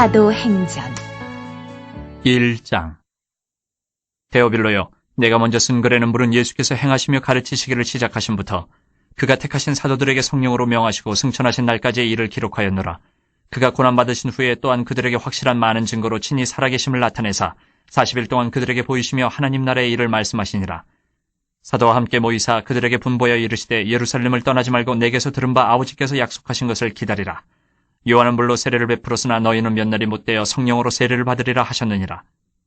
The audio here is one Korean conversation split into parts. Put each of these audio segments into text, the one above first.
사도행전 1장. 데오빌로여, 내가 먼저 쓴 글에는 물은 예수께서 행하시며 가르치시기를 시작하심부터 그가 택하신 사도들에게 성령으로 명하시고 승천하신 날까지의 일을 기록하였노라. 그가 고난받으신 후에 또한 그들에게 확실한 많은 증거로 친히 살아계심을 나타내사 40일 동안 그들에게 보이시며 하나님 나라의 일을 말씀하시니라. 사도와 함께 모이사 그들에게 분보여 이르시되 예루살렘을 떠나지 말고 내게서 들은 바 아버지께서 약속하신 것을 기다리라. 요한은 물로 세례를 베풀었으나 너희는 몇 날이 못되어 성령으로 세례를 받으리라 하셨느니라.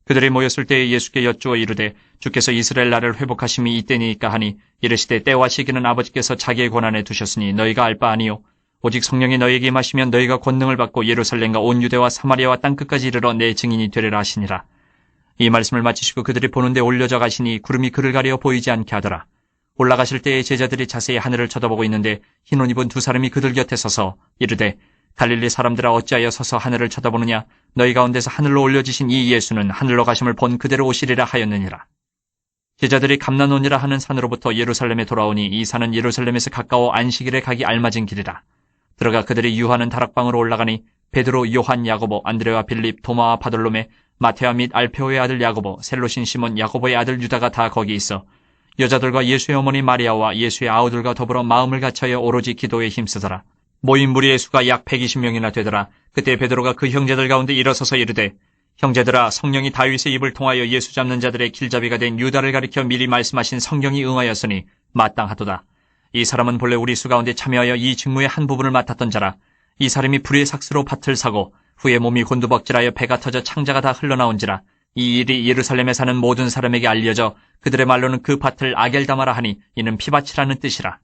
그들이 모였을 때에 예수께 여쭈어 이르되 주께서 이스라엘 나라를 회복하심이 이때니이까 하니 이르시되 때와 시기는 아버지께서 자기의 권한에 두셨으니 너희가 알 바 아니요 오직 성령이 너희에게 임하시면 너희가 권능을 받고 예루살렘과 온 유대와 사마리아와 땅끝까지 이르러 내 증인이 되리라 하시니라. 이 말씀을 마치시고 그들이 보는데 올려져 가시니 구름이 그를 가려 보이지 않게 하더라. 올라가실 때에 제자들이 자세히 하늘을 쳐다보고 있는데 흰 옷 입은 두 사람이 그들 곁에 서서 이르되 갈릴리 사람들아 어찌하여 서서 하늘을 쳐다보느냐. 너희 가운데서 하늘로 올려지신 이 예수는 하늘로 가심을 본 그대로 오시리라 하였느니라. 제자들이 감난원이라 하는 산으로부터 예루살렘에 돌아오니 이 산은 예루살렘에서 가까워 안식일에 가기 알맞은 길이라. 들어가 그들이 유하는 다락방으로 올라가니 베드로, 요한, 야고보, 안드레와 빌립, 도마와 바돌로메, 마테와 및 알페오의 아들 야고보, 셀로신 시몬, 야고보의 아들 유다가 다 거기 있어 여자들과 예수의 어머니 마리아와 예수의 아우들과 더불어 마음을 같이하여 오로지 기도에 힘쓰더라. 모인 무리의 수가 약 120명이나 되더라. 그때 베드로가 그 형제들 가운데 일어서서 이르되 형제들아, 성령이 다윗의 입을 통하여 예수 잡는 자들의 길잡이가 된 유다를 가리켜 미리 말씀하신 성경이 응하였으니 마땅하도다. 이 사람은 본래 우리 수 가운데 참여하여 이 직무의 한 부분을 맡았던 자라. 이 사람이 불의 삭스로 밭을 사고 후에 몸이 곤두벅질하여 배가 터져 창자가 다 흘러나온지라. 이 일이 예루살렘에 사는 모든 사람에게 알려져 그들의 말로는 그 밭을 아겔다마라 하니 이는 피밭이라는 뜻이라.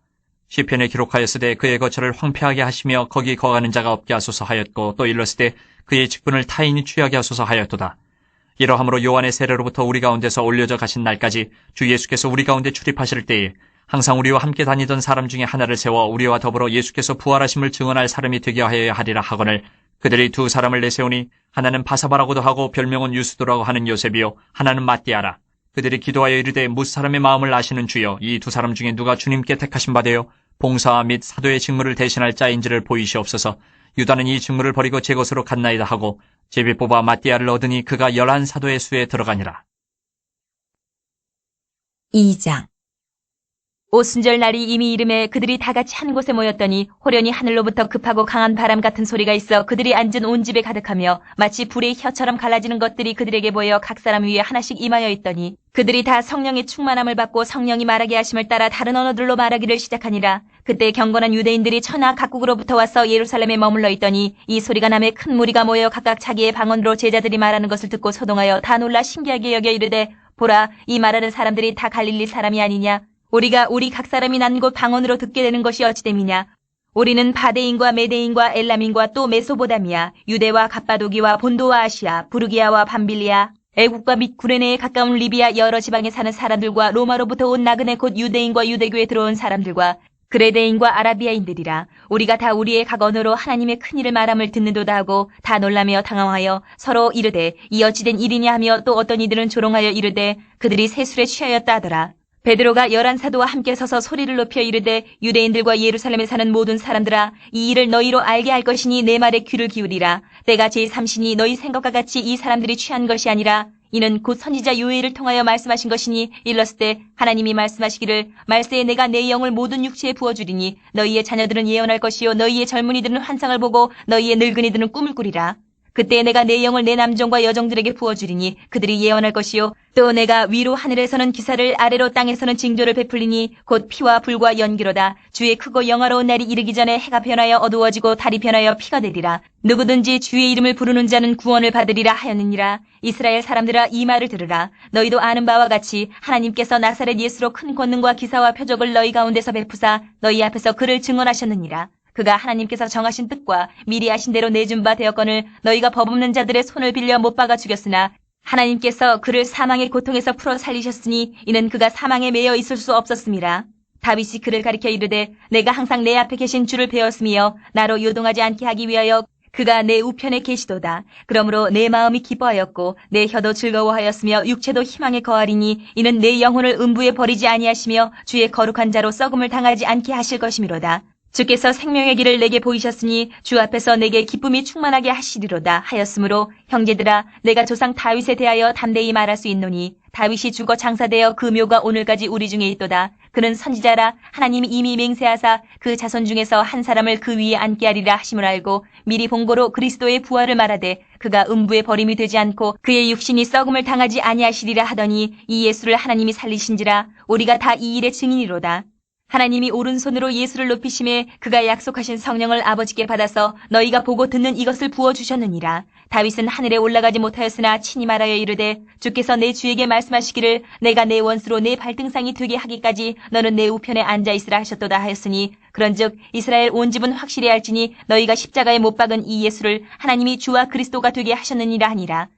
시편에 기록하였으되 그의 거처를 황폐하게 하시며 거기 거하는 자가 없게 하소서 하였고 또 일렀으되 그의 직분을 타인이 취하게 하소서 하였도다. 이러함으로 요한의 세례로부터 우리 가운데서 올려져 가신 날까지 주 예수께서 우리 가운데 출입하실 때에 항상 우리와 함께 다니던 사람 중에 하나를 세워 우리와 더불어 예수께서 부활하심을 증언할 사람이 되게 하여야 하리라 하거늘 그들이 두 사람을 내세우니 하나는 바사바라고도 하고 별명은 유스도라고 하는 요셉이요 하나는 matti아라. 그들이 기도하여 이르되 무사람의 마음을 아시는 주여 이 두 사람 중에 누가 주님께 택하신 바되어 봉사와 및 사도의 직무를 대신할 자인지를 보이시옵소서. 유다는 이 직무를 버리고 제 것으로 갔나이다 하고 제비 뽑아 matti아를 얻으니 그가 11사도의 수에 들어가니라. 2장 오순절 날이 이미 이름에 그들이 다 같이 한 곳에 모였더니 호련히 하늘로부터 급하고 강한 바람 같은 소리가 있어 그들이 앉은 온 집에 가득하며 마치 불의 혀처럼 갈라지는 것들이 그들에게 보여 각 사람 위에 하나씩 임하여 있더니 그들이 다 성령의 충만함을 받고 성령이 말하게 하심을 따라 다른 언어들로 말하기를 시작하니라. 그때 경건한 유대인들이 천하 각국으로부터 와서 예루살렘에 머물러 있더니 이 소리가 나매 큰 무리가 모여 각각 자기의 방언으로 제자들이 말하는 것을 듣고 소동하여 다 놀라 신기하게 여겨 이르되 보라, 이 말하는 사람들이 다 갈릴리 사람이 아니냐. 우리가 우리 각 사람이 난 곳 방언으로 듣게 되는 것이 어찌됨이냐. 우리는 바데인과 메데인과 엘람인과 또 메소보다미아, 유대와 갑바도기와 본도와 아시아, 부르기아와 밤빌리아, 애국과 및 구레네에 가까운 리비아 여러 지방에 사는 사람들과 로마로부터 온 나그네 곧 유대인과 유대교에 들어온 사람들과 그레데인과 아라비아인들이라. 우리가 다 우리의 각 언어로 하나님의 큰 일을 말함을 듣는도다 하고 다 놀라며 당황하여 서로 이르되 이 어찌된 일이냐 하며 또 어떤 이들은 조롱하여 이르되 그들이 세술에 취하였다 하더라. 베드로가 11사도와 함께 서서 소리를 높여 이르되 유대인들과 예루살렘에 사는 모든 사람들아, 이 일을 너희로 알게 할 것이니 내 말에 귀를 기울이라. 때가 제3시니 너희 생각과 같이 이 사람들이 취한 것이 아니라 이는 곧 선지자 요엘을 통하여 말씀하신 것이니 일렀을 때 하나님이 말씀하시기를 말세에 내가 내 영을 모든 육체에 부어주리니 너희의 자녀들은 예언할 것이요 너희의 젊은이들은 환상을 보고 너희의 늙은이들은 꿈을 꾸리라. 그때 내가 내 영을 내 남종과 여종들에게 부어주리니 그들이 예언할 것이요 또 내가 위로 하늘에서는 기사를 아래로 땅에서는 징조를 베풀리니 곧 피와 불과 연기로다. 주의 크고 영화로운 날이 이르기 전에 해가 변하여 어두워지고 달이 변하여 피가 되리라. 누구든지 주의 이름을 부르는 자는 구원을 받으리라 하였느니라. 이스라엘 사람들아, 이 말을 들으라. 너희도 아는 바와 같이 하나님께서 나사렛 예수로 큰 권능과 기사와 표적을 너희 가운데서 베푸사 너희 앞에서 그를 증언하셨느니라. 그가 하나님께서 정하신 뜻과 미리 아신 대로 내준 바 되었거늘 너희가 법 없는 자들의 손을 빌려 못 박아 죽였으나 하나님께서 그를 사망의 고통에서 풀어 살리셨으니 이는 그가 사망에 매여 있을 수 없었음이라. 다윗이 그를 가리켜 이르되 내가 항상 내 앞에 계신 주를 배웠으며 나로 요동하지 않게 하기 위하여 그가 내 우편에 계시도다. 그러므로 내 마음이 기뻐하였고 내 혀도 즐거워하였으며 육체도 희망에 거하리니 이는 내 영혼을 음부에 버리지 아니하시며 주의 거룩한 자로 썩음을 당하지 않게 하실 것이미로다. 주께서 생명의 길을 내게 보이셨으니 주 앞에서 내게 기쁨이 충만하게 하시리로다 하였으므로 형제들아 내가 조상 다윗에 대하여 담대히 말할 수 있노니 다윗이 죽어 장사되어 그 묘가 오늘까지 우리 중에 있도다. 그는 선지자라 하나님이 이미 맹세하사 그 자손 중에서 한 사람을 그 위에 앉게 하리라 하심을 알고 미리 본고로 그리스도의 부활을 말하되 그가 음부에 버림이 되지 않고 그의 육신이 썩음을 당하지 아니하시리라 하더니 이 예수를 하나님이 살리신지라 우리가 다 이 일의 증인이로다. 하나님이 오른손으로 예수를 높이심에 그가 약속하신 성령을 아버지께 받아서 너희가 보고 듣는 이것을 부어주셨느니라. 다윗은 하늘에 올라가지 못하였으나 친히 말하여 이르되 주께서 내 주에게 말씀하시기를 내가 내 원수로 내 발등상이 되게 하기까지 너는 내 우편에 앉아있으라 하셨도다 하였으니 그런즉 이스라엘 온 집은 확실히 알지니 너희가 십자가에 못 박은 이 예수를 하나님이 주와 그리스도가 되게 하셨느니라 하니라.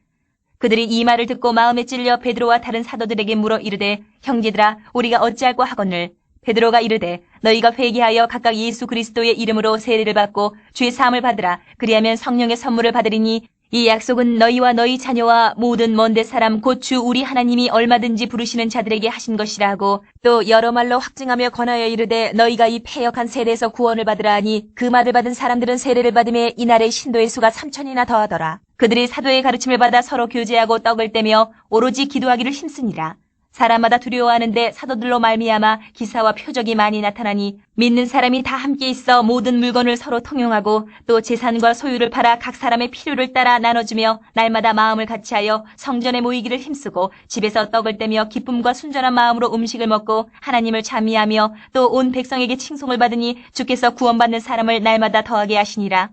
그들이 이 말을 듣고 마음에 찔려 베드로와 다른 사도들에게 물어 이르되 형제들아 우리가 어찌할꼬 하거늘 베드로가 이르되 너희가 회개하여 각각 예수 그리스도의 이름으로 세례를 받고 주의 사함을 받으라. 그리하면 성령의 선물을 받으리니 이 약속은 너희와 너희 자녀와 모든 먼데 사람 곧 주 우리 하나님이 얼마든지 부르시는 자들에게 하신 것이라 하고 또 여러 말로 확증하며 권하여 이르되 너희가 이 패역한 세례에서 구원을 받으라 하니 그 말을 받은 사람들은 세례를 받음에 이날의 신도의 수가 3,000이나 더하더라. 그들이 사도의 가르침을 받아 서로 교제하고 떡을 떼며 오로지 기도하기를 힘쓰니라. 사람마다 두려워하는데 사도들로 말미암아 기사와 표적이 많이 나타나니 믿는 사람이 다 함께 있어 모든 물건을 서로 통용하고 또 재산과 소유를 팔아 각 사람의 필요를 따라 나눠주며 날마다 마음을 같이하여 성전에 모이기를 힘쓰고 집에서 떡을 떼며 기쁨과 순전한 마음으로 음식을 먹고 하나님을 찬미하며 또 온 백성에게 칭송을 받으니 주께서 구원받는 사람을 날마다 더하게 하시니라.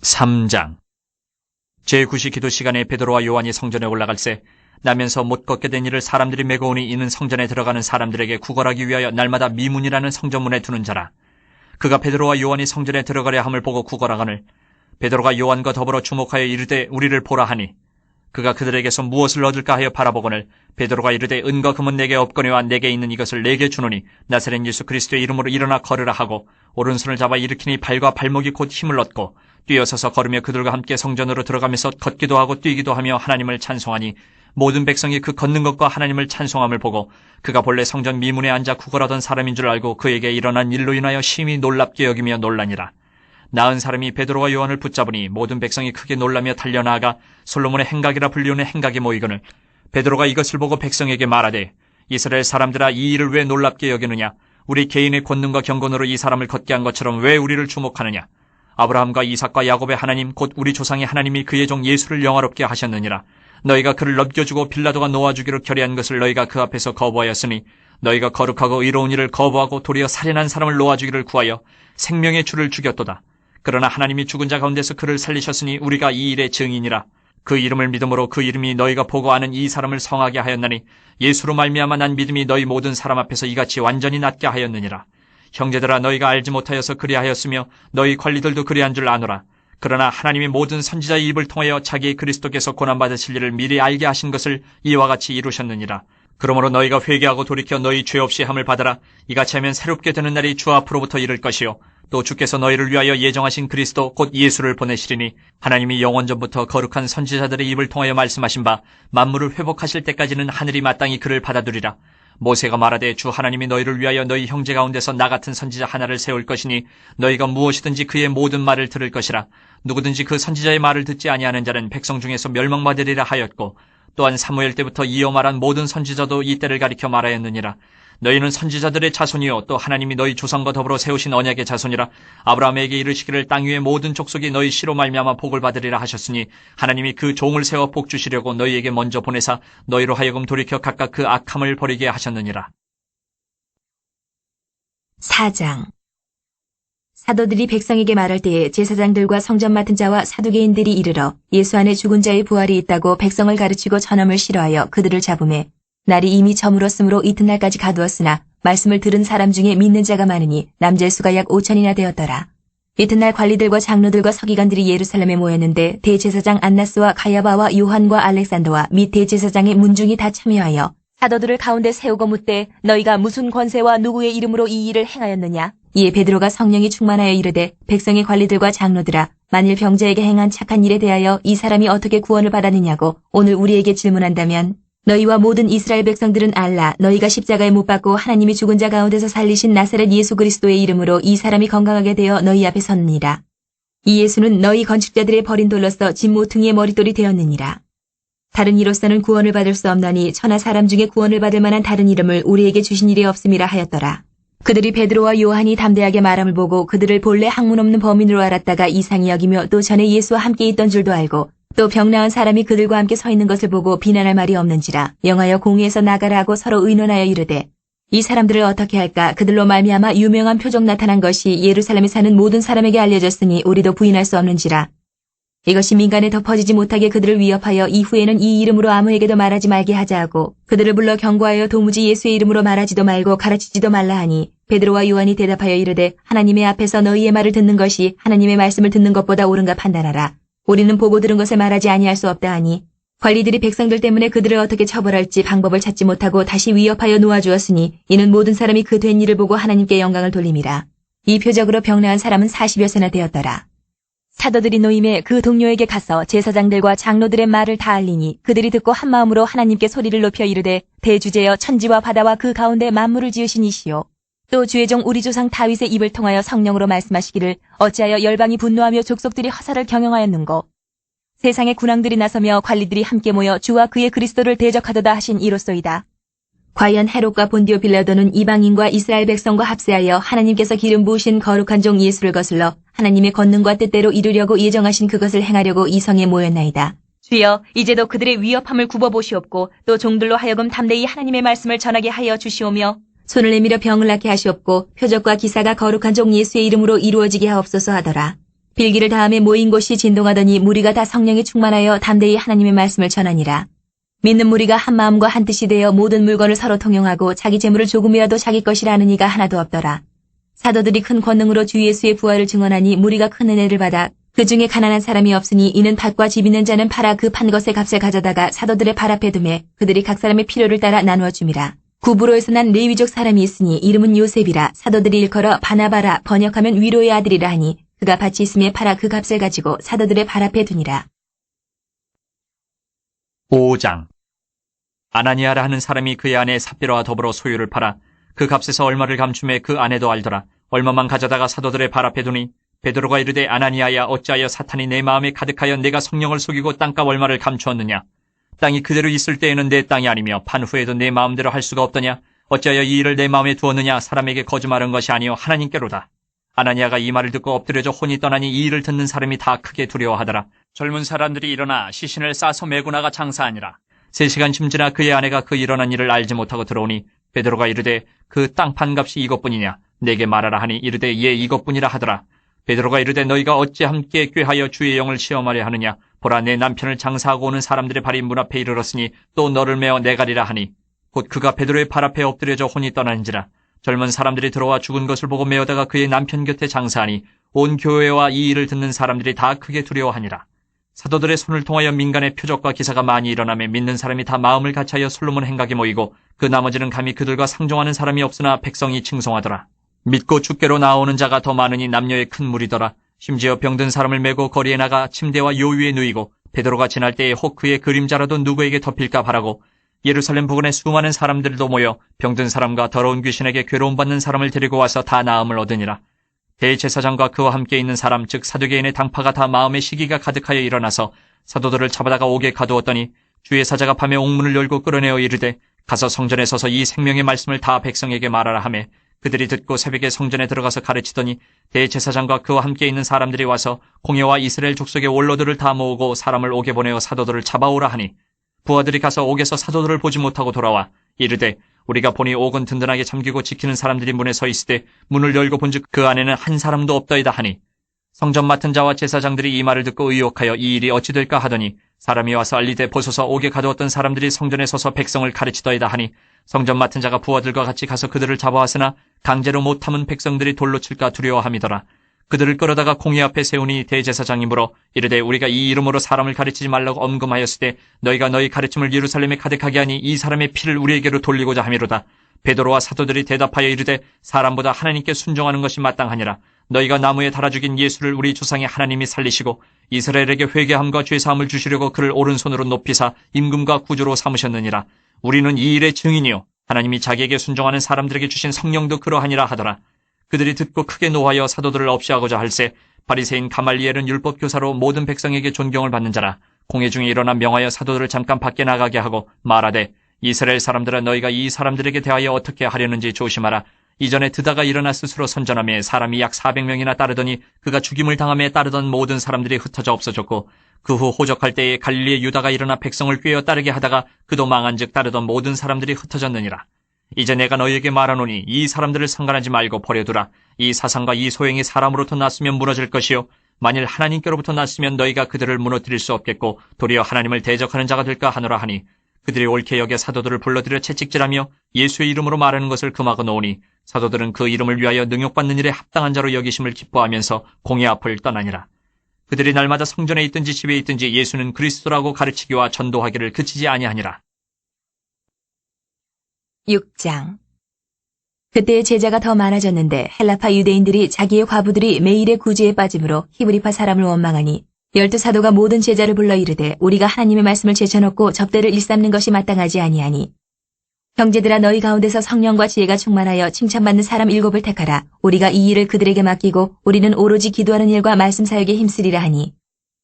3장 제9시 기도 시간에 베드로와 요한이 성전에 올라갈새 나면서 못 걷게 된 이를 사람들이 메고 오니 이는 성전에 들어가는 사람들에게 구걸하기 위하여 날마다 미문이라는 성전문에 두는 자라. 그가 베드로와 요한이 성전에 들어가려 함을 보고 구걸하거늘 베드로가 요한과 더불어 주목하여 이르되 우리를 보라 하니 그가 그들에게서 무엇을 얻을까 하여 바라보거늘 베드로가 이르되 은과 금은 내게 없거니와 내게 있는 이것을 내게 주노니 나사렛 예수 그리스도의 이름으로 일어나 걸으라 하고 오른손을 잡아 일으키니 발과 발목이 곧 힘을 얻고 뛰어서서 걸으며 그들과 함께 성전으로 들어가면서 걷기도 하고 뛰기도 하며 하나님을 찬송하니 모든 백성이 그 걷는 것과 하나님을 찬송함을 보고 그가 본래 성전 미문에 앉아 구걸하던 사람인 줄 알고 그에게 일어난 일로 인하여 심히 놀랍게 여기며 놀라니라. 나은 사람이 베드로와 요한을 붙잡으니 모든 백성이 크게 놀라며 달려나아가 솔로몬의 행각이라 불리우는 행각에 모이거늘 베드로가 이것을 보고 백성에게 말하되 이스라엘 사람들아 이 일을 왜 놀랍게 여기느냐 우리 개인의 권능과 경건으로 이 사람을 걷게 한 것처럼 왜 우리를 주목하느냐 아브라함과 이삭과 야곱의 하나님 곧 우리 조상의 하나님이 그의 종 예수를 영화롭게 하셨느니라. 너희가 그를 넘겨주고 빌라도가 놓아주기로 결의한 것을 너희가 그 앞에서 거부하였으니 너희가 거룩하고 의로운 일을 거부하고 도리어 살인한 사람을 놓아주기를 구하여 생명의 주를 죽였도다. 그러나 하나님이 죽은 자 가운데서 그를 살리셨으니 우리가 이 일의 증인이라. 그 이름을 믿음으로 그 이름이 너희가 보고 아는 이 사람을 성하게 하였나니 예수로 말미암아 난 믿음이 너희 모든 사람 앞에서 이같이 완전히 낫게 하였느니라. 형제들아 너희가 알지 못하여서 그리하였으며 너희 관리들도 그리한 줄 아노라. 그러나 하나님이 모든 선지자의 입을 통하여 자기의 그리스도께서 고난받으실 일을 미리 알게 하신 것을 이와 같이 이루셨느니라. 그러므로 너희가 회개하고 돌이켜 너희 죄 없이 함을 받아라. 이같이 하면 새롭게 되는 날이 주 앞으로부터 이를 것이요 또 주께서 너희를 위하여 예정하신 그리스도 곧 예수를 보내시리니 하나님이 영원전부터 거룩한 선지자들의 입을 통하여 말씀하신 바 만물을 회복하실 때까지는 하늘이 마땅히 그를 받아두리라. 모세가 말하되 주 하나님이 너희를 위하여 너희 형제 가운데서 나 같은 선지자 하나를 세울 것이니 너희가 무엇이든지 그의 모든 말을 들을 것이라. 누구든지 그 선지자의 말을 듣지 아니하는 자는 백성 중에서 멸망받으리라 하였고 또한 사무엘 때부터 이어 말한 모든 선지자도 이 때를 가리켜 말하였느니라. 너희는 선지자들의 자손이요 또 하나님이 너희 조상과 더불어 세우신 언약의 자손이라. 아브라함에게 이르시기를 땅 위의 모든 족속이 너희 씨로 말미암아 복을 받으리라 하셨으니 하나님이 그 종을 세워 복 주시려고 너희에게 먼저 보내사 너희로 하여금 돌이켜 각각 그 악함을 버리게 하셨느니라. 4장 사도들이 백성에게 말할 때에 제사장들과 성전 맡은 자와 사두개인들이 이르러 예수 안에 죽은 자의 부활이 있다고 백성을 가르치고 전함을 싫어하여 그들을 잡음에 날이 이미 저물었으므로 이튿날까지 가두었으나 말씀을 들은 사람 중에 믿는 자가 많으니 남자의 수가 약 5,000이나 되었더라. 이튿날 관리들과 장로들과 서기관들이 예루살렘에 모였는데 대제사장 안나스와 가야바와 요한과 알렉산더와 및 대제사장의 문중이 다 참여하여 사도들을 가운데 세우고 묻되 너희가 무슨 권세와 누구의 이름으로 이 일을 행하였느냐? 이에 베드로가 성령이 충만하여 이르되 백성의 관리들과 장로들아 만일 병자에게 행한 착한 일에 대하여 이 사람이 어떻게 구원을 받았느냐고 오늘 우리에게 질문한다면 너희와 모든 이스라엘 백성들은 알라. 너희가 십자가에 못 박고 하나님이 죽은 자 가운데서 살리신 나사렛 예수 그리스도의 이름으로 이 사람이 건강하게 되어 너희 앞에 섰느니라. 이 예수는 너희 건축자들의 버린 돌로서 집 모퉁이의 머릿돌이 되었느니라. 다른 이로서는 구원을 받을 수 없나니 천하 사람 중에 구원을 받을 만한 다른 이름을 우리에게 주신 일이 없음이라 하였더라. 그들이 베드로와 요한이 담대하게 말함을 보고 그들을 본래 학문 없는 범인으로 알았다가 이상히 여기며 또 전에 예수와 함께 있던 줄도 알고 또 병 나은 사람이 그들과 함께 서 있는 것을 보고 비난할 말이 없는지라. 영하여 공회에서 나가라 하고 서로 의논하여 이르되 이 사람들을 어떻게 할까? 그들로 말미암아 유명한 표적 나타난 것이 예루살렘에 사는 모든 사람에게 알려졌으니 우리도 부인할 수 없는지라. 이것이 민간에 덮어지지 못하게 그들을 위협하여 이후에는 이 이름으로 아무에게도 말하지 말게 하자 하고 그들을 불러 경고하여 도무지 예수의 이름으로 말하지도 말고 가르치지도 말라 하니 베드로와 요한이 대답하여 이르되 하나님의 앞에서 너희의 말을 듣는 것이 하나님의 말씀을 듣는 것보다 옳은가 판단하라. 우리는 보고 들은 것을 말하지 아니할 수 없다 하니 관리들이 백성들 때문에 그들을 어떻게 처벌할지 방법을 찾지 못하고 다시 위협하여 놓아주었으니 이는 모든 사람이 그 된 일을 보고 하나님께 영광을 돌림이라. 이 표적으로 병 나은 사람은 40여세나 되었더라. 사도들이 노임에 그 동료에게 가서 제사장들과 장로들의 말을 다 알리니 그들이 듣고 한마음으로 하나님께 소리를 높여 이르되 대주제여 천지와 바다와 그 가운데 만물을 지으신 이시요 또 주의 종 우리 조상 다윗의 입을 통하여 성령으로 말씀하시기를 어찌하여 열방이 분노하며 족속들이 화살을 경영하였는고 세상의 군왕들이 나서며 관리들이 함께 모여 주와 그의 그리스도를 대적하도다 하신 이로소이다. 과연 헤롯과 본디오 빌라도는 이방인과 이스라엘 백성과 합세하여 하나님께서 기름 부으신 거룩한 종 예수를 거슬러 하나님의 권능과 뜻대로 이루려고 예정하신 그것을 행하려고 이 성에 모였나이다. 주여, 이제도 그들의 위협함을 굽어보시옵고 또 종들로 하여금 담대히 하나님의 말씀을 전하게 하여 주시오며 손을 내밀어 병을 낫게 하시옵고 표적과 기사가 거룩한 종 예수의 이름으로 이루어지게 하옵소서 하더라. 빌기를 다음에 모인 곳이 진동하더니 무리가 다 성령에 충만하여 담대히 하나님의 말씀을 전하니라. 믿는 무리가 한 마음과 한 뜻이 되어 모든 물건을 서로 통용하고 자기 재물을 조금이라도 자기 것이라 하는 이가 하나도 없더라. 사도들이 큰 권능으로 주 예수의 부활을 증언하니 무리가 큰 은혜를 받아 그 중에 가난한 사람이 없으니 이는 밭과 집 있는 자는 팔아 그 판 것의 값을 가져다가 사도들의 발 앞에 두매 그들이 각 사람의 필요를 따라 나누어 줌이라. 구브로에서 난 레위족 사람이 있으니 이름은 요셉이라. 사도들이 일컬어 바나바라 번역하면 위로의 아들이라 하니 그가 밭이 있음에 팔아 그 값을 가지고 사도들의 발 앞에 두니라. 5장. 아나니아라 하는 사람이 그의 아내 삽비라와 더불어 소유를 팔아 그 값에서 얼마를 감춤해 그 아내도 알더라. 얼마만 가져다가 사도들의 발 앞에 두니 베드로가 이르되 아나니아야 어찌하여 사탄이 내 마음에 가득하여 내가 성령을 속이고 땅값 얼마를 감추었느냐. 땅이 그대로 있을 때에는 내 땅이 아니며 판 후에도 내 마음대로 할 수가 없더냐. 어찌하여 이 일을 내 마음에 두었느냐. 사람에게 거짓말한 것이 아니요 하나님께로다. 아나니아가 이 말을 듣고 엎드려져 혼이 떠나니 이 일을 듣는 사람이 다 크게 두려워하더라. 젊은 사람들이 일어나 시신을 싸서 메고 나가 장사하니라. 3시간쯤 지나 그의 아내가 그 일어난 일을 알지 못하고 들어오니 베드로가 이르되 그 땅 판값이 이것뿐이냐. 내게 말하라 하니 이르되 예 이것뿐이라 하더라. 베드로가 이르되 너희가 어찌 함께 꾀하여 주의 영을 시험하려 하느냐. 보라 내 남편을 장사하고 오는 사람들의 발이 문 앞에 이르렀으니 또 너를 메어 내가리라 하니 곧 그가 베드로의 발 앞에 엎드려져 혼이 떠나는지라. 젊은 사람들이 들어와 죽은 것을 보고 메어다가 그의 남편 곁에 장사하니 온 교회와 이 일을 듣는 사람들이 다 크게 두려워하니라. 사도들의 손을 통하여 민간의 표적과 기사가 많이 일어나며 믿는 사람이 다 마음을 같이하여 솔로몬 행각에 모이고 그 나머지는 감히 그들과 상종하는 사람이 없으나 백성이 칭송하더라. 믿고 주께로 나오는 자가 더 많으니 남녀의 큰 무리더라. 심지어 병든 사람을 메고 거리에 나가 침대와 요 위에 누이고 베드로가 지날 때에 혹 그의 그림자라도 누구에게 덮일까 바라고 예루살렘 부근에 수많은 사람들도 모여 병든 사람과 더러운 귀신에게 괴로움받는 사람을 데리고 와서 다 나음을 얻으니라. 대제사장과 그와 함께 있는 사람 즉 사두개인의 당파가 다 마음의 시기가 가득하여 일어나서 사도들을 잡아다가 옥에 가두었더니 주의 사자가 밤에 옥문을 열고 끌어내어 이르되 가서 성전에 서서 이 생명의 말씀을 다 백성에게 말하라 하매 그들이 듣고 새벽에 성전에 들어가서 가르치더니 대제사장과 그와 함께 있는 사람들이 와서 공회와 이스라엘 족속의 원로들을 다 모으고 사람을 옥에 보내어 사도들을 잡아오라 하니 부하들이 가서 옥에서 사도들을 보지 못하고 돌아와 이르되 우리가 보니 옥은 든든하게 잠기고 지키는 사람들이 문에 서 있으되 문을 열고 본즉 그 안에는 한 사람도 없더이다 하니 성전 맡은 자와 제사장들이 이 말을 듣고 의혹하여 이 일이 어찌 될까 하더니 사람이 와서 알리되 보소서 옥에 가두었던 사람들이 성전에 서서 백성을 가르치더이다 하니 성전 맡은 자가 부하들과 같이 가서 그들을 잡아왔으나 강제로 못 참은 백성들이 돌로 칠까 두려워함이더라. 그들을 끌어다가 공회 앞에 세우니 대제사장이 물어 이르되 우리가 이 이름으로 사람을 가르치지 말라고 엄금하였으되 너희가 너희 가르침을 예루살렘에 가득하게 하니 이 사람의 피를 우리에게로 돌리고자 함이로다. 베드로와 사도들이 대답하여 이르되 사람보다 하나님께 순종하는 것이 마땅하니라. 너희가 나무에 달아 죽인 예수를 우리 조상의 하나님이 살리시고 이스라엘에게 회개함과 죄사함을 주시려고 그를 오른손으로 높이사 임금과 구주로 삼으셨느니라. 우리는 이 일의 증인이요 하나님이 자기에게 순종하는 사람들에게 주신 성령도 그러하니라 하더라. 그들이 듣고 크게 노하여 사도들을 없이하고자 할세 바리새인 가말리엘은 율법 교사로 모든 백성에게 존경을 받는 자라. 공회 중에 일어나 명하여 사도들을 잠깐 밖에 나가게 하고 말하되 이스라엘 사람들아 너희가 이 사람들에게 대하여 어떻게 하려는지 조심하라. 이전에 드다가 일어나 스스로 선전하며 사람이 약 400명이나 따르더니 그가 죽임을 당함에 따르던 모든 사람들이 흩어져 없어졌고 그 후 호적할 때에 갈릴리의 유다가 일어나 백성을 꾀어 따르게 하다가 그도 망한즉 따르던 모든 사람들이 흩어졌느니라. 이제 내가 너희에게 말하노니 이 사람들을 상관하지 말고 버려두라. 이 사상과 이 소행이 사람으로부터 났으면 무너질 것이요 만일 하나님께로부터 났으면 너희가 그들을 무너뜨릴 수 없겠고 도리어 하나님을 대적하는 자가 될까 하노라 하니 그들이 옳게 여겨 사도들을 불러들여 채찍질하며 예수의 이름으로 말하는 것을 금하고 놓으니 사도들은 그 이름을 위하여 능욕받는 일에 합당한 자로 여기심을 기뻐하면서 공회 앞을 떠나니라. 그들이 날마다 성전에 있든지 집에 있든지 예수는 그리스도라고 가르치기와 전도하기를 그치지 아니하니라. 6장. 그때 제자가 더 많아졌는데 헬라파 유대인들이 자기의 과부들이 매일의 구제에 빠짐으로 히브리파 사람을 원망하니 12사도가 모든 제자를 불러 이르되 우리가 하나님의 말씀을 제쳐놓고 접대를 일삼는 것이 마땅하지 아니하니 형제들아 너희 가운데서 성령과 지혜가 충만하여 칭찬받는 사람 7을 택하라. 우리가 이 일을 그들에게 맡기고 우리는 오로지 기도하는 일과 말씀 사역에 힘쓰리라 하니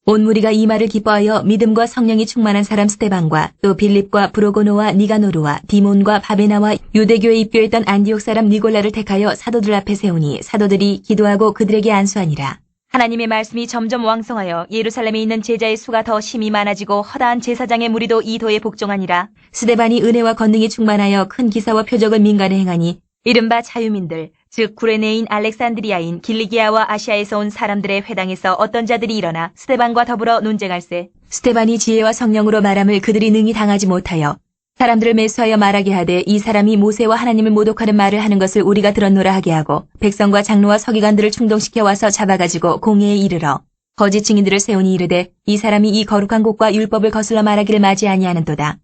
온 무리가 이 말을 기뻐하여 믿음과 성령이 충만한 사람 스데반과 또 빌립과 브로고노와 니가노르와 디몬과 바베나와 유대교에 입교했던 안디옥 사람 니골라를 택하여 사도들 앞에 세우니 사도들이 기도하고 그들에게 안수하니라. 하나님의 말씀이 점점 왕성하여 예루살렘에 있는 제자의 수가 더 심히 많아지고 허다한 제사장의 무리도 이 도에 복종하니라. 스데반이 은혜와 권능이 충만하여 큰 기사와 표적을 민간에 행하니 이른바 자유민들 즉 구레네인 알렉산드리아인 길리기아와 아시아에서 온 사람들의 회당에서 어떤 자들이 일어나 스데반과 더불어 논쟁할세. 스데반이 지혜와 성령으로 말함을 그들이 능히 당하지 못하여 사람들을 매수하여 말하게 하되 이 사람이 모세와 하나님을 모독하는 말을 하는 것을 우리가 들었노라 하게 하고 백성과 장로와 서기관들을 충동시켜 와서 잡아가지고 공회에 이르러 거짓 증인들을 세우니 이르되 이 사람이 이 거룩한 곳과 율법을 거슬러 말하기를 맞이 아니하는도다.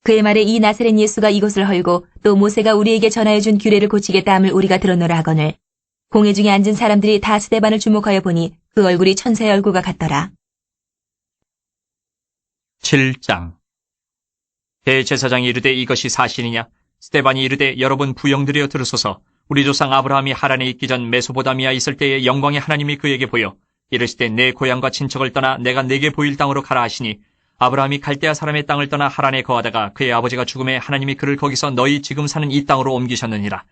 그의 말에 이 나사렛 예수가 이곳을 헐고 또 모세가 우리에게 전하여 준 규례를 고치겠다 함을 우리가 들었노라 하거늘 공회 중에 앉은 사람들이 다 스데반을 주목하여 보니 그 얼굴이 천사의 얼굴과 같더라. 7장. 대제사장이 이르되 이것이 사실이냐? 스데반이 이르되 여러분 부영들이여 들으소서. 우리 조상 아브라함이 하란에 있기 전 메소보다미아 있을 때에 영광의 하나님이 그에게 보여 이르시되 내 고향과 친척을 떠나 내가 내게 보일 땅으로 가라 하시니 아브라함이 갈대아 사람의 땅을 떠나 하란에 거하다가 그의 아버지가 죽음에 하나님이 그를 거기서 너희 지금 사는 이 땅으로 옮기셨느니라.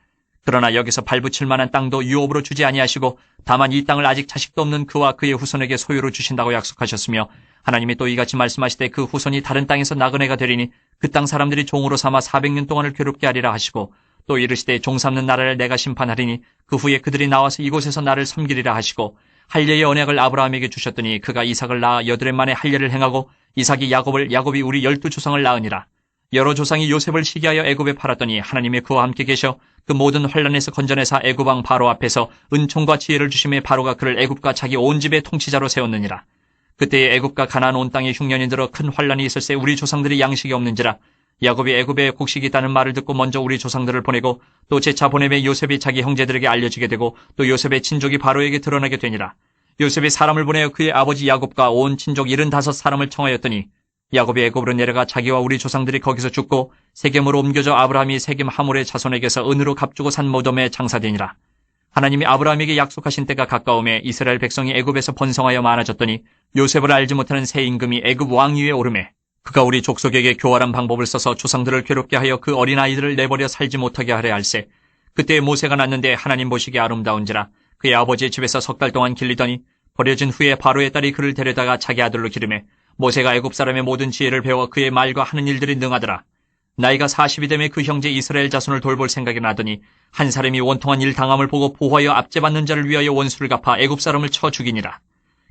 그러나 여기서 발붙일 만한 땅도 유업으로 주지 아니하시고 다만 이 땅을 아직 자식도 없는 그와 그의 후손에게 소유로 주신다고 약속하셨으며 하나님이 또 이같이 말씀하시되 그 후손이 다른 땅에서 나그네가 되리니 그 땅 사람들이 종으로 삼아 400년 동안을 괴롭게 하리라 하시고 또 이르시되 종 삼는 나라를 내가 심판하리니 그 후에 그들이 나와서 이곳에서 나를 섬기리라 하시고 할례의 언약을 아브라함에게 주셨더니 그가 이삭을 낳아 8해 만에 할례를 행하고 이삭이 야곱을 야곱이 우리 12조상을 낳으니라. 여러 조상이 요셉을 시기하여 애굽에 팔았더니 하나님이 그와 함께 계셔 그 모든 환란에서 건져내사 애굽 왕 바로 앞에서 은총과 지혜를 주심에 바로가 그를 애굽과 자기 온 집의 통치자로 세웠느니라. 그때에 애굽과 가나안 온 땅에 흉년이 들어 큰 환란이 있을새 우리 조상들이 양식이 없는지라. 야곱이 애굽에 곡식이 있다는 말을 듣고 먼저 우리 조상들을 보내고 또 재차 보내매 요셉이 자기 형제들에게 알려지게 되고 또 요셉의 친족이 바로에게 드러나게 되니라. 요셉이 사람을 보내어 그의 아버지 야곱과 온 친족 75사람을 청하였더니 야곱이 애굽으로 내려가 자기와 우리 조상들이 거기서 죽고 세겜으로 옮겨져 아브라함이 세겜 하몰의 자손에게서 은으로 값주고 산 모돔에 장사되니라. 하나님이 아브라함에게 약속하신 때가 가까움에 이스라엘 백성이 애굽에서 번성하여 많아졌더니 요셉을 알지 못하는 새 임금이 애굽 왕위에 오르매 그가 우리 족속에게 교활한 방법을 써서 조상들을 괴롭게 하여 그 어린아이들을 내버려 살지 못하게 하려 할세. 그때 모세가 낳는데 하나님 보시기에 아름다운지라 그의 아버지의 집에서 3달 동안 길리더니 버려진 후에 바로의 딸이 그를 데려다가 자기 아들로 기르매 모세가 애굽 사람의 모든 지혜를 배워 그의 말과 하는 일들이 능하더라. 나이가 40이 되매 그 형제 이스라엘 자손을 돌볼 생각이 나더니 한 사람이 원통한 일 당함을 보고 보호하여 압제받는 자를 위하여 원수를 갚아 애굽 사람을 쳐 죽이니라.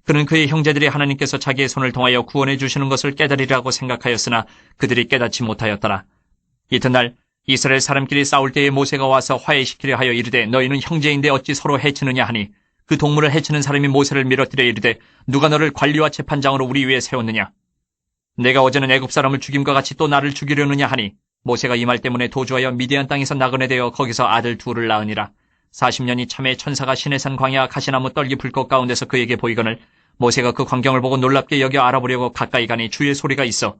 그는 그의 형제들이 하나님께서 자기의 손을 통하여 구원해 주시는 것을 깨달으리라고 생각하였으나 그들이 깨닫지 못하였더라. 이튿날 이스라엘 사람끼리 싸울 때에 모세가 와서 화해시키려 하여 이르되 너희는 형제인데 어찌 서로 해치느냐 하니 그 동물을 해치는 사람이 모세를 밀어뜨려 이르되 누가 너를 관리와 재판장으로 우리 위에 세웠느냐? 내가 어제는 애굽 사람을 죽임과 같이 또 나를 죽이려느냐 하니 모세가 이 말 때문에 도주하여 미디안 땅에서 나그네 되어 거기서 아들 둘을 낳으니라. 40년이 참에 천사가 시내산 광야 가시나무 떨기 불꽃 가운데서 그에게 보이거늘 모세가 그 광경을 보고 놀랍게 여겨 알아보려고 가까이 가니 주의 소리가 있어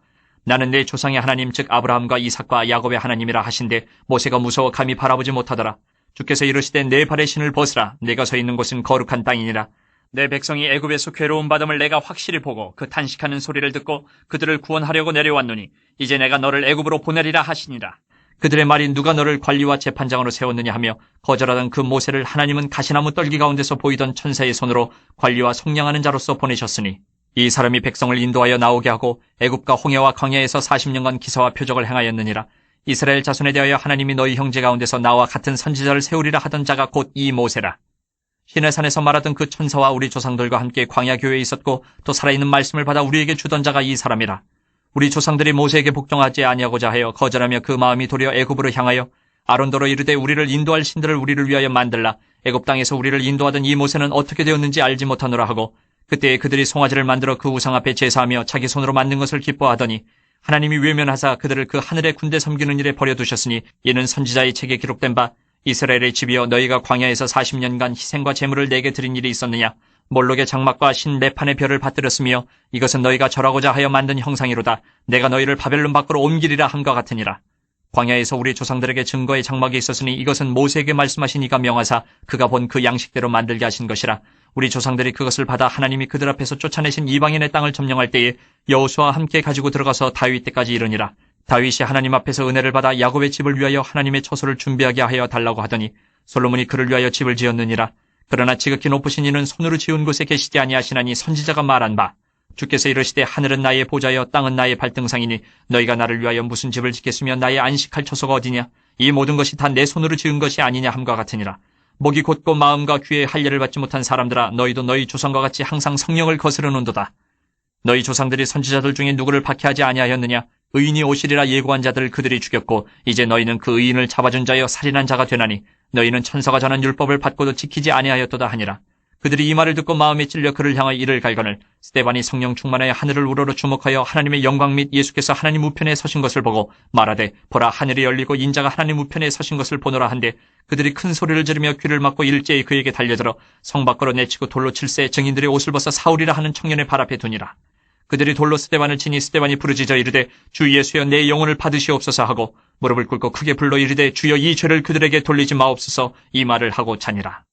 나는 내 조상의 하나님 즉 아브라함과 이삭과 야곱의 하나님이라 하신데 모세가 무서워 감히 바라보지 못하더라. 주께서 이르시되 내 발의 신을 벗으라. 내가 서 있는 곳은 거룩한 땅이니라. 내 백성이 애굽에서 괴로움 받음을 내가 확실히 보고 그 탄식하는 소리를 듣고 그들을 구원하려고 내려왔노니 이제 내가 너를 애굽으로 보내리라 하시니라. 그들의 말이 누가 너를 관리와 재판장으로 세웠느냐 하며 거절하던 그 모세를 하나님은 가시나무 떨기 가운데서 보이던 천사의 손으로 관리와 속량하는 자로서 보내셨으니 이 사람이 백성을 인도하여 나오게 하고 애굽과 홍해와 광야에서 40년간 기사와 표적을 행하였느니라. 이스라엘 자손에 대하여 하나님이 너희 형제 가운데서 나와 같은 선지자를 세우리라 하던 자가 곧 이 모세라. 시내산에서 말하던 그 천사와 우리 조상들과 함께 광야 교회에 있었고 또 살아있는 말씀을 받아 우리에게 주던 자가 이 사람이라. 우리 조상들이 모세에게 복종하지 아니하고자 하여 거절하며 그 마음이 도리어 애굽으로 향하여 아론더러 이르되 우리를 인도할 신들을 우리를 위하여 만들라. 애굽 땅에서 우리를 인도하던 이 모세는 어떻게 되었는지 알지 못하노라 하고 그때에 그들이 송아지를 만들어 그 우상 앞에 제사하며 자기 손으로 만든 것을 기뻐하더니 하나님이 외면하사 그들을 그 하늘의 군대 섬기는 일에 버려두셨으니 이는 선지자의 책에 기록된 바 이스라엘의 집이여 너희가 광야에서 40년간 희생과 제물을 내게 드린 일이 있었느냐. 몰록의 장막과 신 매판의 별을 받들었으며 이것은 너희가 절하고자 하여 만든 형상이로다. 내가 너희를 바벨론 밖으로 옮기리라 함과 같으니라. 광야에서 우리 조상들에게 증거의 장막이 있었으니 이것은 모세에게 말씀하신 이가 명하사 그가 본 그 양식대로 만들게 하신 것이라. 우리 조상들이 그것을 받아 하나님이 그들 앞에서 쫓아내신 이방인의 땅을 점령할 때에 여호수아와 함께 가지고 들어가서 다윗 때까지 이르니라. 다윗이 하나님 앞에서 은혜를 받아 야곱의 집을 위하여 하나님의 처소를 준비하게 하여 달라고 하더니 솔로몬이 그를 위하여 집을 지었느니라. 그러나 지극히 높으신 이는 손으로 지은 곳에 계시지 아니하시나니 선지자가 말한 바 주께서 이르시되 하늘은 나의 보좌여 땅은 나의 발등상이니 너희가 나를 위하여 무슨 집을 짓겠으며 나의 안식할 처소가 어디냐. 이 모든 것이 다 내 손으로 지은 것이 아니냐 함과 같으니라. 목이 곧고 마음과 귀에 할례를 받지 못한 사람들아 너희도 너희 조상과 같이 항상 성령을 거스르는도다. 너희 조상들이 선지자들 중에 누구를 박해하지 아니하였느냐. 의인이 오시리라 예고한 자들을 그들이 죽였고 이제 너희는 그 의인을 잡아준 자여 살인한 자가 되나니 너희는 천사가 전한 율법을 받고도 지키지 아니하였도다 하니라. 그들이 이 말을 듣고 마음에 찔려 그를 향하여 이를 갈거늘 스데반이 성령 충만하여 하늘을 우러러 주목하여 하나님의 영광 및 예수께서 하나님 우편에 서신 것을 보고 말하되 보라 하늘이 열리고 인자가 하나님 우편에 서신 것을 보노라 한데 그들이 큰 소리를 지르며 귀를 막고 일제히 그에게 달려들어 성 밖으로 내치고 돌로 칠세 증인들의 옷을 벗어 사울이라 하는 청년의 발 앞에 두니라. 그들이 돌로 스데반을 치니 스데반이 부르짖어 이르되 주 예수여 내 영혼을 받으시옵소서 하고 무릎을 꿇고 크게 불러 이르되 주여 이 죄를 그들에게 돌리지 마옵소서 이 말을 하고 자니라.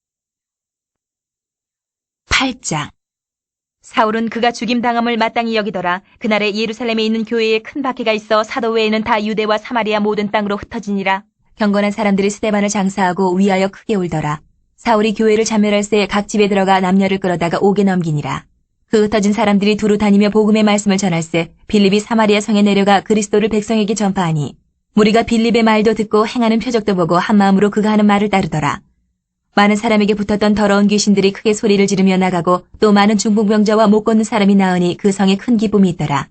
8장. 사울은 그가 죽임당함을 마땅히 여기더라. 그날에 예루살렘에 있는 교회에 큰 박해가 있어 사도 외에는 다 유대와 사마리아 모든 땅으로 흩어지니라. 경건한 사람들이 스데반을 장사하고 위하여 크게 울더라. 사울이 교회를 참멸할새 각 집에 들어가 남녀를 끌어다가 옥에 넘기니라. 그 흩어진 사람들이 두루 다니며 복음의 말씀을 전할새 빌립이 사마리아 성에 내려가 그리스도를 백성에게 전파하니 무리가 빌립의 말도 듣고 행하는 표적도 보고 한마음으로 그가 하는 말을 따르더라. 많은 사람에게 붙었던 더러운 귀신들이 크게 소리를 지르며 나가고 또 많은 중풍병자와 못 걷는 사람이 나으니 그 성에 큰 기쁨이 있더라.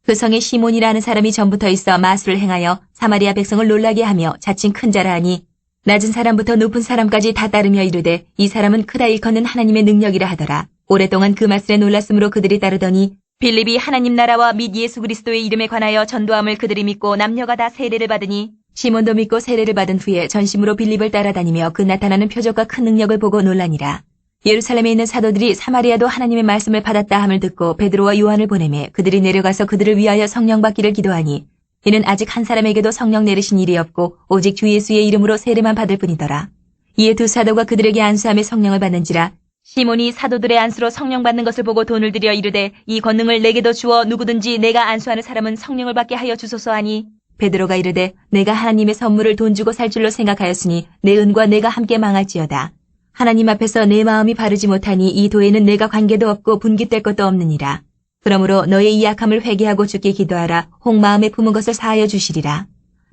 그 성에 시몬이라는 사람이 전부터 있어 마술을 행하여 사마리아 백성을 놀라게 하며 자칭 큰 자라 하니 낮은 사람부터 높은 사람까지 다 따르며 이르되 이 사람은 크다 일컫는 하나님의 능력이라 하더라. 오랫동안 그 말씀에 놀랐으므로 그들이 따르더니 빌립이 하나님 나라와 및 예수 그리스도의 이름에 관하여 전도함을 그들이 믿고 남녀가 다 세례를 받으니 시몬도 믿고 세례를 받은 후에 전심으로 빌립을 따라다니며 그 나타나는 표적과 큰 능력을 보고 놀라니라. 예루살렘에 있는 사도들이 사마리아도 하나님의 말씀을 받았다 함을 듣고 베드로와 요한을 보내매 그들이 내려가서 그들을 위하여 성령 받기를 기도하니 이는 아직 한 사람에게도 성령 내리신 일이 없고 오직 주 예수의 이름으로 세례만 받을 뿐이더라. 이에 두 사도가 그들에게 안수함에 성령을 받는지라. 시몬이 사도들의 안수로 성령 받는 것을 보고 돈을 들여 이르되 이 권능을 내게도 주어 누구든지 내가 안수하는 사람은 성령을 받게 하여 주소서 하니 베드로가 이르되 내가 하나님의 선물을 돈 주고 살 줄로 생각하였으니 내 은과 내가 함께 망할지어다. 하나님 앞에서 내 마음이 바르지 못하니 이 도에는 내가 관계도 없고 분깃될 것도 없느니라. 그러므로 너의 이 약함을 회개하고 주께 기도하라. 혹 마음에 품은 것을 사하여 주시리라.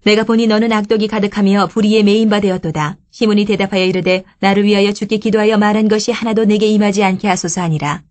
내가 보니 너는 악독이 가득하며 불의에 매인 바 되었도다. 시몬이 대답하여 이르되 나를 위하여 주께 기도하여 말한 것이 하나도 내게 임하지 않게 하소서 하니라.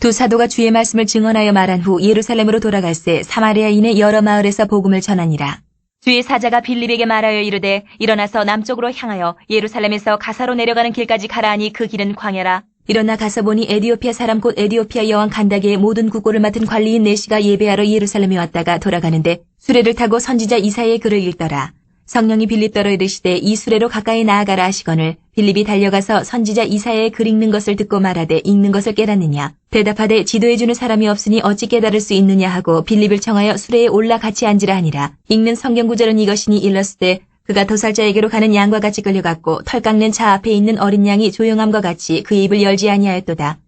두 사도가 주의 말씀을 증언하여 말한 후 예루살렘으로 돌아갈새 사마리아인의 여러 마을에서 복음을 전하니라. 주의 사자가 빌립에게 말하여 이르되 일어나서 남쪽으로 향하여 예루살렘에서 가사로 내려가는 길까지 가라 하니 그 길은 광야라. 일어나 가서 보니 에디오피아 사람 곧 에디오피아 여왕 간다게의 모든 국고를 맡은 관리인 내시가 예배하러 예루살렘에 왔다가 돌아가는데 수레를 타고 선지자 이사야의 글을 읽더라. 성령이 빌립더러 이르시되 이 수레로 가까이 나아가라 하시거늘 빌립이 달려가서 선지자 이사야의 글 읽는 것을 듣고 말하되 읽는 것을 깨닫느냐 대답하되 지도해주는 사람이 없으니 어찌 깨달을 수 있느냐 하고 빌립을 청하여 수레에 올라 같이 앉으라 하니라. 읽는 성경 구절은 이것이니 일렀으되 그가 도살자에게로 가는 양과 같이 끌려갔고 털 깎는 차 앞에 있는 어린 양이 조용함과 같이 그의 입을 열지 아니하였도다.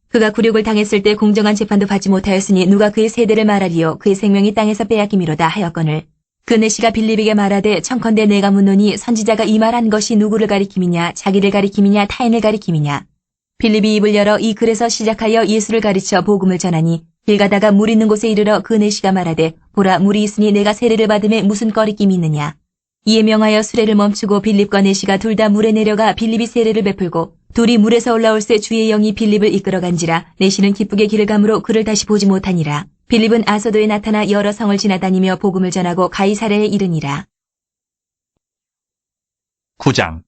그가 굴욕을 당했을 때 공정한 재판도 받지 못하였으니 누가 그의 세대를 말하리요 그의 생명이 땅에서 빼앗김이로다 하였거늘 그 내시가 빌립에게 말하되 청컨대 내가 묻노니 선지자가 이 말한 것이 누구를 가리킴이냐 자기를 가리킴이냐 타인을 가리킴이냐. 빌립이 입을 열어 이 글에서 시작하여 예수를 가르쳐 복음을 전하니 길 가다가 물 있는 곳에 이르러 그 내시가 말하되 보라 물이 있으니 내가 세례를 받음에 무슨 꺼리낌이 있느냐. 이에 명하여 수레를 멈추고 빌립과 내시가 둘 다 물에 내려가 빌립이 세례를 베풀고 둘이 물에서 올라올새 주의 영이 빌립을 이끌어간지라. 내시는 기쁘게 길을 가므로 그를 다시 보지 못하니라. 빌립은 아소도에 나타나 여러 성을 지나다니며 복음을 전하고 가이사랴에 이르니라. 9장.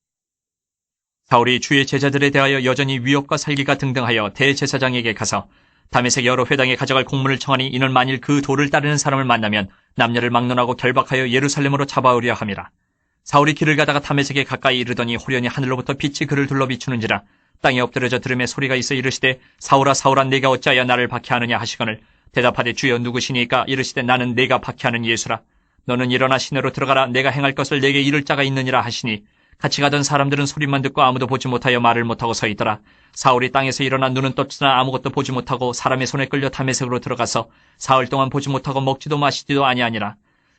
사울이 주의 제자들에 대하여 여전히 위협과 살기가 등등하여 대제사장에게 가서 다메섹 여러 회당에 가져갈 공문을 청하니 이는 만일 그 도를 따르는 사람을 만나면 남녀를 막론하고 결박하여 예루살렘으로 잡아오려 함이라. 사울이 길을 가다가 다메섹에 가까이 이르더니 호련히 하늘로부터 빛이 그를 둘러 비추는지라. 땅에 엎드려져 들음에 소리가 있어 이르시되 사울아 사울아 내가 어찌하여 나를 박해하느냐 하시거늘 대답하되 주여 누구시니까 이르시되 나는 내가 박해하는 예수라. 너는 일어나 시내로 들어가라. 내가 행할 것을 내게 이를 자가 있느니라 하시니 같이 가던 사람들은 소리만 듣고 아무도 보지 못하여 말을 못하고 서 있더라. 사울이 땅에서 일어나 눈은 떴으나 아무것도 보지 못하고 사람의 손에 끌려 다메섹으로 들어가서 사흘 동안 보지 못하고 먹지도 마시지도 아니하니라.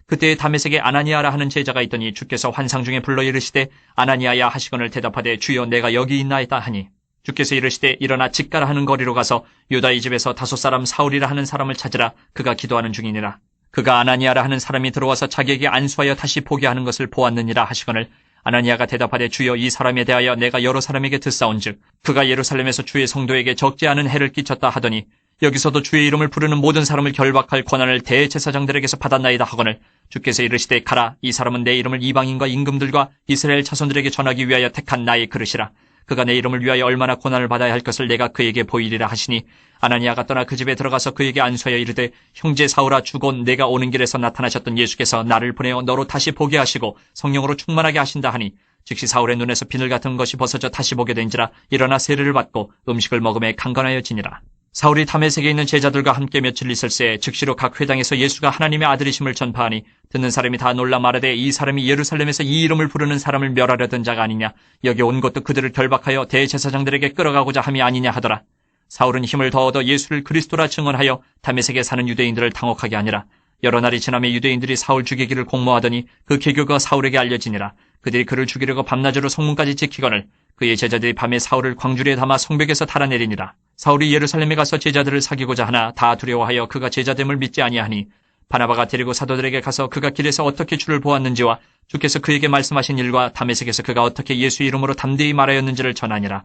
그때 다메섹에 아나니아라 하는 제자가 있더니 주께서 환상 중에 불러 이르시되 아나니아야 하시거늘 대답하되 주여 내가 여기 있나이다 하니 주께서 이르시되 일어나 직가라 하는 거리로 가서 유다의 집에서 5 사람 사울이라 하는 사람을 찾으라. 그가 기도하는 중이니라. 그가 아나니아라 하는 사람이 들어와서 자기에게 안수하여 다시 보게 하는 것을 보았느니라 하시거늘 아나니아가 대답하되 주여 이 사람에 대하여 내가 여러 사람에게 듣사온즉 그가 예루살렘에서 주의 성도에게 적지 않은 해를 끼쳤다 하더니 여기서도 주의 이름을 부르는 모든 사람을 결박할 권한을 대제사장들에게서 받았나이다 하거늘 주께서 이르시되 가라. 이 사람은 내 이름을 이방인과 임금들과 이스라엘 자손들에게 전하기 위하여 택한 나의 그릇이라. 그가 내 이름을 위하여 얼마나 고난을 받아야 할 것을 내가 그에게 보이리라 하시니 아나니아가 떠나 그 집에 들어가서 그에게 안수하여 이르되 형제 사울아 주곧 내가 오는 길에서 나타나셨던 예수께서 나를 보내어 너로 다시 보게 하시고 성령으로 충만하게 하신다 하니 즉시 사울의 눈에서 비늘 같은 것이 벗어져 다시 보게 된지라. 일어나 세례를 받고 음식을 먹음에 강건하여지니라. 사울이 다메섹에 있는 제자들과 함께 며칠 있을새 즉시로 각 회당에서 예수가 하나님의 아들이심을 전파하니 듣는 사람이 다 놀라 말하되 이 사람이 예루살렘에서 이 이름을 부르는 사람을 멸하려던 자가 아니냐. 여기 온 것도 그들을 결박하여 대제사장들에게 끌어가고자 함이 아니냐 하더라. 사울은 힘을 더 얻어 예수를 그리스도라 증언하여 다메섹에 사는 유대인들을 당혹하게 하니라. 여러 날이 지나며 유대인들이 사울 죽이기를 공모하더니 그 계교가 사울에게 알려지니라. 그들이 그를 죽이려고 밤낮으로 성문까지 지키거늘 그의 제자들이 밤에 사울을 광주리에 담아 성벽에서 달아내리니라. 사울이 예루살렘에 가서 제자들을 사귀고자 하나 다 두려워하여 그가 제자됨을 믿지 아니하니 바나바가 데리고 사도들에게 가서 그가 길에서 어떻게 주를 보았는지와 주께서 그에게 말씀하신 일과 다메섹에서 그가 어떻게 예수 이름으로 담대히 말하였는지를 전하니라.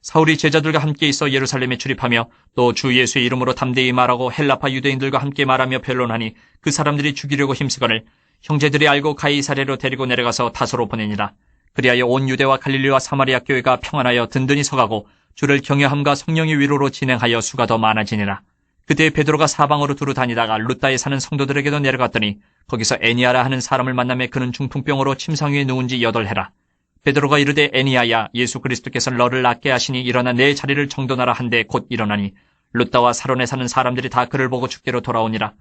사울이 제자들과 함께 있어 예루살렘에 출입하며 또 주 예수의 이름으로 담대히 말하고 헬라파 유대인들과 함께 말하며 변론하니 그 사람들이 죽이려고 힘쓰거늘 형제들이 알고 가이사랴로 데리고 내려가서 다소로 보내니라. 그리하여 온 유대와 갈릴리와 사마리아 교회가 평안하여 든든히 서가고 주를 경외함과 성령의 위로로 진행하여 수가 더 많아지니라. 그때 베드로가 사방으로 두루 다니다가 룻다에 사는 성도들에게도 내려갔더니 거기서 애니아라 하는 사람을 만나매 그는 중풍병으로 침상 위에 누운 지 8해라. 베드로가 이르되 애니아야 예수 그리스도께서 너를 낫게 하시니 일어나 내 자리를 정돈하라 한데 곧 일어나니 룻다와 사론에 사는 사람들이 다 그를 보고 죽게로 돌아오니라.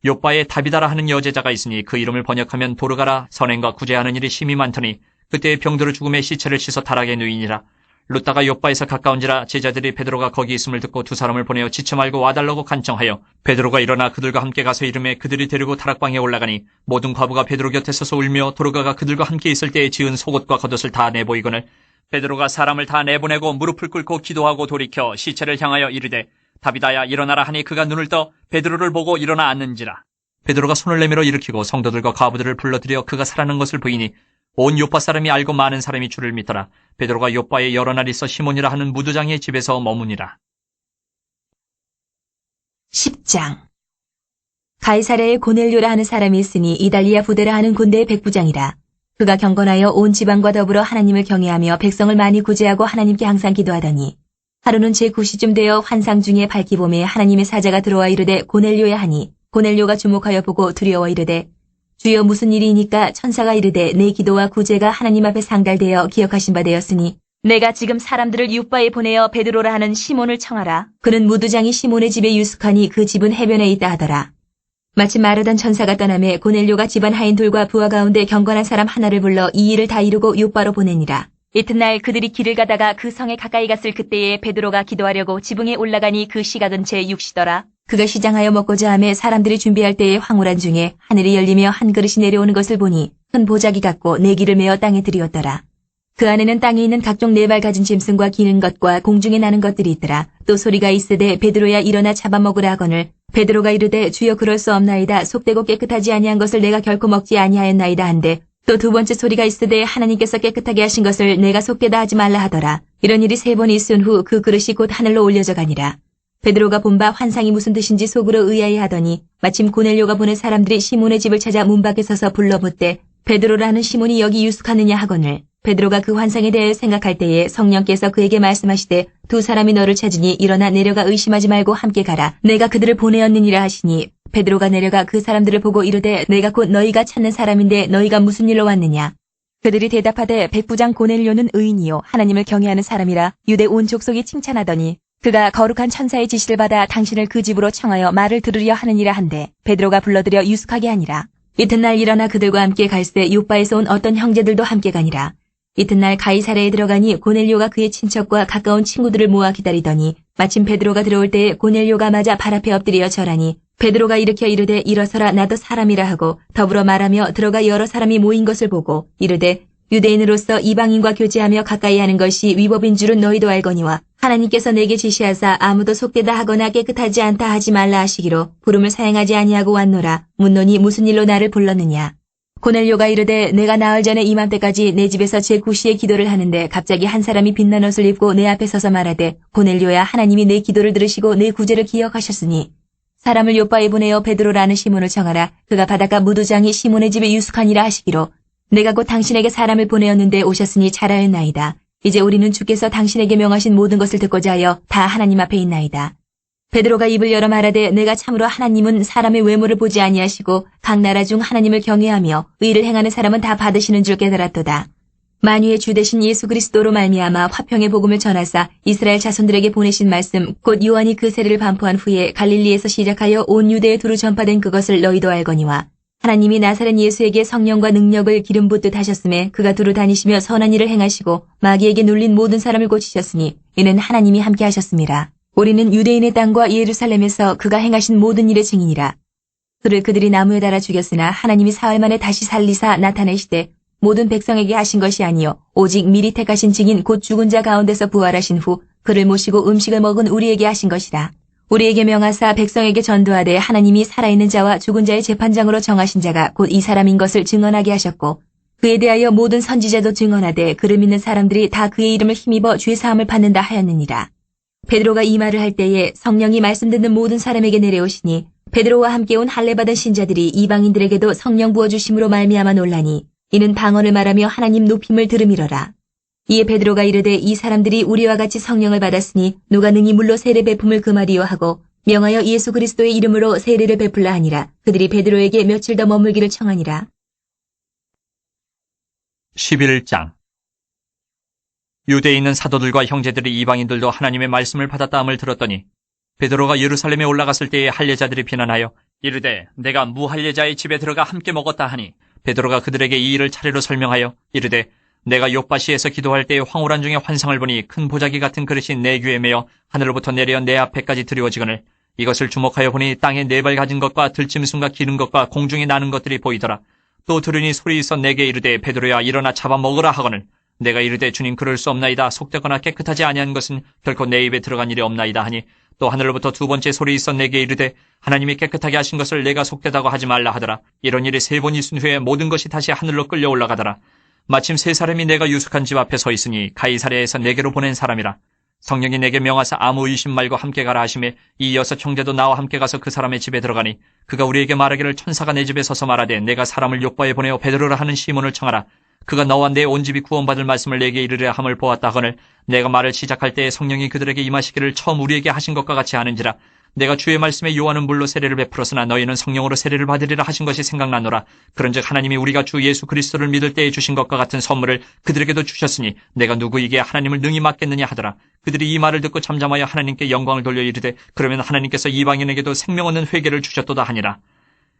요바에 다비다라 하는 여제자가 있으니 그 이름을 번역하면 도르가라. 선행과 구제하는 일이 심히 많더니 그때 병들어 죽음의 시체를 씻어 타락에 누이니라. 룻다가 요바에서 가까운지라 제자들이 베드로가 거기 있음을 듣고 2 사람을 보내어 지쳐 말고 와달라고 간청하여 베드로가 일어나 그들과 함께 가서 이름에 그들이 데리고 타락방에 올라가니 모든 과부가 베드로 곁에 서서 울며 도르가가 그들과 함께 있을 때에 지은 속옷과 겉옷을 다 내보이거늘 베드로가 사람을 다 내보내고 무릎을 꿇고 기도하고 돌이켜 시체를 향하여 이르되 다비다야 일어나라 하니 그가 눈을 떠 베드로를 보고 일어나 앉는지라. 베드로가 손을 내밀어 일으키고 성도들과 과부들을 불러들여 그가 살아난 것을 보이니 온 요파 사람이 알고 많은 사람이 주를 믿더라. 베드로가 요파에 여러 날 있어 시몬이라 하는 무두장의 집에서 머무니라. 10장. 가이사랴에 고넬료라 하는 사람이 있으니 이달리아 부대라 하는 군대의 백부장이라. 그가 경건하여 온 지방과 더불어 하나님을 경외하며 백성을 많이 구제하고 하나님께 항상 기도하더니 하루는 제9시쯤 되어 환상 중에 밝기 봄에 하나님의 사자가 들어와 이르되 고넬료야 하니 고넬료가 주목하여 보고 두려워 이르되 주여 무슨 일이니까 천사가 이르되 내 기도와 구제가 하나님 앞에 상달되어 기억하신 바 되었으니 내가 지금 사람들을 윳바에 보내어 베드로라 하는 시몬을 청하라. 그는 무두장이 시몬의 집에 유숙하니 그 집은 해변에 있다 하더라. 마침 마르던 천사가 떠나매 고넬료가 집안 하인들과 부하 가운데 경건한 사람 하나를 불러 이 일을 다 이루고 윳바로 보내니라. 이튿날 그들이 길을 가다가 그 성에 가까이 갔을 그때에 베드로가 기도하려고 지붕에 올라가니 그 시가 근처에 육시더라. 그가 시장하여 먹고자 하매 사람들이 준비할 때에 황홀한 중에 하늘이 열리며 한 그릇이 내려오는 것을 보니 큰 보자기 같고 내기를 메어 땅에 들이었더라. 그 안에는 땅에 있는 각종 네 발 가진 짐승과 기는 것과 공중에 나는 것들이 있더라. 또 소리가 있으되 베드로야 일어나 잡아먹으라 하거늘 베드로가 이르되 주여 그럴 수 없나이다. 속되고 깨끗하지 아니한 것을 내가 결코 먹지 아니하였나이다 한데 또 두 번째 소리가 있으되 하나님께서 깨끗하게 하신 것을 내가 속되다 하지 말라 하더라. 이런 일이 세 번 있은 후 그 그릇이 곧 하늘로 올려져 가니라. 베드로가 본 바 환상이 무슨 뜻인지 속으로 의아해 하더니 마침 고넬료가 보낸 사람들이 시몬의 집을 찾아 문 밖에 서서 불러보되 베드로라는 시몬이 여기 유숙하느냐 하거늘 베드로가 그 환상에 대해 생각할 때에 성령께서 그에게 말씀하시되 두 사람이 너를 찾으니 일어나 내려가 의심하지 말고 함께 가라. 내가 그들을 보내었느니라 하시니 베드로가 내려가 그 사람들을 보고 이르되 내가 곧 너희가 찾는 사람인데 너희가 무슨 일로 왔느냐. 그들이 대답하되 백부장 고넬료는 의인이요 하나님을 경외하는 사람이라 유대 온 족속이 칭찬하더니 그가 거룩한 천사의 지시를 받아 당신을 그 집으로 청하여 말을 들으려 하느니라 한데 베드로가 불러들여 유숙하게 하니라. 이튿날 일어나 그들과 함께 갈새 욥바에서 온 어떤 형제들도 함께 가니라. 이튿날 가이사랴에 들어가니 고넬료가 그의 친척과 가까운 친구들을 모아 기다리더니 마침 베드로가 들어올 때에 고넬료가 맞아 발 앞에 엎드려 절하니 베드로가 일으켜 이르되 일어서라 나도 사람이라 하고 더불어 말하며 들어가 여러 사람이 모인 것을 보고 이르되 유대인으로서 이방인과 교제하며 가까이 하는 것이 위법인 줄은 너희도 알거니와 하나님께서 내게 지시하사 아무도 속되다 하거나 깨끗하지 않다 하지 말라 하시기로 부름을 사양하지 아니하고 왔노라. 묻노니 무슨 일로 나를 불렀느냐. 고넬료가 이르되 내가 나흘 전에 이맘때까지 내 집에서 제9시에 기도를 하는데 갑자기 한 사람이 빛난 옷을 입고 내 앞에 서서 말하되 고넬료야 하나님이 내 기도를 들으시고 내 구제를 기억하셨으니 사람을 욥바에 보내어 베드로라는 시몬을 청하라. 그가 바닷가 무두장이 시몬의 집에 유숙하니라 하시기로 내가 곧 당신에게 사람을 보내었는데 오셨으니 잘하였나이다. 이제 우리는 주께서 당신에게 명하신 모든 것을 듣고자 하여 다 하나님 앞에 있나이다. 베드로가 입을 열어 말하되 내가 참으로 하나님은 사람의 외모를 보지 아니하시고 각 나라 중 하나님을 경외하며 의를 행하는 사람은 다 받으시는 줄 깨달았도다. 만유의 주 되신 예수 그리스도로 말미암아 화평의 복음을 전하사 이스라엘 자손들에게 보내신 말씀 곧 요한이 그 세례를 반포한 후에 갈릴리에서 시작하여 온 유대에 두루 전파된 그것을 너희도 알거니와 하나님이 나사렛 예수에게 성령과 능력을 기름 붓듯 하셨음에 그가 두루 다니시며 선한 일을 행하시고 마귀에게 눌린 모든 사람을 고치셨으니 이는 하나님이 함께 하셨습니다. 우리는 유대인의 땅과 예루살렘에서 그가 행하신 모든 일의 증인이라. 그를 그들이 나무에 달아 죽였으나 하나님이 사흘 만에 다시 살리사 나타내시되 모든 백성에게 하신 것이 아니요 오직 미리 택하신 증인 곧 죽은 자 가운데서 부활하신 후 그를 모시고 음식을 먹은 우리에게 하신 것이라. 우리에게 명하사 백성에게 전도하되 하나님이 살아있는 자와 죽은 자의 재판장으로 정하신 자가 곧 이 사람인 것을 증언하게 하셨고 그에 대하여 모든 선지자도 증언하되 그를 믿는 사람들이 다 그의 이름을 힘입어 죄사함을 받는다 하였느니라. 베드로가 이 말을 할 때에 성령이 말씀 듣는 모든 사람에게 내려오시니 베드로와 함께 온 할례받은 신자들이 이방인들에게도 성령 부어주심으로 말미암아 놀라니 이는 방언을 말하며 하나님 높임을 들음이러라. 이에 베드로가 이르되 이 사람들이 우리와 같이 성령을 받았으니 누가 능히 물로 세례 베품을 금하리요 하고 명하여 예수 그리스도의 이름으로 세례를 베풀라 하니라. 그들이 베드로에게 며칠 더 머물기를 청하니라. 11장 유대에 있는 사도들과 형제들이 이방인들도 하나님의 말씀을 받았다 함을 들었더니 베드로가 예루살렘에 올라갔을 때에 할례자들이 비난하여 이르되 내가 무할례자의 집에 들어가 함께 먹었다 하니 베드로가 그들에게 이 일을 차례로 설명하여 이르되 내가 욥바시에서 기도할 때에 황홀한 중에 환상을 보니 큰 보자기 같은 그릇이 내 귀에 매어 하늘로부터 내려 내 앞에까지 드리워지거늘 이것을 주목하여 보니 땅에 네 발 가진 것과 들짐승과 기는 것과 공중에 나는 것들이 보이더라. 또 들으니 소리 있어 내게 이르되 베드로야 일어나 잡아먹으라 하거늘 내가 이르되 주님 그럴 수 없나이다. 속되거나 깨끗하지 아니한 것은 결코 내 입에 들어간 일이 없나이다 하니 또 하늘로부터 두 번째 소리 있어 내게 이르되 하나님이 깨끗하게 하신 것을 내가 속되다고 하지 말라 하더라. 이런 일이 세 번 있은 후에 모든 것이 다시 하늘로 끌려 올라가더라. 마침 세 사람이 내가 유숙한 집 앞에 서 있으니 가이사랴에서 내게로 보낸 사람이라. 성령이 내게 명하사 아무 의심 말고 함께 가라 하시매 이 여섯 형제도 나와 함께 가서 그 사람의 집에 들어가니 그가 우리에게 말하기를 천사가 내 집에 서서 말하되 내가 사람을 욥바에 보내어 베드로라 하는 시몬을 청하라. 그가 너와 내 온 집이 구원받을 말씀을 내게 이르려 함을 보았다 하거늘 내가 말을 시작할 때에 성령이 그들에게 임하시기를 처음 우리에게 하신 것과 같이 하는지라. 내가 주의 말씀에 요한은 물로 세례를 베풀었으나 너희는 성령으로 세례를 받으리라 하신 것이 생각나노라. 그런즉 하나님이 우리가 주 예수 그리스도를 믿을 때에 주신 것과 같은 선물을 그들에게도 주셨으니 내가 누구에게 하나님을 능히 맡겠느냐 하더라. 그들이 이 말을 듣고 잠잠하여 하나님께 영광을 돌려 이르되 그러면 하나님께서 이방인에게도 생명 얻는 회개를 주셨도다 하니라.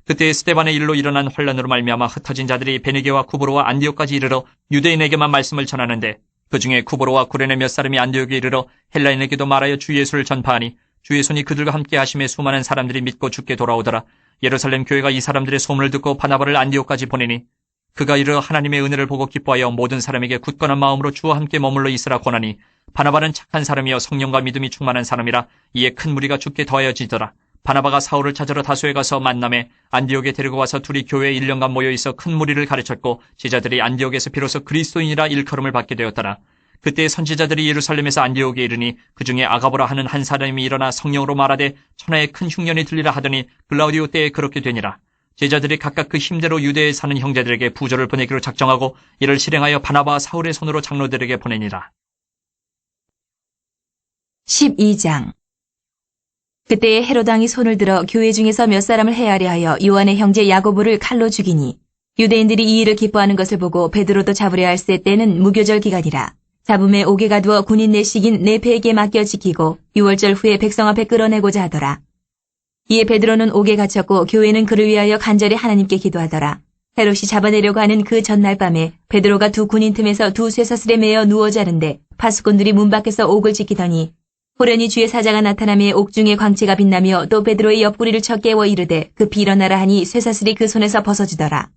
그때 스데반의 일로 일어난 혼란으로 말미암아 흩어진 자들이 베니게와 구브로와 안디옥까지 이르러 유대인에게만 말씀을 전하는데 그 중에 구브로와 구레네 몇 사람이 안디옥에 이르러 헬라인에게도 말하여 주 예수를 전파하니 주의 손이 그들과 함께 하심에 수많은 사람들이 믿고 주께 돌아오더라. 예루살렘 교회가 이 사람들의 소문을 듣고 바나바를 안디옥까지 보내니 그가 이르러 하나님의 은혜를 보고 기뻐하여 모든 사람에게 굳건한 마음으로 주와 함께 머물러 있으라 권하니 바나바는 착한 사람이여 성령과 믿음이 충만한 사람이라. 이에 큰 무리가 주께 더하여지더라. 바나바가 사울을 찾으러 다소에 가서 만남에 안디옥에 데리고 와서 둘이 교회에 1년간 모여 있어 큰 무리를 가르쳤고 제자들이 안디옥에서 비로소 그리스도인이라 일컬음을 받게 되었더라. 그때 선지자들이 예루살렘에서 안디옥에 이르니 그 중에 아가보라 하는 한 사람이 일어나 성령으로 말하되 천하에 큰 흉년이 들리라 하더니 글라우디오 때에 그렇게 되니라. 제자들이 각각 그 힘대로 유대에 사는 형제들에게 부조를 보내기로 작정하고 이를 실행하여 바나바와 사울의 손으로 장로들에게 보내니라. 12장. 그때에 헤로드 왕이 손을 들어 교회 중에서 몇 사람을 해하려 하여 요한의 형제 야고보를 칼로 죽이니 유대인들이 이 일을 기뻐하는 것을 보고 베드로도 잡으려 할세 때는 무교절 기간이라. 잡음에 옥에 가두어 군인 내식인 네페에게 맡겨 지키고 6월절 후에 백성 앞에 끌어내고자 하더라. 이에 베드로는 옥에 갇혔고 교회는 그를 위하여 간절히 하나님께 기도하더라. 헤롯이 잡아내려고 하는 그 전날 밤에 베드로가 두 군인 틈에서 두 쇠사슬에 매어 누워 자는데 파수꾼들이 문 밖에서 옥을 지키더니 호련히 주의 사자가 나타나며 옥중에 광채가 빛나며 또 베드로의 옆구리를 쳐 깨워 이르되 급히 일어나라 하니 쇠사슬이 그 손에서 벗어지더라.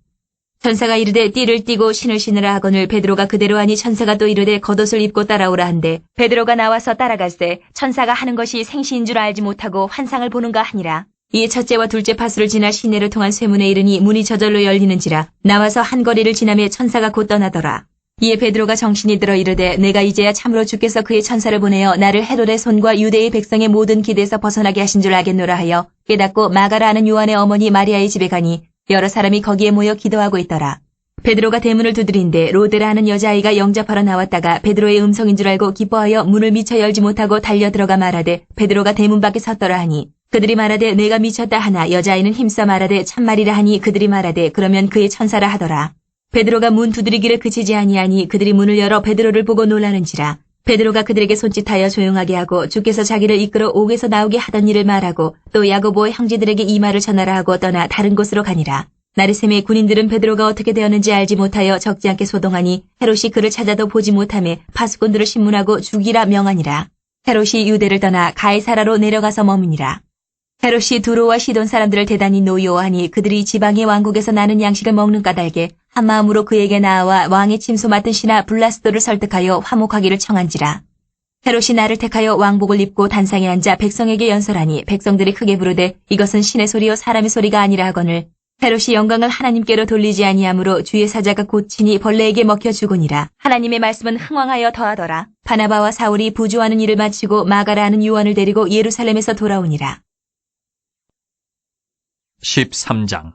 천사가 이르되 띠를 띠고 신을 신으라 하거늘 베드로가 그대로 하니 천사가 또 이르되 겉옷을 입고 따라오라 한데 베드로가 나와서 따라갈새 천사가 하는 것이 생시인 줄 알지 못하고 환상을 보는가 하니라. 이에 첫째와 둘째 파수를 지나 시내를 통한 쇠문에 이르니 문이 저절로 열리는지라 나와서 한 거리를 지나며 천사가 곧 떠나더라. 이에 베드로가 정신이 들어 이르되 내가 이제야 참으로 주께서 그의 천사를 보내어 나를 헤롯의 손과 유대의 백성의 모든 기대에서 벗어나게 하신 줄 알겠노라 하여 깨닫고 마가라 하는 요한의 어머니 마리아의 집에 가니 여러 사람이 거기에 모여 기도하고 있더라. 베드로가 대문을 두드린데 로데라 하는 여자아이가 영접하러 나왔다가 베드로의 음성인 줄 알고 기뻐하여 문을 미처 열지 못하고 달려 들어가 말하되 베드로가 대문 밖에 섰더라 하니 그들이 말하되 내가 미쳤다 하나 여자아이는 힘써 말하되 참말이라 하니 그들이 말하되 그러면 그의 천사라 하더라. 베드로가 문 두드리기를 그치지 아니하니 그들이 문을 열어 베드로를 보고 놀라는지라. 베드로가 그들에게 손짓하여 조용하게 하고 주께서 자기를 이끌어 옥에서 나오게 하던 일을 말하고 또 야고보의 형제들에게 이 말을 전하라 하고 떠나 다른 곳으로 가니라. 나르셈의 군인들은 베드로가 어떻게 되었는지 알지 못하여 적지 않게 소동하니 헤롯이 그를 찾아도 보지 못하며 파수꾼들을 신문하고 죽이라 명하니라. 헤롯이 유대를 떠나 가이사라로 내려가서 머무니라. 헤롯이 두로와 시돈 사람들을 대단히 노여워하니 그들이 지방의 왕국에서 나는 양식을 먹는 까닭에 한마음으로 그에게 나아와 왕의 침소 맡은 신하 블라스도를 설득하여 화목하기를 청한지라. 헤롯이 나를 택하여 왕복을 입고 단상에 앉아 백성에게 연설하니 백성들이 크게 부르되 이것은 신의 소리요 사람의 소리가 아니라 하거늘 헤롯이 영광을 하나님께로 돌리지 아니하므로 주의 사자가 곧 친히 벌레에게 먹혀 죽으니라. 하나님의 말씀은 흥왕하여 더하더라. 바나바와 사울이 부조하는 일을 마치고 마가라 하는 요한을 데리고 예루살렘에서 돌아오니라. 13장.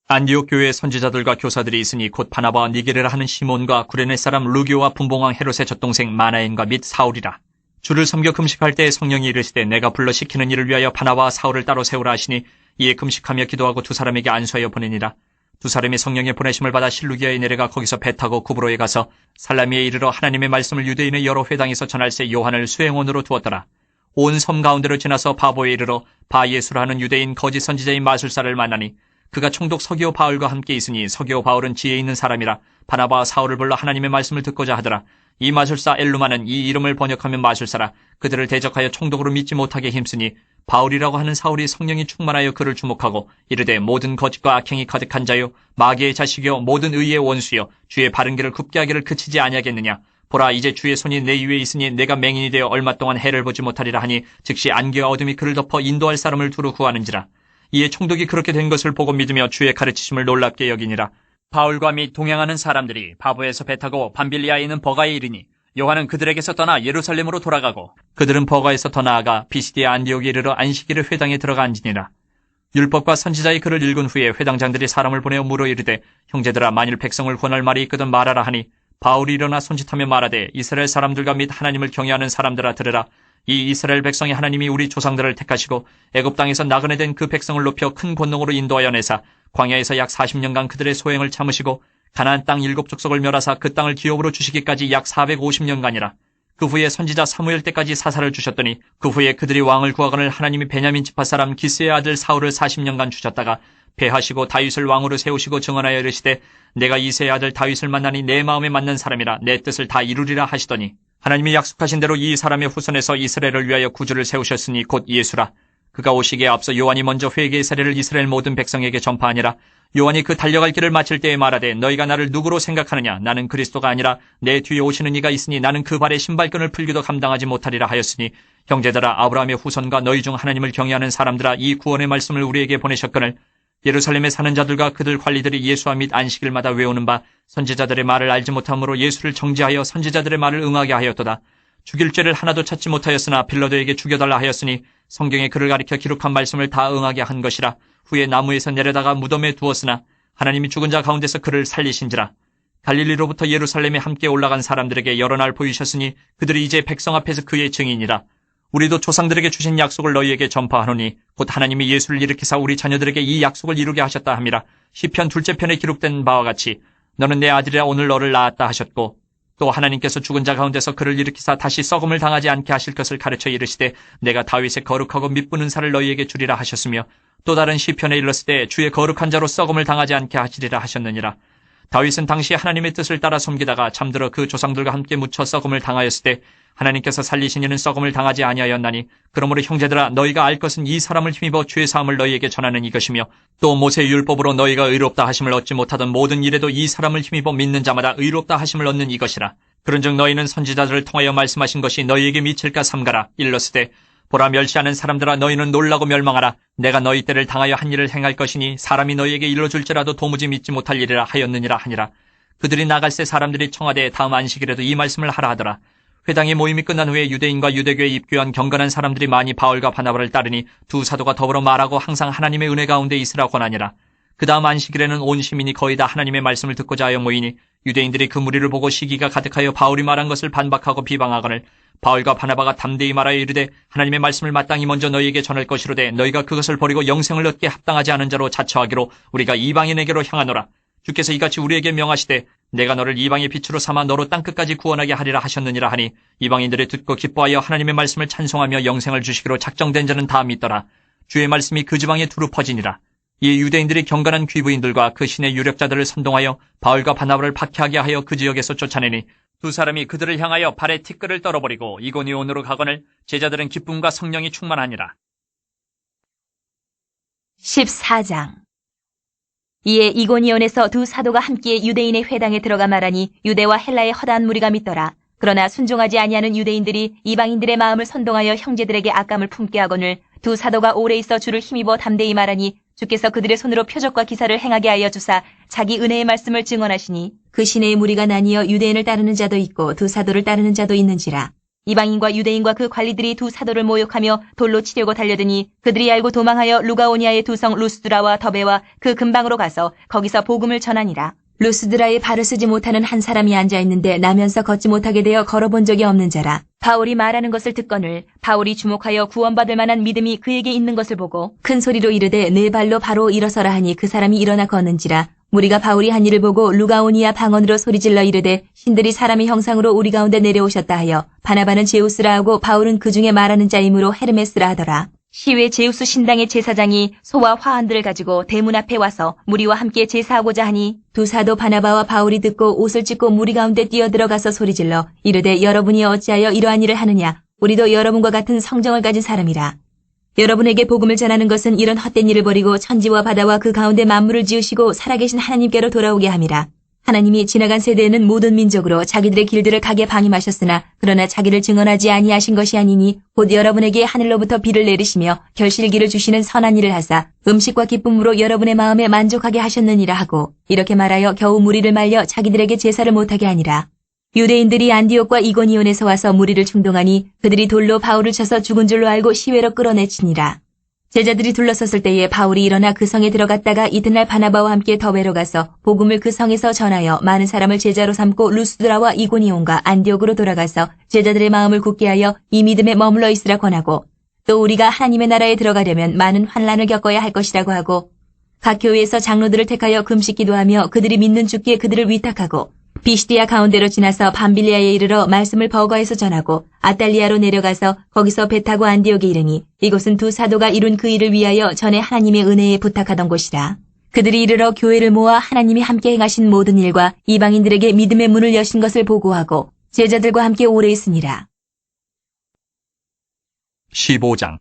안디옥 교회의 선지자들과 교사들이 있으니 곧 바나바와 니게르라 하는 시몬과 구레네 사람 루기오와 분봉왕 헤롯의 젖동생 마나엔과 및 사울이라. 주를 섬겨 금식할 때 성령이 이르시되 내가 불러 시키는 일을 위하여 바나바와 사울을 따로 세우라 하시니 이에 금식하며 기도하고 두 사람에게 안수하여 보내니라. 두 사람이 성령의 보내심을 받아 실루기아에 내려가 거기서 배 타고 구브로에 가서 살라미에 이르러 하나님의 말씀을 유대인의 여러 회당에서 전할새 요한을 수행원으로 두었더라. 온 섬 가운데로 지나서 바보에 이르러 바예수라 하는 유대인 거짓 선지자인 마술사를 만나니 그가 총독 서기오 바울과 함께 있으니 서기오 바울은 지혜 있는 사람이라 바나바와 사울을 불러 하나님의 말씀을 듣고자 하더라. 이 마술사 엘루마는 이 이름을 번역하면 마술사라. 그들을 대적하여 총독으로 믿지 못하게 힘쓰니 바울이라고 하는 사울이 성령이 충만하여 그를 주목하고 이르되 모든 거짓과 악행이 가득한 자요 마귀의 자식이요 모든 의의 원수요 주의 바른 길을 굽게 하기를 그치지 아니하겠느냐. 보라 이제 주의 손이 내 위에 있으니 내가 맹인이 되어 얼마 동안 해를 보지 못하리라 하니 즉시 안개와 어둠이 그를 덮어 인도할 사람을 두루 구하는지라. 이에 총독이 그렇게 된 것을 보고 믿으며 주의 가르치심을 놀랍게 여기니라. 바울과 및 동행하는 사람들이 바보에서 배 타고 밤빌리아에 있는 버가에 이르니 요한은 그들에게서 떠나 예루살렘으로 돌아가고 그들은 버가에서 더 나아가 비시디아 안디옥에 이르러 안식일의 회당에 들어가 앉으니라. 율법과 선지자의 글을 읽은 후에 회당장들이 사람을 보내어 물어 이르되 형제들아 만일 백성을 권할 말이 있거든 말하라 하니 바울이 일어나 손짓하며 말하되 이스라엘 사람들과 및 하나님을 경외하는 사람들아 들으라. 이 이스라엘 백성이 하나님이 우리 조상들을 택하시고 애굽 땅에서 나그네 된 그 백성을 높여 큰 권능으로 인도하여 내사 광야에서 약 40년간 그들의 소행을 참으시고 가나안 땅 7족속을 멸하사 그 땅을 기업으로 주시기까지 약 450년간이라. 그 후에 선지자 사무엘 때까지 사사를 주셨더니 그 후에 그들이 왕을 구하거늘 하나님이 베냐민 지파 사람 기스의 아들 사울을 40년간 주셨다가 패하시고 다윗을 왕으로 세우시고 증언하여 이르시되 내가 이새의 아들 다윗을 만나니 내 마음에 맞는 사람이라 내 뜻을 다 이루리라 하시더니 하나님이 약속하신 대로 이 사람의 후손에서 이스라엘을 위하여 구주를 세우셨으니 곧 예수라. 그가 오시기에 앞서 요한이 먼저 회개의 세례를 이스라엘 모든 백성에게 전파하니라. 요한이 그 달려갈 길을 마칠 때에 말하되 너희가 나를 누구로 생각하느냐 나는 그리스도가 아니라 내 뒤에 오시는 이가 있으니 나는 그 발에 신발끈을 풀기도 감당하지 못하리라 하였으니 형제들아 아브라함의 후손과 너희 중 하나님을 경외하는 사람들아 이 구원의 말씀을 우리에게 보내셨거늘 예루살렘에 사는 자들과 그들 관리들이 예수와 및 안식일마다 외우는 바 선지자들의 말을 알지 못함으로 예수를 정죄하여 선지자들의 말을 응하게 하였도다. 죽일 죄를 하나도 찾지 못하였으나 빌라도에게 죽여달라 하였으니 성경에 그를 가리켜 기록한 말씀을 다 응하게 한 것이라. 후에 나무에서 내려다가 무덤에 두었으나 하나님이 죽은 자 가운데서 그를 살리신지라. 갈릴리로부터 예루살렘에 함께 올라간 사람들에게 여러 날 보이셨으니 그들이 이제 백성 앞에서 그의 증인이라. 우리도 조상들에게 주신 약속을 너희에게 전파하노니 곧 하나님이 예수를 일으키사 우리 자녀들에게 이 약속을 이루게 하셨다 함이라. 시편 둘째 편에 기록된 바와 같이 너는 내 아들이라 오늘 너를 낳았다 하셨고 또 하나님께서 죽은 자 가운데서 그를 일으키사 다시 썩음을 당하지 않게 하실 것을 가르쳐 이르시되 내가 다윗의 거룩하고 믿부는 살을 너희에게 주리라 하셨으며 또 다른 시편에 일렀을 때 주의 거룩한 자로 썩음을 당하지 않게 하시리라 하셨느니라. 다윗은 당시 하나님의 뜻을 따라 섬기다가 잠들어 그 조상들과 함께 묻혀 썩음을 당하였을 때 하나님께서 살리신 이는 썩음을 당하지 아니하였나니 그러므로 형제들아 너희가 알 것은 이 사람을 힘입어 죄 사함을 너희에게 전하는 이것이며 또 모세의 율법으로 너희가 의롭다 하심을 얻지 못하던 모든 일에도 이 사람을 힘입어 믿는 자마다 의롭다 하심을 얻는 이것이라. 그런즉 너희는 선지자들을 통하여 말씀하신 것이 너희에게 미칠까 삼가라. 일렀으되 보라 멸시하는 사람들아 너희는 놀라고 멸망하라. 내가 너희 때를 당하여 한 일을 행할 것이니 사람이 너희에게 일러줄지라도 도무지 믿지 못할 일이라 하였느니라 하니라. 그들이 나갈새 사람들이 청하되 다음 안식일에도 이 말씀을 하라 하더라. 회당의 모임이 끝난 후에 유대인과 유대교에 입교한 경건한 사람들이 많이 바울과 바나바를 따르니 두 사도가 더불어 말하고 항상 하나님의 은혜 가운데 있으라 권하니라. 그 다음 안식일에는 온 시민이 거의 다 하나님의 말씀을 듣고자 하여 모이니 유대인들이 그 무리를 보고 시기가 가득하여 바울이 말한 것을 반박하고 비방하거늘 바울과 바나바가 담대히 말하여 이르되 하나님의 말씀을 마땅히 먼저 너희에게 전할 것이로되 너희가 그것을 버리고 영생을 얻게 합당하지 않은 자로 자처하기로 우리가 이방인에게로 향하노라. 주께서 이같이 우리에게 명하시되 내가 너를 이방의 빛으로 삼아 너로 땅끝까지 구원하게 하리라 하셨느니라 하니 이방인들이 듣고 기뻐하여 하나님의 말씀을 찬송하며 영생을 주시기로 작정된 자는 다 믿더라. 주의 말씀이 그 지방에 두루 퍼지니라. 이 유대인들이 경건한 귀부인들과 그 신의 유력자들을 선동하여 바울과 바나바를 박해하게 하여 그 지역에서 쫓아내니 두 사람이 그들을 향하여 발에 티끌을 떨어버리고 이고니온으로 가거늘 제자들은 기쁨과 성령이 충만하니라. 14장 이에 이고니온에서 두 사도가 함께 유대인의 회당에 들어가 말하니 유대와 헬라의 허다한 무리가 믿더라. 그러나 순종하지 아니하는 유대인들이 이방인들의 마음을 선동하여 형제들에게 악감을 품게 하거늘 두 사도가 오래 있어 주를 힘입어 담대히 말하니 주께서 그들의 손으로 표적과 기사를 행하게 하여 주사 자기 은혜의 말씀을 증언하시니 그 시내의 무리가 나뉘어 유대인을 따르는 자도 있고 두 사도를 따르는 자도 있는지라. 이방인과 유대인과 그 관리들이 두 사도를 모욕하며 돌로 치려고 달려드니 그들이 알고 도망하여 루가오니아의 두 성 루스드라와 더베와 그 근방으로 가서 거기서 복음을 전하니라. 루스드라에 발을 쓰지 못하는 한 사람이 앉아있는데 나면서 걷지 못하게 되어 걸어본 적이 없는 자라. 바울이 말하는 것을 듣거늘 바울이 주목하여 구원받을 만한 믿음이 그에게 있는 것을 보고 큰 소리로 이르되 네 발로 바로 일어서라 하니 그 사람이 일어나 걷는지라. 무리가 바울이 한 일을 보고 루가오니아 방언으로 소리질러 이르되 신들이 사람의 형상으로 우리 가운데 내려오셨다 하여 바나바는 제우스라 하고 바울은 그 중에 말하는 자이므로 헤르메스라 하더라. 시외 제우스 신당의 제사장이 소와 화환들을 가지고 대문 앞에 와서 무리와 함께 제사하고자 하니 두 사도 바나바와 바울이 듣고 옷을 찢고 무리 가운데 뛰어들어가서 소리질러 이르되 여러분이 어찌하여 이러한 일을 하느냐. 우리도 여러분과 같은 성정을 가진 사람이라. 여러분에게 복음을 전하는 것은 이런 헛된 일을 버리고 천지와 바다와 그 가운데 만물을 지으시고 살아계신 하나님께로 돌아오게 함이라. 하나님이 지나간 세대에는 모든 민족으로 자기들의 길들을 가게 방임하셨으나 그러나 자기를 증언하지 아니하신 것이 아니니 곧 여러분에게 하늘로부터 비를 내리시며 결실기를 주시는 선한 일을 하사 음식과 기쁨으로 여러분의 마음에 만족하게 하셨느니라 하고 이렇게 말하여 겨우 무리를 말려 자기들에게 제사를 못하게 하니라. 유대인들이 안디옥과 이고니온에서 와서 무리를 충동하니 그들이 돌로 바울을 쳐서 죽은 줄로 알고 시외로 끌어내치니라. 제자들이 둘러섰을 때에 바울이 일어나 그 성에 들어갔다가 이튿날 바나바와 함께 더베로 가서 복음을 그 성에서 전하여 많은 사람을 제자로 삼고 루스드라와 이고니온과 안디옥으로 돌아가서 제자들의 마음을 굳게 하여 이 믿음에 머물러 있으라 권하고 또 우리가 하나님의 나라에 들어가려면 많은 환난을 겪어야 할 것이라고 하고 각 교회에서 장로들을 택하여 금식 기도하며 그들이 믿는 주께 그들을 위탁하고 비시디아 가운데로 지나서 밤빌리아에 이르러 말씀을 버거에서 전하고 아탈리아로 내려가서 거기서 배 타고 안디옥에 이르니 이곳은 두 사도가 이룬 그 일을 위하여 전에 하나님의 은혜에 부탁하던 곳이라. 그들이 이르러 교회를 모아 하나님이 함께 행하신 모든 일과 이방인들에게 믿음의 문을 여신 것을 보고하고 제자들과 함께 오래 있으니라. 15장.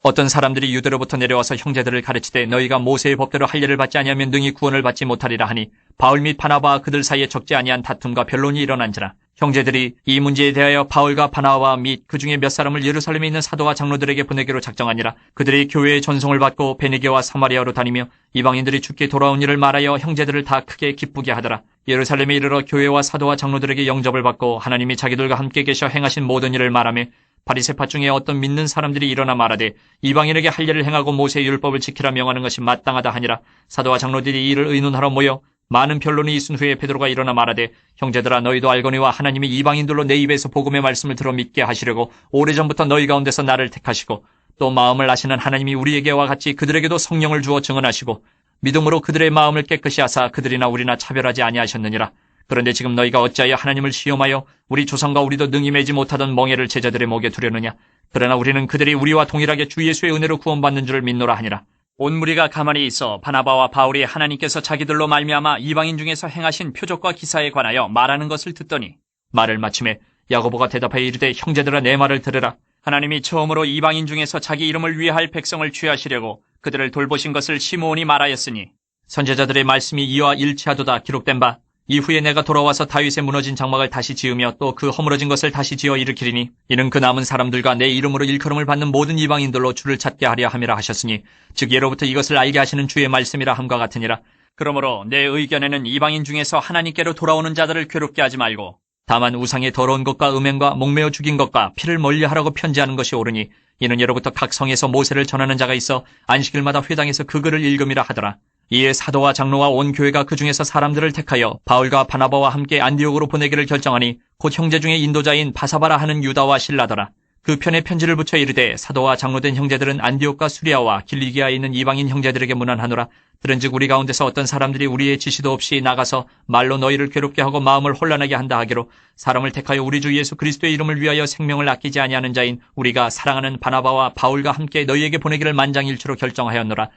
어떤 사람들이 유대로부터 내려와서 형제들을 가르치되 너희가 모세의 법대로 할례를 받지 아니하면 능히 구원을 받지 못하리라 하니 바울 및 바나바와 그들 사이에 적지 아니한 다툼과 변론이 일어난지라. 형제들이 이 문제에 대하여 바울과 바나바 및 그 중에 몇 사람을 예루살렘에 있는 사도와 장로들에게 보내기로 작정하니라. 그들이 교회의 전송을 받고 베니게와 사마리아로 다니며 이방인들이 주께 돌아온 일을 말하여 형제들을 다 크게 기쁘게 하더라. 예루살렘에 이르러 교회와 사도와 장로들에게 영접을 받고 하나님이 자기들과 함께 계셔 행하신 모든 일을 말하며 바리새파 중에 어떤 믿는 사람들이 일어나 말하되 이방인에게 할례를 행하고 모세의 율법을 지키라 명하는 것이 마땅하다 하니라. 사도와 장로들이 이를 의논하러 모여 많은 변론이 있은 후에 베드로가 일어나 말하되 형제들아 너희도 알거니와 하나님이 이방인들로 내 입에서 복음의 말씀을 들어 믿게 하시려고 오래전부터 너희 가운데서 나를 택하시고 또 마음을 아시는 하나님이 우리에게와 같이 그들에게도 성령을 주어 증언하시고 믿음으로 그들의 마음을 깨끗이 하사 그들이나 우리나 차별하지 아니하셨느니라. 그런데 지금 너희가 어찌하여 하나님을 시험하여 우리 조상과 우리도 능히 매지 못하던 멍에를 제자들의 목에 두려느냐. 그러나 우리는 그들이 우리와 동일하게 주 예수의 은혜로 구원받는 줄을 믿노라 하니라. 온 무리가 가만히 있어 바나바와 바울이 하나님께서 자기들로 말미암아 이방인 중에서 행하신 표적과 기사에 관하여 말하는 것을 듣더니 말을 마침에 야고보가 대답하여 이르되 형제들아 내 말을 들으라. 하나님이 처음으로 이방인 중에서 자기 이름을 위할 백성을 취하시려고 그들을 돌보신 것을 시므온이 말하였으니 선제자들의 말씀이 이와 일치하도다 기록된 바 이후에 내가 돌아와서 다윗의 무너진 장막을 다시 지으며 또 그 허물어진 것을 다시 지어 일으키리니 이는 그 남은 사람들과 내 이름으로 일컬음을 받는 모든 이방인들로 주를 찾게 하려 함이라 하셨으니 즉 예로부터 이것을 알게 하시는 주의 말씀이라 함과 같으니라. 그러므로 내 의견에는 이방인 중에서 하나님께로 돌아오는 자들을 괴롭게 하지 말고 다만 우상의 더러운 것과 음행과 목매어 죽인 것과 피를 멀리하라고 편지하는 것이 옳으니 이는 예로부터 각 성에서 모세를 전하는 자가 있어 안식일마다 회당에서 그 글을 읽음이라 하더라. 이에 사도와 장로와 온 교회가 그 중에서 사람들을 택하여 바울과 바나바와 함께 안디옥으로 보내기를 결정하니 곧 형제 중에 인도자인 바사바라 하는 유다와 실라더라. 그 편에 편지를 붙여 이르되 사도와 장로된 형제들은 안디옥과 수리아와 길리기아에 있는 이방인 형제들에게 문안하노라. 들은즉 우리 가운데서 어떤 사람들이 우리의 지시도 없이 나가서 말로 너희를 괴롭게 하고 마음을 혼란하게 한다 하기로 사람을 택하여 우리 주 예수 그리스도의 이름을 위하여 생명을 아끼지 아니하는 자인 우리가 사랑하는 바나바와 바울과 함께 너희에게 보내기를 만장일치로 결정하였노라.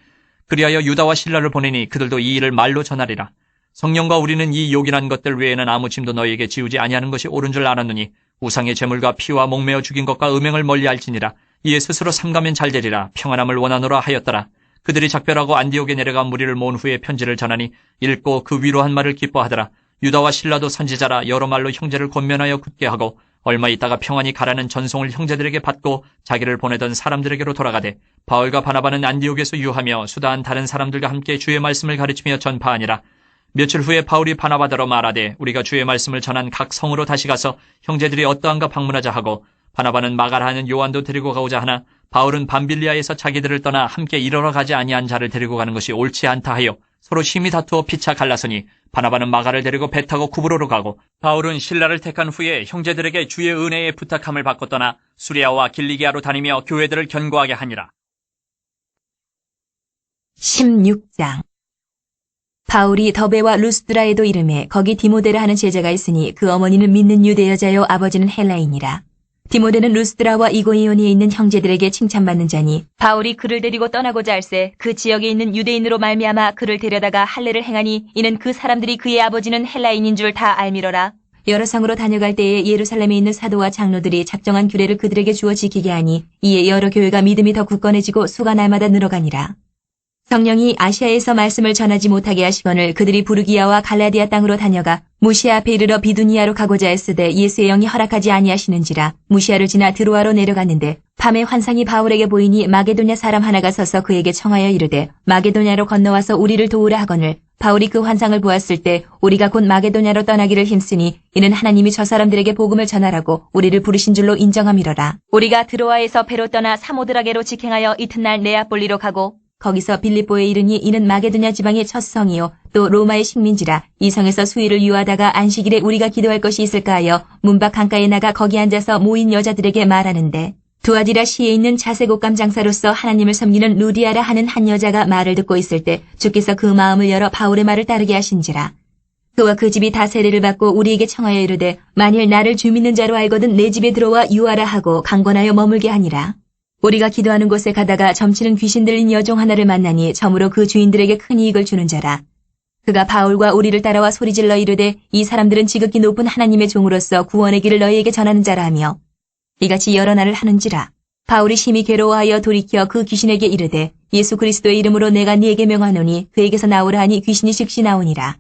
그리하여 유다와 실라를 보내니 그들도 이 일을 말로 전하리라. 성령과 우리는 이 요긴한 것들 외에는 아무 짐도 너희에게 지우지 아니하는 것이 옳은 줄 알았느니 우상의 제물과 피와 목매어 죽인 것과 음행을 멀리할지니라. 이에 스스로 삼가면 잘되리라. 평안함을 원하노라 하였더라. 그들이 작별하고 안디옥에 내려가 무리를 모은 후에 편지를 전하니 읽고 그 위로한 말을 기뻐하더라. 유다와 실라도 선지자라 여러 말로 형제를 권면하여 굳게 하고 얼마 있다가 평안히 가라는 전송을 형제들에게 받고 자기를 보내던 사람들에게로 돌아가되 바울과 바나바는 안디옥에서 유하며 수다한 다른 사람들과 함께 주의 말씀을 가르치며 전파하니라. 며칠 후에 바울이 바나바더러 말하되 우리가 주의 말씀을 전한 각 성으로 다시 가서 형제들이 어떠한가 방문하자 하고 바나바는 마가라 하는 요한도 데리고 가고자 하나 바울은 밤빌리아에서 자기들을 떠나 함께 일하러 가지 아니한 자를 데리고 가는 것이 옳지 않다 하여 서로 심히 다투어 피차 갈라서니 바나바는 마가를 데리고 배 타고 구브로로 가고 바울은 실라를 택한 후에 형제들에게 주의 은혜에 부탁함을 받고 떠나 수리아와 길리기아로 다니며 교회들을 견고하게 하니라. 16장. 바울이 더베와 루스드라에도 이름에 거기 디모데라 하는 제자가 있으니 그 어머니는 믿는 유대 여자요 아버지는 헬라인이라. 디모데는 루스드라와 이고니온에 있는 형제들에게 칭찬받는 자니 바울이 그를 데리고 떠나고자 할새 그 지역에 있는 유대인으로 말미암아 그를 데려다가 할례를 행하니 이는 그 사람들이 그의 아버지는 헬라인인 줄 다 알미러라. 여러 성으로 다녀갈 때에 예루살렘에 있는 사도와 장로들이 작정한 규례를 그들에게 주어 지키게 하니 이에 여러 교회가 믿음이 더 굳건해지고 수가 날마다 늘어가니라. 성령이 아시아에서 말씀을 전하지 못하게 하시거늘 그들이 부르기아와 갈라디아 땅으로 다녀가 무시아 앞에 이르러 비두니아로 가고자 했으되 예수의 영이 허락하지 아니하시는지라 무시아를 지나 드로아로 내려갔는데 밤에 환상이 바울에게 보이니 마게도냐 사람 하나가 서서 그에게 청하여 이르되 마게도냐로 건너와서 우리를 도우라 하거늘 바울이 그 환상을 보았을 때 우리가 곧 마게도냐로 떠나기를 힘쓰니 이는 하나님이 저 사람들에게 복음을 전하라고 우리를 부르신 줄로 인정함이로라. 우리가 드로아에서 배로 떠나 사모드라게로 직행하여 이튿날 네아폴리로 가고 거기서 빌립보에 이르니 이는 마게도냐 지방의 첫 성이요 또 로마의 식민지라. 이 성에서 수일을 유하다가 안식일에 우리가 기도할 것이 있을까 하여 문밖 강가에 나가 거기 앉아서 모인 여자들에게 말하는데 두아디라 시에 있는 자색 옷감 장사로서 하나님을 섬기는 루디아라 하는 한 여자가 말을 듣고 있을 때 주께서 그 마음을 열어 바울의 말을 따르게 하신지라. 그와 그 집이 다 세례를 받고 우리에게 청하여 이르되 만일 나를 주 믿는 자로 알거든 내 집에 들어와 유하라 하고 강권하여 머물게 하니라. 우리가 기도하는 곳에 가다가 점치는 귀신 들린 여종 하나를 만나니 점으로 그 주인들에게 큰 이익을 주는 자라. 그가 바울과 우리를 따라와 소리질러 이르되 이 사람들은 지극히 높은 하나님의 종으로서 구원의 길을 너희에게 전하는 자라 하며 이같이 여러 날을 하는지라. 바울이 심히 괴로워하여 돌이켜 그 귀신에게 이르되 예수 그리스도의 이름으로 내가 네게 명하노니 그에게서 나오라 하니 귀신이 즉시 나오니라.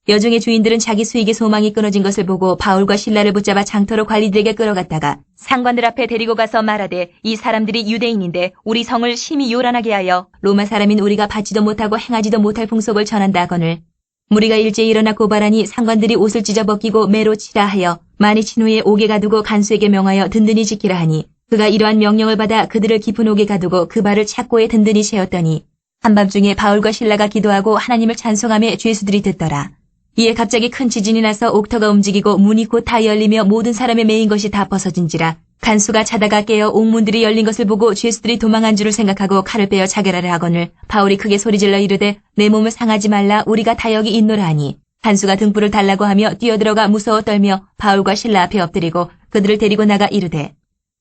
여종의 주인들은 자기 수익의 소망이 끊어진 것을 보고 바울과 실라를 붙잡아 장터로 관리들에게 끌어갔다가 상관들 앞에 데리고 가서 말하되 이 사람들이 유대인인데 우리 성을 심히 요란하게 하여 로마 사람인 우리가 받지도 못하고 행하지도 못할 풍속을 전한다 하거늘 무리가 일제히 일어나 고발하니 상관들이 옷을 찢어 벗기고 매로 치라 하여 많이 친 후에 옥에 가두고 간수에게 명하여 든든히 지키라 하니 그가 이러한 명령을 받아 그들을 깊은 옥에 가두고 그 발을 착고에 든든히 채웠더니 한밤중에 바울과 실라가 기도하고 하나님을 찬송하며 죄수들이 듣더라. 이에 갑자기 큰 지진이 나서 옥터가 움직이고 문이 곧 다 열리며 모든 사람의 매인 것이 다 벗어진지라. 간수가 자다가 깨어 옥문들이 열린 것을 보고 죄수들이 도망한 줄을 생각하고 칼을 빼어 자결하려 하거늘 바울이 크게 소리질러 이르되 내 몸을 상하지 말라 우리가 다 여기 있노라 하니 간수가 등불을 달라고 하며 뛰어들어가 무서워 떨며 바울과 실라 앞에 엎드리고 그들을 데리고 나가 이르되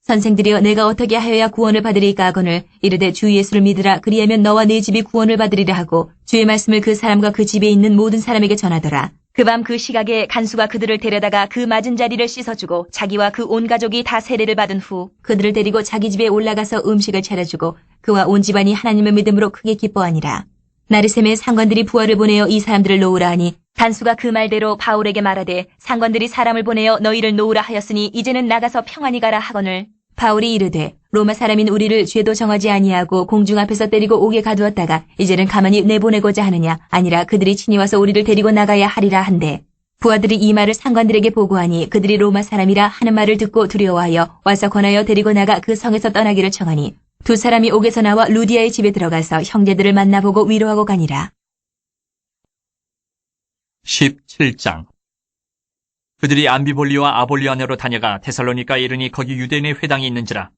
선생들이여 내가 어떻게 하여야 구원을 받으리까 하거늘 이르되 주 예수를 믿으라 그리하면 너와 네 집이 구원을 받으리라 하고 주의 말씀을 그 사람과 그 집에 있는 모든 사람에게 전하더라. 그 밤 그 시각에 간수가 그들을 데려다가 그 맞은 자리를 씻어주고 자기와 그 온 가족이 다 세례를 받은 후 그들을 데리고 자기 집에 올라가서 음식을 차려주고 그와 온 집안이 하나님을 믿음으로 크게 기뻐하니라. 나르셈의 상관들이 부하를 보내어 이 사람들을 놓으라 하니 간수가 그 말대로 바울에게 말하되 상관들이 사람을 보내어 너희를 놓으라 하였으니 이제는 나가서 평안히 가라 하거늘 바울이 이르되 로마 사람인 우리를 죄도 정하지 아니하고 공중 앞에서 때리고 옥에 가두었다가 이제는 가만히 내보내고자 하느냐 아니라 그들이 친히 와서 우리를 데리고 나가야 하리라 한데 부하들이 이 말을 상관들에게 보고하니 그들이 로마 사람이라 하는 말을 듣고 두려워하여 와서 권하여 데리고 나가 그 성에서 떠나기를 청하니 두 사람이 옥에서 나와 루디아의 집에 들어가서 형제들을 만나보고 위로하고 가니라. 17장 그들이 암비볼리와 아볼리아네로 다녀가 데살로니가에 이르니 거기 유대인의 회당이 있는지라.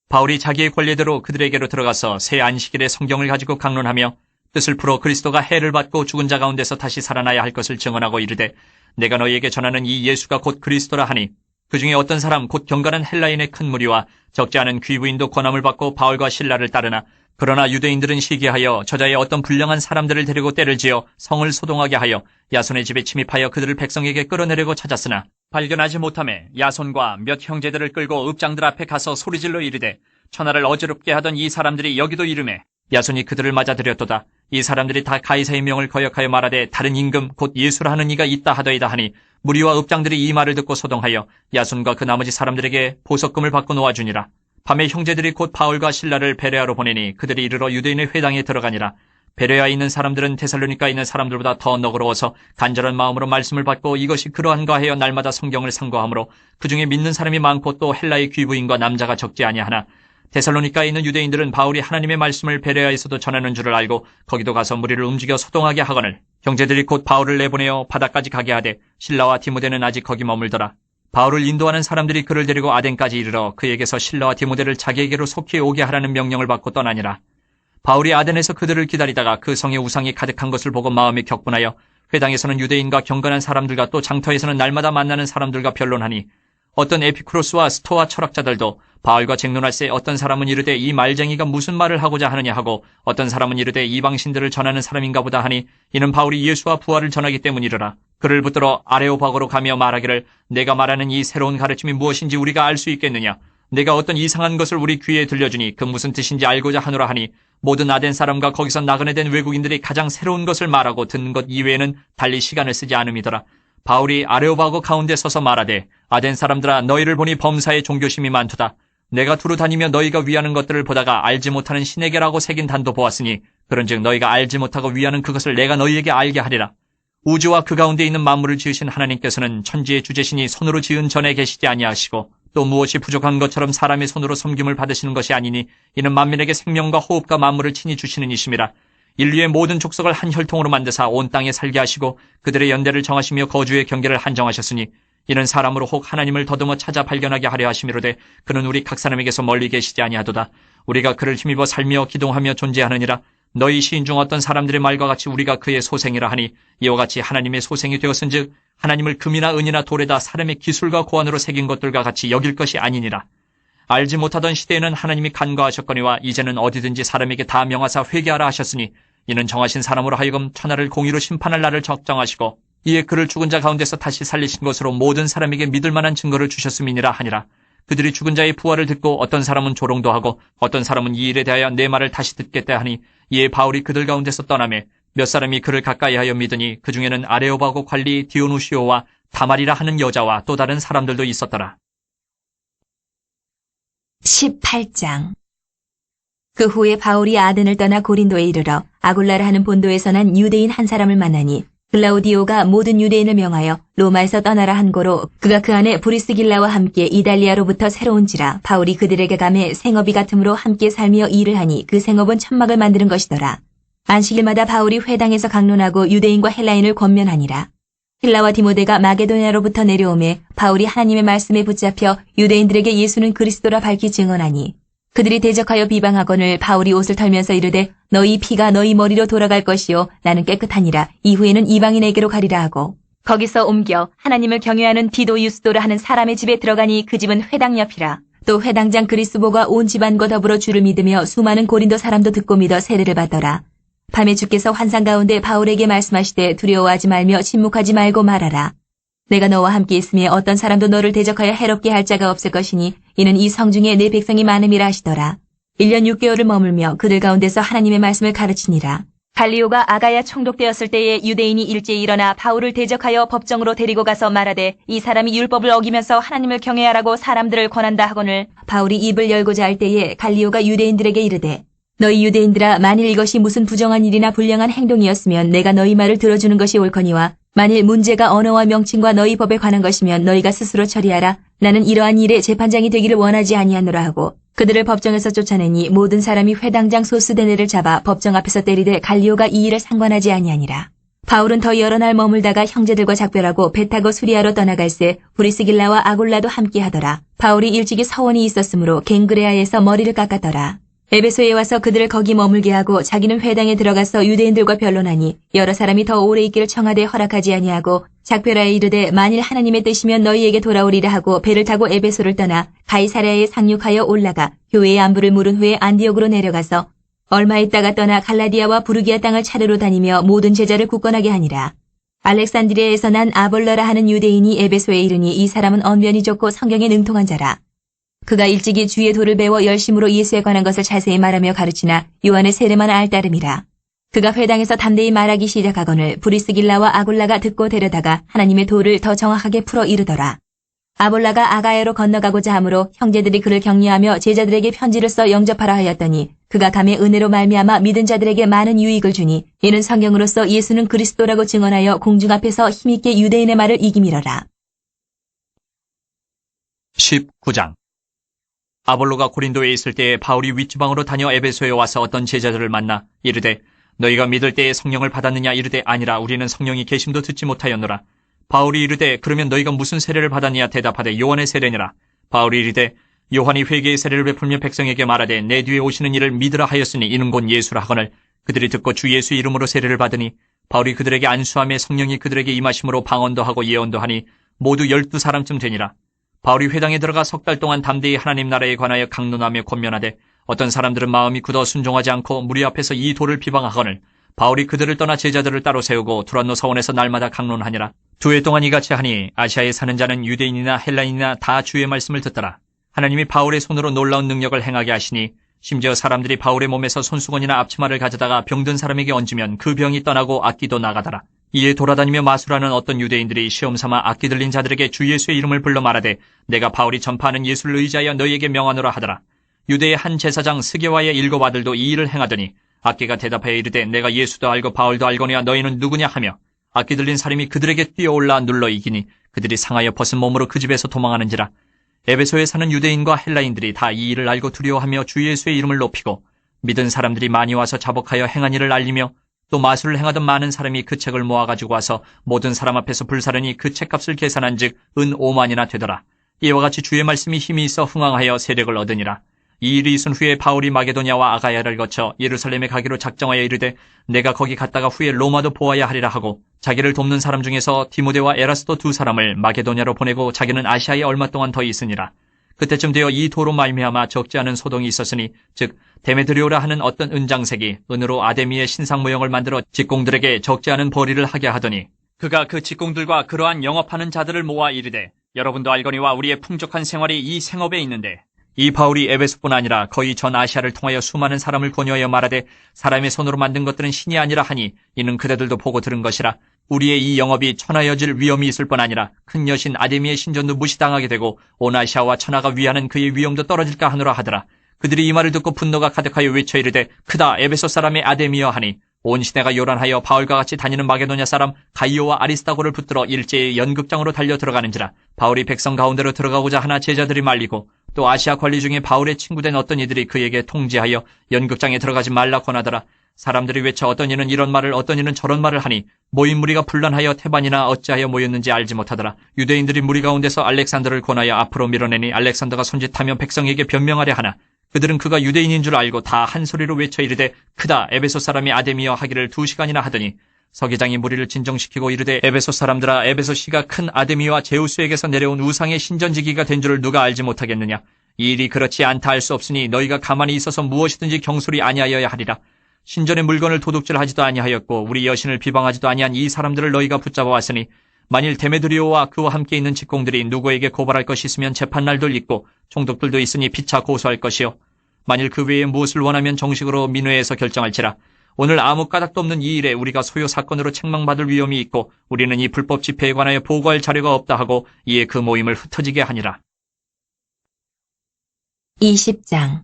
바울이 자기의 권례대로 그들에게로 들어가서 새 안식일에 성경을 가지고 강론하며 뜻을 풀어 그리스도가 해를 받고 죽은 자 가운데서 다시 살아나야 할 것을 증언하고 이르되 내가 너희에게 전하는 이 예수가 곧 그리스도라 하니 그 중에 어떤 사람 곧 경건한 헬라인의 큰 무리와 적지 않은 귀부인도 권함을 받고 바울과 실라를 따르나 그러나 유대인들은 시기하여 저자의 어떤 불량한 사람들을 데리고 때를 지어 성을 소동하게 하여 야손의 집에 침입하여 그들을 백성에게 끌어내려고 찾았으나 발견하지 못하매 야손과 몇 형제들을 끌고 읍장들 앞에 가서 소리질러 이르되 천하를 어지럽게 하던 이 사람들이 여기도 이르매 야손이 그들을 맞아들였도다. 이 사람들이 다 가이사의 명을 거역하여 말하되 다른 임금 곧 예수라 하는 이가 있다 하더이다 하니 무리와 읍장들이 이 말을 듣고 소동하여 야손과 그 나머지 사람들에게 보석금을 받고 놓아주니라. 밤에 형제들이 곧 바울과 실라를 베레아로 보내니 그들이 이르러 유대인의 회당에 들어가니라. 베레아에 있는 사람들은 데살로니가에 있는 사람들보다 더 너그러워서 간절한 마음으로 말씀을 받고 이것이 그러한가 하여 날마다 성경을 상고하므로 그중에 믿는 사람이 많고 또 헬라의 귀부인과 남자가 적지 아니하나 데살로니가에 있는 유대인들은 바울이 하나님의 말씀을 베레아에서도 전하는 줄을 알고 거기도 가서 무리를 움직여 소동하게 하거늘 형제들이 곧 바울을 내보내어 바다까지 가게 하되 실라와 디모데는 아직 거기 머물더라. 바울을 인도하는 사람들이 그를 데리고 아덴까지 이르러 그에게서 실라와 디모데를 자기에게로 속히 오게 하라는 명령을 받고 떠나니라. 바울이 아덴에서 그들을 기다리다가 그 성에 우상이 가득한 것을 보고 마음이 격분하여 회당에서는 유대인과 경건한 사람들과 또 장터에서는 날마다 만나는 사람들과 변론하니 어떤 에피쿠로스와 스토아 철학자들도 바울과 쟁론할새 어떤 사람은 이르되 이 말쟁이가 무슨 말을 하고자 하느냐 하고 어떤 사람은 이르되 이방신들을 전하는 사람인가 보다 하니 이는 바울이 예수와 부활을 전하기 때문이르라. 그를 붙들어 아레오바고로 가며 말하기를 내가 말하는 이 새로운 가르침이 무엇인지 우리가 알 수 있겠느냐. 내가 어떤 이상한 것을 우리 귀에 들려주니 그 무슨 뜻인지 알고자 하노라 하니 모든 아덴 사람과 거기서 나그네 된 외국인들이 가장 새로운 것을 말하고 듣는 것 이외에는 달리 시간을 쓰지 않음이더라. 바울이 아레오바고 가운데 서서 말하되 아덴 사람들아 너희를 보니 범사에 종교심이 많도다. 내가 두루 다니며 너희가 위하는 것들을 보다가 알지 못하는 신에게라고 새긴 단도 보았으니 그런즉 너희가 알지 못하고 위하는 그것을 내가 너희에게 알게 하리라. 우주와 그 가운데 있는 만물을 지으신 하나님께서는 천지의 주제신이 손으로 지은 전에 계시지 아니하시고 또 무엇이 부족한 것처럼 사람의 손으로 섬김을 받으시는 것이 아니니 이는 만민에게 생명과 호흡과 만물을 친히 주시는 이심이라. 인류의 모든 족속을 한 혈통으로 만드사 온 땅에 살게 하시고 그들의 연대를 정하시며 거주의 경계를 한정하셨으니 이는 사람으로 혹 하나님을 더듬어 찾아 발견하게 하려 하심이로되 그는 우리 각 사람에게서 멀리 계시지 아니하도다. 우리가 그를 힘입어 살며 기동하며 존재하느니라. 너희 시인 중 어떤 사람들의 말과 같이 우리가 그의 소생이라 하니 이와 같이 하나님의 소생이 되었은즉 하나님을 금이나 은이나 돌에다 사람의 기술과 고안으로 새긴 것들과 같이 여길 것이 아니니라. 알지 못하던 시대에는 하나님이 간과하셨거니와 이제는 어디든지 사람에게 다 명하사 회개하라 하셨으니 이는 정하신 사람으로 하여금 천하를 공의로 심판할 날을 적정하시고 이에 그를 죽은 자 가운데서 다시 살리신 것으로 모든 사람에게 믿을 만한 증거를 주셨음이니라 하니라. 그들이 죽은 자의 부활을 듣고 어떤 사람은 조롱도 하고 어떤 사람은 이 일에 대하여 내 말을 다시 듣겠다 하니 이에 바울이 그들 가운데서 떠나매 몇 사람이 그를 가까이하여 믿으니 그 중에는 아레오바고 관리 디오누시오와 다말이라 하는 여자와 또 다른 사람들도 있었더라. 18장. 그 후에 바울이 아덴을 떠나 고린도에 이르러 아굴라라 하는 본도에서 난 유대인 한 사람을 만나니 글라우디오가 모든 유대인을 명하여 로마에서 떠나라 한 고로 그가 그 안에 브리스길라와 함께 이달리아로부터 새로운지라. 바울이 그들에게 가매 생업이 같음으로 함께 살며 일을 하니 그 생업은 천막을 만드는 것이더라. 안식일마다 바울이 회당에서 강론하고 유대인과 헬라인을 권면하니라. 힐라와 디모데가 마게도냐로부터 내려오매 바울이 하나님의 말씀에 붙잡혀 유대인들에게 예수는 그리스도라 밝히 증언하니 그들이 대적하여 비방하거늘 바울이 옷을 털면서 이르되 너희 피가 너희 머리로 돌아갈 것이요 나는 깨끗하니라. 이후에는 이방인에게로 가리라 하고 거기서 옮겨 하나님을 경외하는 디도 유스도라 하는 사람의 집에 들어가니 그 집은 회당 옆이라. 또 회당장 그리스보가 온 집안과 더불어 주를 믿으며 수많은 고린도 사람도 듣고 믿어 세례를 받더라. 밤에 주께서 환상 가운데 바울에게 말씀하시되 두려워하지 말며 침묵하지 말고 말하라. 내가 너와 함께 있으며 어떤 사람도 너를 대적하여 해롭게 할 자가 없을 것이니 이는 이 성중에 내 백성이 많음이라 하시더라. 1년 6개월을 머물며 그들 가운데서 하나님의 말씀을 가르치니라. 갈리오가 아가야 총독되었을 때에 유대인이 일제히 일어나 바울을 대적하여 법정으로 데리고 가서 말하되 이 사람이 율법을 어기면서 하나님을 경외하라고 사람들을 권한다 하거늘 바울이 입을 열고자 할 때에 갈리오가 유대인들에게 이르되 너희 유대인들아 만일 이것이 무슨 부정한 일이나 불량한 행동이었으면 내가 너희 말을 들어주는 것이 옳거니와 만일 문제가 언어와 명칭과 너희 법에 관한 것이면 너희가 스스로 처리하라. 나는 이러한 일에 재판장이 되기를 원하지 아니하노라 하고 그들을 법정에서 쫓아내니 모든 사람이 회당장 소스데네를 잡아 법정 앞에서 때리되 갈리오가 이 일을 상관하지 아니하니라. 바울은 더 여러 날 머물다가 형제들과 작별하고 배 타고 수리아로 떠나갈새 브리스길라와 아굴라도 함께 하더라. 바울이 일찍이 서원이 있었으므로 갱그레아에서 머리를 깎았더라. 에베소에 와서 그들을 거기 머물게 하고 자기는 회당에 들어가서 유대인들과 변론하니 여러 사람이 더 오래 있기를 청하되 허락하지 아니하고 작별하에 이르되 만일 하나님의 뜻이면 너희에게 돌아오리라 하고 배를 타고 에베소를 떠나 가이사랴에 상륙하여 올라가 교회의 안부를 물은 후에 안디옥으로 내려가서 얼마 있다가 떠나 갈라디아와 부르기아 땅을 차례로 다니며 모든 제자를 굳건하게 하니라. 알렉산드리아에서 난 아볼러라 하는 유대인이 에베소에 이르니 이 사람은 언변이 좋고 성경에 능통한 자라. 그가 일찍이 주의 도를 배워 열심으로 예수에 관한 것을 자세히 말하며 가르치나 요한의 세례만 알 따름이라. 그가 회당에서 담대히 말하기 시작하거늘 브리스길라와 아굴라가 듣고 데려다가 하나님의 도를 더 정확하게 풀어 이르더라. 아볼라가 아가야로 건너가고자 하므로 형제들이 그를 격려하며 제자들에게 편지를 써 영접하라 하였더니 그가 감히 은혜로 말미암아 믿은 자들에게 많은 유익을 주니 이는 성경으로서 예수는 그리스도라고 증언하여 공중 앞에서 힘있게 유대인의 말을 이기밀어라. 19장. 아볼로가 고린도에 있을 때에 바울이 윗지방으로 다녀 에베소에 와서 어떤 제자들을 만나 이르되 너희가 믿을 때에 성령을 받았느냐 이르되 아니라 우리는 성령이 계심도 듣지 못하였노라. 바울이 이르되 그러면 너희가 무슨 세례를 받았느냐 대답하되 요한의 세례니라. 바울이 이르되 요한이 회개의 세례를 베풀며 백성에게 말하되 내 뒤에 오시는 이를 믿으라 하였으니 이는 곧 예수라 하거늘 그들이 듣고 주 예수 이름으로 세례를 받으니 바울이 그들에게 안수하며 성령이 그들에게 임하심으로 방언도 하고 예언도 하니 모두 12사람쯤 되니라. 바울이 회당에 들어가 석 달 동안 담대히 하나님 나라에 관하여 강론하며 권면하되 어떤 사람들은 마음이 굳어 순종하지 않고 무리 앞에서 이 도를 비방하거늘 바울이 그들을 떠나 제자들을 따로 세우고 두란노 서원에서 날마다 강론하니라. 2해 동안 이같이 하니 아시아에 사는 자는 유대인이나 헬라인이나 다 주의 말씀을 듣더라. 하나님이 바울의 손으로 놀라운 능력을 행하게 하시니 심지어 사람들이 바울의 몸에서 손수건이나 앞치마를 가져다가 병든 사람에게 얹으면 그 병이 떠나고 악기도 나가더라. 이에 돌아다니며 마술하는 어떤 유대인들이 시험삼아 악기 들린 자들에게 주 예수의 이름을 불러 말하되 내가 바울이 전파하는 예수를 의지하여 너희에게 명하노라 하더라. 유대의 한 제사장 스게와의 7 아들도 이 일을 행하더니 악기가 대답하여 이르되 내가 예수도 알고 바울도 알거니와 너희는 누구냐 하며 악기 들린 사람이 그들에게 뛰어올라 눌러 이기니 그들이 상하여 벗은 몸으로 그 집에서 도망하는지라. 에베소에 사는 유대인과 헬라인들이 다 이 일을 알고 두려워하며 주 예수의 이름을 높이고 믿은 사람들이 많이 와서 자복하여 행한 일을 알리며 또 마술을 행하던 많은 사람이 그 책을 모아가지고 와서 모든 사람 앞에서 불사르니 그 책값을 계산한즉 은 5만이나 되더라. 이와 같이 주의 말씀이 힘이 있어 흥왕하여 세력을 얻으니라. 이 일이 있은 후에 바울이 마게도냐와 아가야를 거쳐 예루살렘에 가기로 작정하여 이르되 내가 거기 갔다가 후에 로마도 보아야 하리라 하고 자기를 돕는 사람 중에서 디모데와 에라스도 두 사람을 마게도냐로 보내고 자기는 아시아에 얼마 동안 더 있으니라. 그때쯤 되어 이 도로 말미암아 적지 않은 소동이 있었으니 즉 데메드리오라 하는 어떤 은장색이 은으로 아데미의 신상 모형을 만들어 직공들에게 적지 않은 벌이를 하게 하더니 그가 그 직공들과 그러한 영업하는 자들을 모아 이르되 여러분도 알거니와 우리의 풍족한 생활이 이 생업에 있는데 이 바울이 에베소뿐 아니라 거의 전 아시아를 통하여 수많은 사람을 권유하여 말하되 사람의 손으로 만든 것들은 신이 아니라 하니 이는 그대들도 보고 들은 것이라. 우리의 이 영업이 천하여질 위험이 있을 뿐 아니라 큰 여신 아데미의 신전도 무시당하게 되고 온 아시아와 천하가 위하는 그의 위엄도 떨어질까 하노라 하더라. 그들이 이 말을 듣고 분노가 가득하여 외쳐 이르되 크다 에베소 사람의 아데미여 하니 온 시내가 요란하여 바울과 같이 다니는 마게도냐 사람 가이오와 아리스다고를 붙들어 일제히 연극장으로 달려 들어가는지라. 바울이 백성 가운데로 들어가고자 하나 제자들이 말리고 또 아시아 관리 중에 바울의 친구된 어떤 이들이 그에게 통지하여 연극장에 들어가지 말라 권하더라. 사람들이 외쳐 어떤 이는 이런 말을 어떤 이는 저런 말을 하니 모인 무리가 분란하여 태반이나 어찌하여 모였는지 알지 못하더라. 유대인들이 무리 가운데서 알렉산더를 권하여 앞으로 밀어내니 알렉산더가 손짓하며 백성에게 변명하려 하나 그들은 그가 유대인인 줄 알고 다 한 소리로 외쳐 이르되 크다 에베소 사람이 아데미여 하기를 2시간이나 하더니 서기장이 무리를 진정시키고 이르되 에베소 사람들아 에베소시가 큰 아데미와 제우스에게서 내려온 우상의 신전지기가 된 줄을 누가 알지 못하겠느냐. 이 일이 그렇지 않다 할 수 없으니 너희가 가만히 있어서 무엇이든지 경솔히 아니하여야 하리라. 신전의 물건을 도둑질하지도 아니하였고 우리 여신을 비방하지도 아니한 이 사람들을 너희가 붙잡아 왔으니 만일 데메드리오와 그와 함께 있는 직공들이 누구에게 고발할 것이 있으면 재판날도 있고 총독들도 있으니 피차 고소할 것이요 만일 그 외에 무엇을 원하면 정식으로 민회에서 결정할지라. 오늘 아무 까닭도 없는 이 일에 우리가 소요 사건으로 책망받을 위험이 있고 우리는 이 불법 집회에 관하여 보고할 자료가 없다 하고 이에 그 모임을 흩어지게 하니라. 20장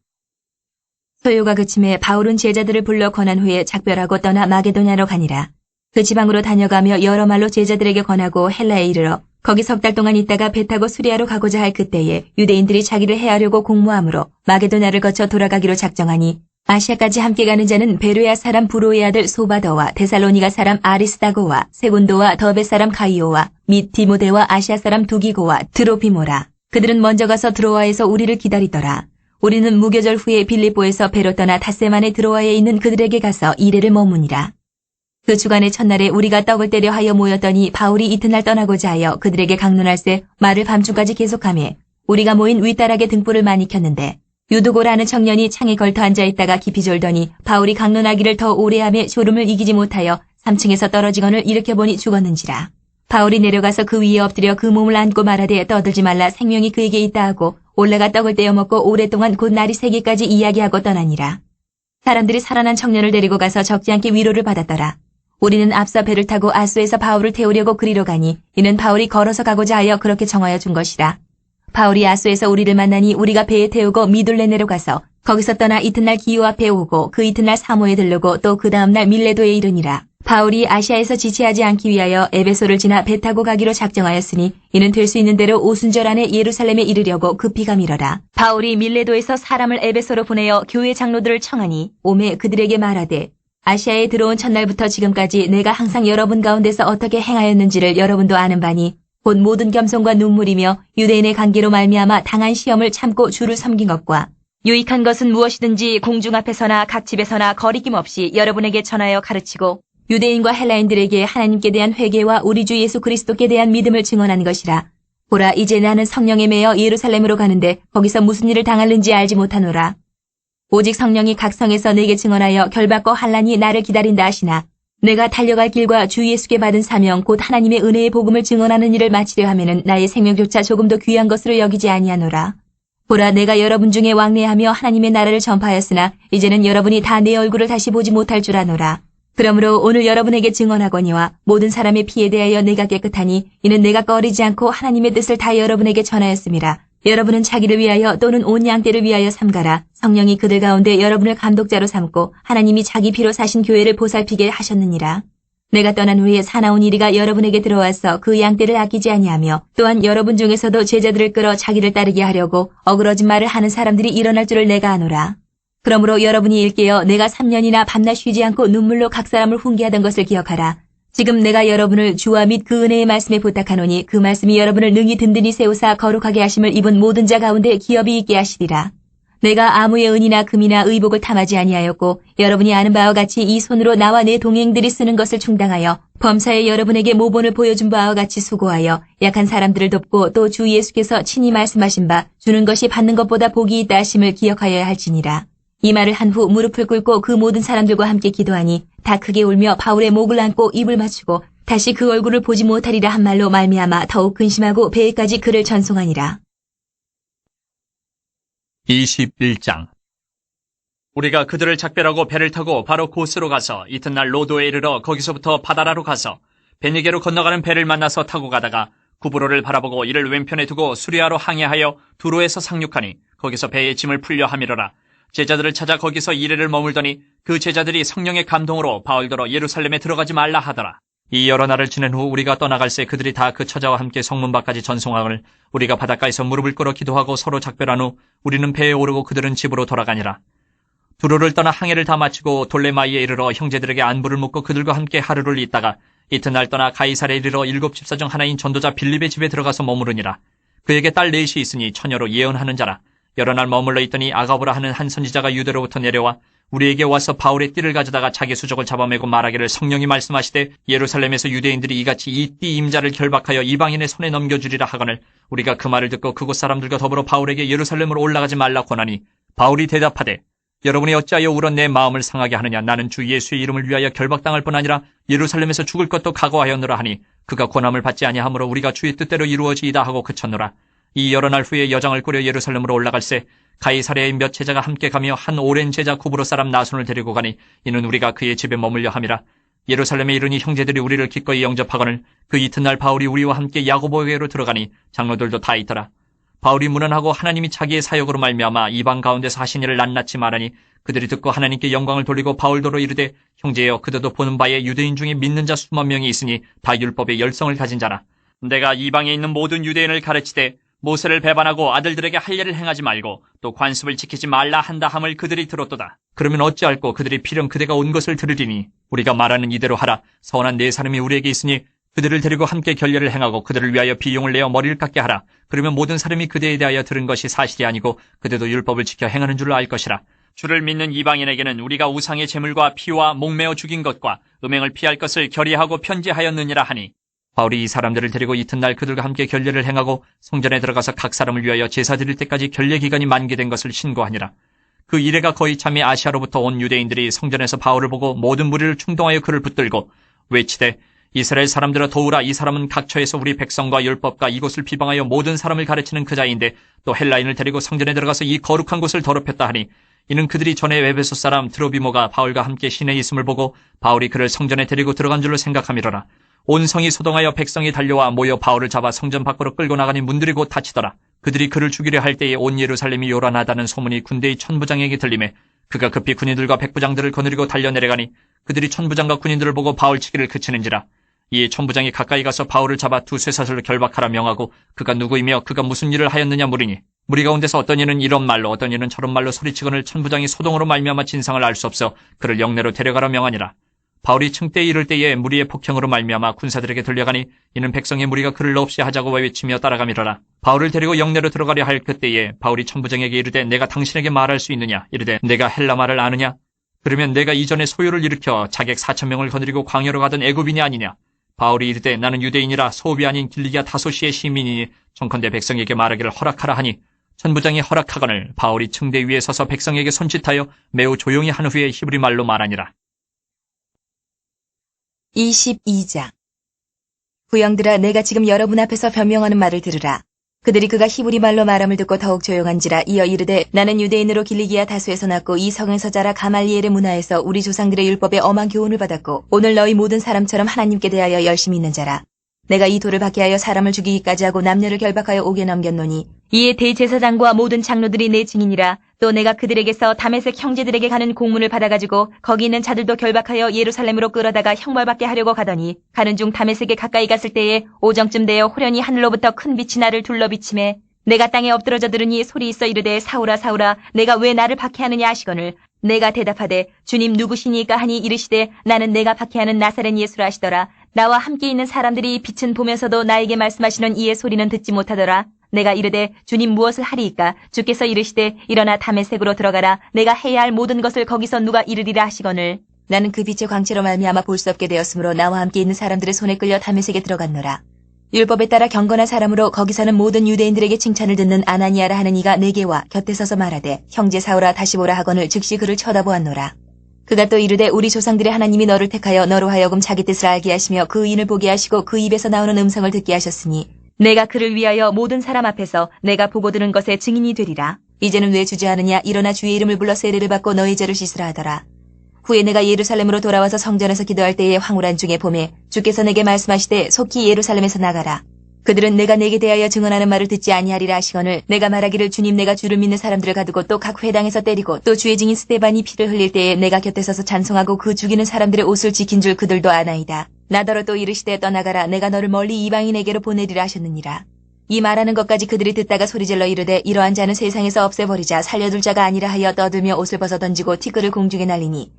소요가 그침에 바울은 제자들을 불러 권한 후에 작별하고 떠나 마게도냐로 가니라. 그 지방으로 다녀가며 여러 말로 제자들에게 권하고 헬라에 이르러 거기 3달 동안 있다가 배 타고 수리아로 가고자 할 그때에 유대인들이 자기를 해하려고 공모함으로 마게도냐를 거쳐 돌아가기로 작정하니 아시아까지 함께 가는 자는 베르야 사람 브로의 아들 소바더와 데살로니가 사람 아리스다고와 세군도와 더베 사람 가이오와 및 디모데와 아시아 사람 두기고와 드로피모라. 그들은 먼저 가서 드로아에서 우리를 기다리더라. 우리는 무교절 후에 빌립보에서 배로 떠나 닷새만에 드로아에 있는 그들에게 가서 이레를 머무니라. 그 주간의 첫날에 우리가 떡을 때려 하여 모였더니 바울이 이튿날 떠나고자 하여 그들에게 강론할세 말을 밤중까지 계속하며 우리가 모인 윗다락에 등불을 많이 켰는데 유두고라는 청년이 창에 걸터 앉아있다가 깊이 졸더니 바울이 강론하기를 더 오래하며 졸음을 이기지 못하여 3층에서 떨어지건을 일으켜보니 죽었는지라. 바울이 내려가서 그 위에 엎드려 그 몸을 안고 말하되 떠들지 말라 생명이 그에게 있다 하고 올라가 떡을 떼어 먹고 오랫동안 곧 날이 새기까지 이야기하고 떠나니라. 사람들이 살아난 청년을 데리고 가서 적지 않게 위로를 받았더라. 우리는 앞서 배를 타고 아소에서 바울을 태우려고 그리로 가니 이는 바울이 걸어서 가고자 하여 그렇게 정하여 준 것이라. 바울이 아소에서 우리를 만나니 우리가 배에 태우고 미둘레네로 가서 거기서 떠나 이튿날 기호 앞에 오고 그 이튿날 사모에 들르고 또 그 다음날 밀레도에 이르니라. 바울이 아시아에서 지체하지 않기 위하여 에베소를 지나 배 타고 가기로 작정하였으니 이는 될 수 있는 대로 오순절 안에 예루살렘에 이르려고 급히 가미러라. 바울이 밀레도에서 사람을 에베소로 보내어 교회 장로들을 청하니 오매 그들에게 말하되 아시아에 들어온 첫날부터 지금까지 내가 항상 여러분 가운데서 어떻게 행하였는지를 여러분도 아는 바니 곧 모든 겸손과 눈물이며 유대인의 관계로 말미암아 당한 시험을 참고 주를 섬긴 것과 유익한 것은 무엇이든지 공중 앞에서나 각 집에서나 거리낌 없이 여러분에게 전하여 가르치고 유대인과 헬라인들에게 하나님께 대한 회개와 우리 주 예수 그리스도께 대한 믿음을 증언한 것이라. 보라 이제 나는 성령에 매여 예루살렘으로 가는데 거기서 무슨 일을 당할는지 알지 못하노라. 오직 성령이 각 성에서 내게 증언하여 결박과 환난이 나를 기다린다 하시나 내가 달려갈 길과 주 예수께 받은 사명 곧 하나님의 은혜의 복음을 증언하는 일을 마치려 하면은 나의 생명조차 조금 더 귀한 것으로 여기지 아니하노라. 보라 내가 여러분 중에 왕래하며 하나님의 나라를 전파하였으나 이제는 여러분이 다 내 얼굴을 다시 보지 못할 줄 아노라. 그러므로 오늘 여러분에게 증언하거니와 모든 사람의 피에 대하여 내가 깨끗하니 이는 내가 꺼리지 않고 하나님의 뜻을 다 여러분에게 전하였음이라. 여러분은 자기를 위하여 또는 온 양떼를 위하여 삼가라. 성령이 그들 가운데 여러분을 감독자로 삼고 하나님이 자기 피로 사신 교회를 보살피게 하셨느니라. 내가 떠난 후에 사나운 이리가 여러분에게 들어와서 그 양떼를 아끼지 아니하며 또한 여러분 중에서도 제자들을 끌어 자기를 따르게 하려고 어그러진 말을 하는 사람들이 일어날 줄을 내가 아노라. 그러므로 여러분이 일깨어 내가 3년이나 밤낮 쉬지 않고 눈물로 각 사람을 훈계하던 것을 기억하라. 지금 내가 여러분을 주와 및 그 은혜의 말씀에 부탁하노니 그 말씀이 여러분을 능히 든든히 세우사 거룩하게 하심을 입은 모든 자 가운데 기업이 있게 하시리라. 내가 아무의 은이나 금이나 의복을 탐하지 아니하였고 여러분이 아는 바와 같이 이 손으로 나와 내 동행들이 쓰는 것을 충당하여 범사에 여러분에게 모본을 보여준 바와 같이 수고하여 약한 사람들을 돕고 또 주 예수께서 친히 말씀하신 바 주는 것이 받는 것보다 복이 있다 하심을 기억하여야 할지니라. 이 말을 한 후 무릎을 꿇고 그 모든 사람들과 함께 기도하니 다 크게 울며 바울의 목을 안고 입을 맞추고 다시 그 얼굴을 보지 못하리라 한 말로 말미암아 더욱 근심하고 배에까지 그를 전송하니라. 21장. 우리가 그들을 작별하고 배를 타고 바로 고스로 가서 이튿날 로도에 이르러 거기서부터 바다라로 가서 베니게로 건너가는 배를 만나서 타고 가다가 구브로를 바라보고 이를 왼편에 두고 수리아로 항해하여 두로에서 상륙하니 거기서 배의 짐을 풀려 함이러라. 제자들을 찾아 거기서 이래를 머물더니 그 제자들이 성령의 감동으로 바울더러 예루살렘에 들어가지 말라 하더라. 이 여러 날을 지낸 후 우리가 떠나갈새 그들이 다 그 처자와 함께 성문 밖까지 전송하거늘 우리가 바닷가에서 무릎을 꿇어 기도하고 서로 작별한 후 우리는 배에 오르고 그들은 집으로 돌아가니라. 두로를 떠나 항해를 다 마치고 돌레마이에 이르러 형제들에게 안부를 묻고 그들과 함께 하루를 있다가 이튿날 떠나 가이사랴에 이르러 7 집사 중 하나인 전도자 빌립의 집에 들어가서 머무르니라. 그에게 딸 넷이 있으니 처녀로 예언하는 자라. 여러 날 머물러 있더니 아가보라 하는 한 선지자가 유대로부터 내려와 우리에게 와서 바울의 띠를 가져다가 자기 수족을 잡아매고 말하기를 성령이 말씀하시되 예루살렘에서 유대인들이 이같이 이 띠 임자를 결박하여 이방인의 손에 넘겨주리라 하거늘 우리가 그 말을 듣고 그곳 사람들과 더불어 바울에게 예루살렘으로 올라가지 말라 권하니 바울이 대답하되 여러분이 어찌하여 울어 내 마음을 상하게 하느냐. 나는 주 예수의 이름을 위하여 결박당할 뿐 아니라 예루살렘에서 죽을 것도 각오하였노라 하니 그가 권함을 받지 아니하므로 우리가 주의 뜻대로 이루어지이다 하고 그쳤노라. 이 여러 날 후에 여정을 꾸려 예루살렘으로 올라갈새 가이사랴의 몇 제자가 함께 가며 한 오랜 제자 구브로 사람 나손을 데리고 가니 이는 우리가 그의 집에 머물려 함이라. 예루살렘에 이르니 형제들이 우리를 기꺼이 영접하거늘 그 이튿날 바울이 우리와 함께 야고보에게로 들어가니 장로들도 다 있더라. 바울이 문안하고 하나님이 자기의 사역으로 말미암아 이방 가운데서 하신 일을 낱낱이 말하니 그들이 듣고 하나님께 영광을 돌리고 바울더러 이르되 형제여 그대도 보는 바에 유대인 중에 믿는 자 수만 명이 있으니 다 율법의 열성을 가진 자라. 내가 이방에 있는 모든 유대인을 가르치되 모세를 배반하고 아들들에게 할 일을 행하지 말고 또 관습을 지키지 말라 한다 함을 그들이 들었도다. 그러면 어찌할꼬 그들이 필연 그대가 온 것을 들으리니 우리가 말하는 이대로 하라. 서원한 네 사람이 우리에게 있으니 그들을 데리고 함께 결례를 행하고 그들을 위하여 비용을 내어 머리를 깎게 하라. 그러면 모든 사람이 그대에 대하여 들은 것이 사실이 아니고 그대도 율법을 지켜 행하는 줄로 알 것이라. 주를 믿는 이방인에게는 우리가 우상의 제물과 피와 목매어 죽인 것과 음행을 피할 것을 결의하고 편지하였느니라 하니 바울이 이 사람들을 데리고 이튿날 그들과 함께 결례를 행하고 성전에 들어가서 각 사람을 위하여 제사 드릴 때까지 결례 기간이 만기된 것을 신고하니라. 그 이래가 거의 참이 아시아로부터 온 유대인들이 성전에서 바울을 보고 모든 무리를 충동하여 그를 붙들고 외치되 이스라엘 사람들아 도우라. 이 사람은 각처에서 우리 백성과 율법과 이곳을 비방하여 모든 사람을 가르치는 그 자인데 또 헬라인을 데리고 성전에 들어가서 이 거룩한 곳을 더럽혔다 하니 이는 그들이 전에 에베소 사람 드로비모가 바울과 함께 시내에 있음을 보고 바울이 그를 성전에 데리고 들어간 줄로 생각함이로라. 온 성이 소동하여 백성이 달려와 모여 바울을 잡아 성전 밖으로 끌고 나가니 문들이 곧 닫히더라. 그들이 그를 죽이려 할 때에 온 예루살렘이 요란하다는 소문이 군대의 천부장에게 들리매 그가 급히 군인들과 백부장들을 거느리고 달려내려가니 그들이 천부장과 군인들을 보고 바울 치기를 그치는지라. 이에 천부장이 가까이 가서 바울을 잡아 두 쇠사슬로 결박하라 명하고 그가 누구이며 그가 무슨 일을 하였느냐 물으니 무리 가운데서 어떤 이는 이런 말로 어떤 이는 저런 말로 소리치거늘 천부장이 소동으로 말미암아 진상을 알 수 없어 그를 영내로 데려가라 명하니라. 바울이 층대에 이를 때에 무리의 폭행으로 말미암아 군사들에게 들려가니 이는 백성의 무리가 그를 없이 하자고 외치며 따라가미러라. 바울을 데리고 영내로 들어가려 할 그때에 바울이 천부장에게 이르되 내가 당신에게 말할 수 있느냐. 이르되 내가 헬라 말을 아느냐. 그러면 내가 이전에 소요를 일으켜 자객 4,000명을 거느리고 광야로 가던 애굽인이 아니냐. 바울이 이르되 나는 유대인이라 소읍이 아닌 길리기아 다소시의 시민이니 청컨대 백성에게 말하기를 허락하라 하니 천부장이 허락하거늘 바울이 층대 위에 서서 백성에게 손짓하여 매우 조용히 한 후에 히브리 말로 말하니라. 22장. 부영들아 내가 지금 여러분 앞에서 변명하는 말을 들으라. 그들이 그가 히브리 말로 말함을 듣고 더욱 조용한지라. 이어 이르되 나는 유대인으로 길리기아 다소에서 났고 이 성에서 자라 가말리엘의 문화에서 우리 조상들의 율법에 엄한 교훈을 받았고 오늘 너희 모든 사람처럼 하나님께 대하여 열심히 있는 자라. 내가 이 돌을 받게 하여 사람을 죽이기까지 하고 남녀를 결박하여 옥에 넘겼노니 이에 대제사장과 모든 장로들이 내 증인이라. 또 내가 그들에게서 다메섹 형제들에게 가는 공문을 받아가지고 거기 있는 자들도 결박하여 예루살렘으로 끌어다가 형벌받게 하려고 가더니 가는 중 다메섹에 가까이 갔을 때에 오정쯤 되어 호련히 하늘로부터 큰 빛이 나를 둘러비치매 내가 땅에 엎드러져 들으니 소리 있어 이르되 사울아 사울아 내가 왜 나를 박해하느냐 하시거늘 내가 대답하되 주님 누구시니까 하니 이르시되 나는 내가 박해하는 나사렛 예수라 하시더라. 나와 함께 있는 사람들이 빛은 보면서도 나에게 말씀하시는 이의 소리는 듣지 못하더라. 내가 이르되 주님 무엇을 하리이까? 주께서 이르시되 일어나 다메섹으로 들어가라. 내가 해야 할 모든 것을 거기서 누가 이르리라 하시거늘. 나는 그 빛의 광채로 말미암아 볼 수 없게 되었으므로 나와 함께 있는 사람들의 손에 끌려 다메섹에 들어갔노라. 율법에 따라 경건한 사람으로 거기 사는 모든 유대인들에게 칭찬을 듣는 아나니아라 하는 이가 내게 와 곁에 서서 말하되 형제 사울아 다시 보라 하거늘 즉시 그를 쳐다보았노라. 그가 또 이르되 우리 조상들의 하나님이 너를 택하여 너로 하여금 자기 뜻을 알게 하시며 그 의인을 보게 하시고 그 입에서 나오는 음성을 듣게 하셨으니 내가 그를 위하여 모든 사람 앞에서 내가 보고 들은 것의 증인이 되리라. 이제는 왜 주저하느냐 일어나 주의 이름을 불러 세례를 받고 너의 죄를 씻으라 하더라. 후에 내가 예루살렘으로 돌아와서 성전에서 기도할 때에 황홀한 중에 봄에 주께서 내게 말씀하시되 속히 예루살렘에서 나가라. 그들은 내가 내게 대하여 증언하는 말을 듣지 아니하리라 하시거늘 내가 말하기를 주님 내가 주를 믿는 사람들을 가두고 또 각 회당에서 때리고 또 주의 증인 스데반이 피를 흘릴 때에 내가 곁에 서서 찬송하고 그 죽이는 사람들의 옷을 지킨 줄 그들도 아나이다. 나더러 또 이르시되 떠나가라 내가 너를 멀리 이방인에게로 보내리라 하셨느니라. 이 말하는 것까지 그들이 듣다가 소리질러 이르되 이러한 자는 세상에서 없애버리자 살려둘 자가 아니라 하여 떠들며 옷을 벗어 던지고 티끌을 공중에 날리니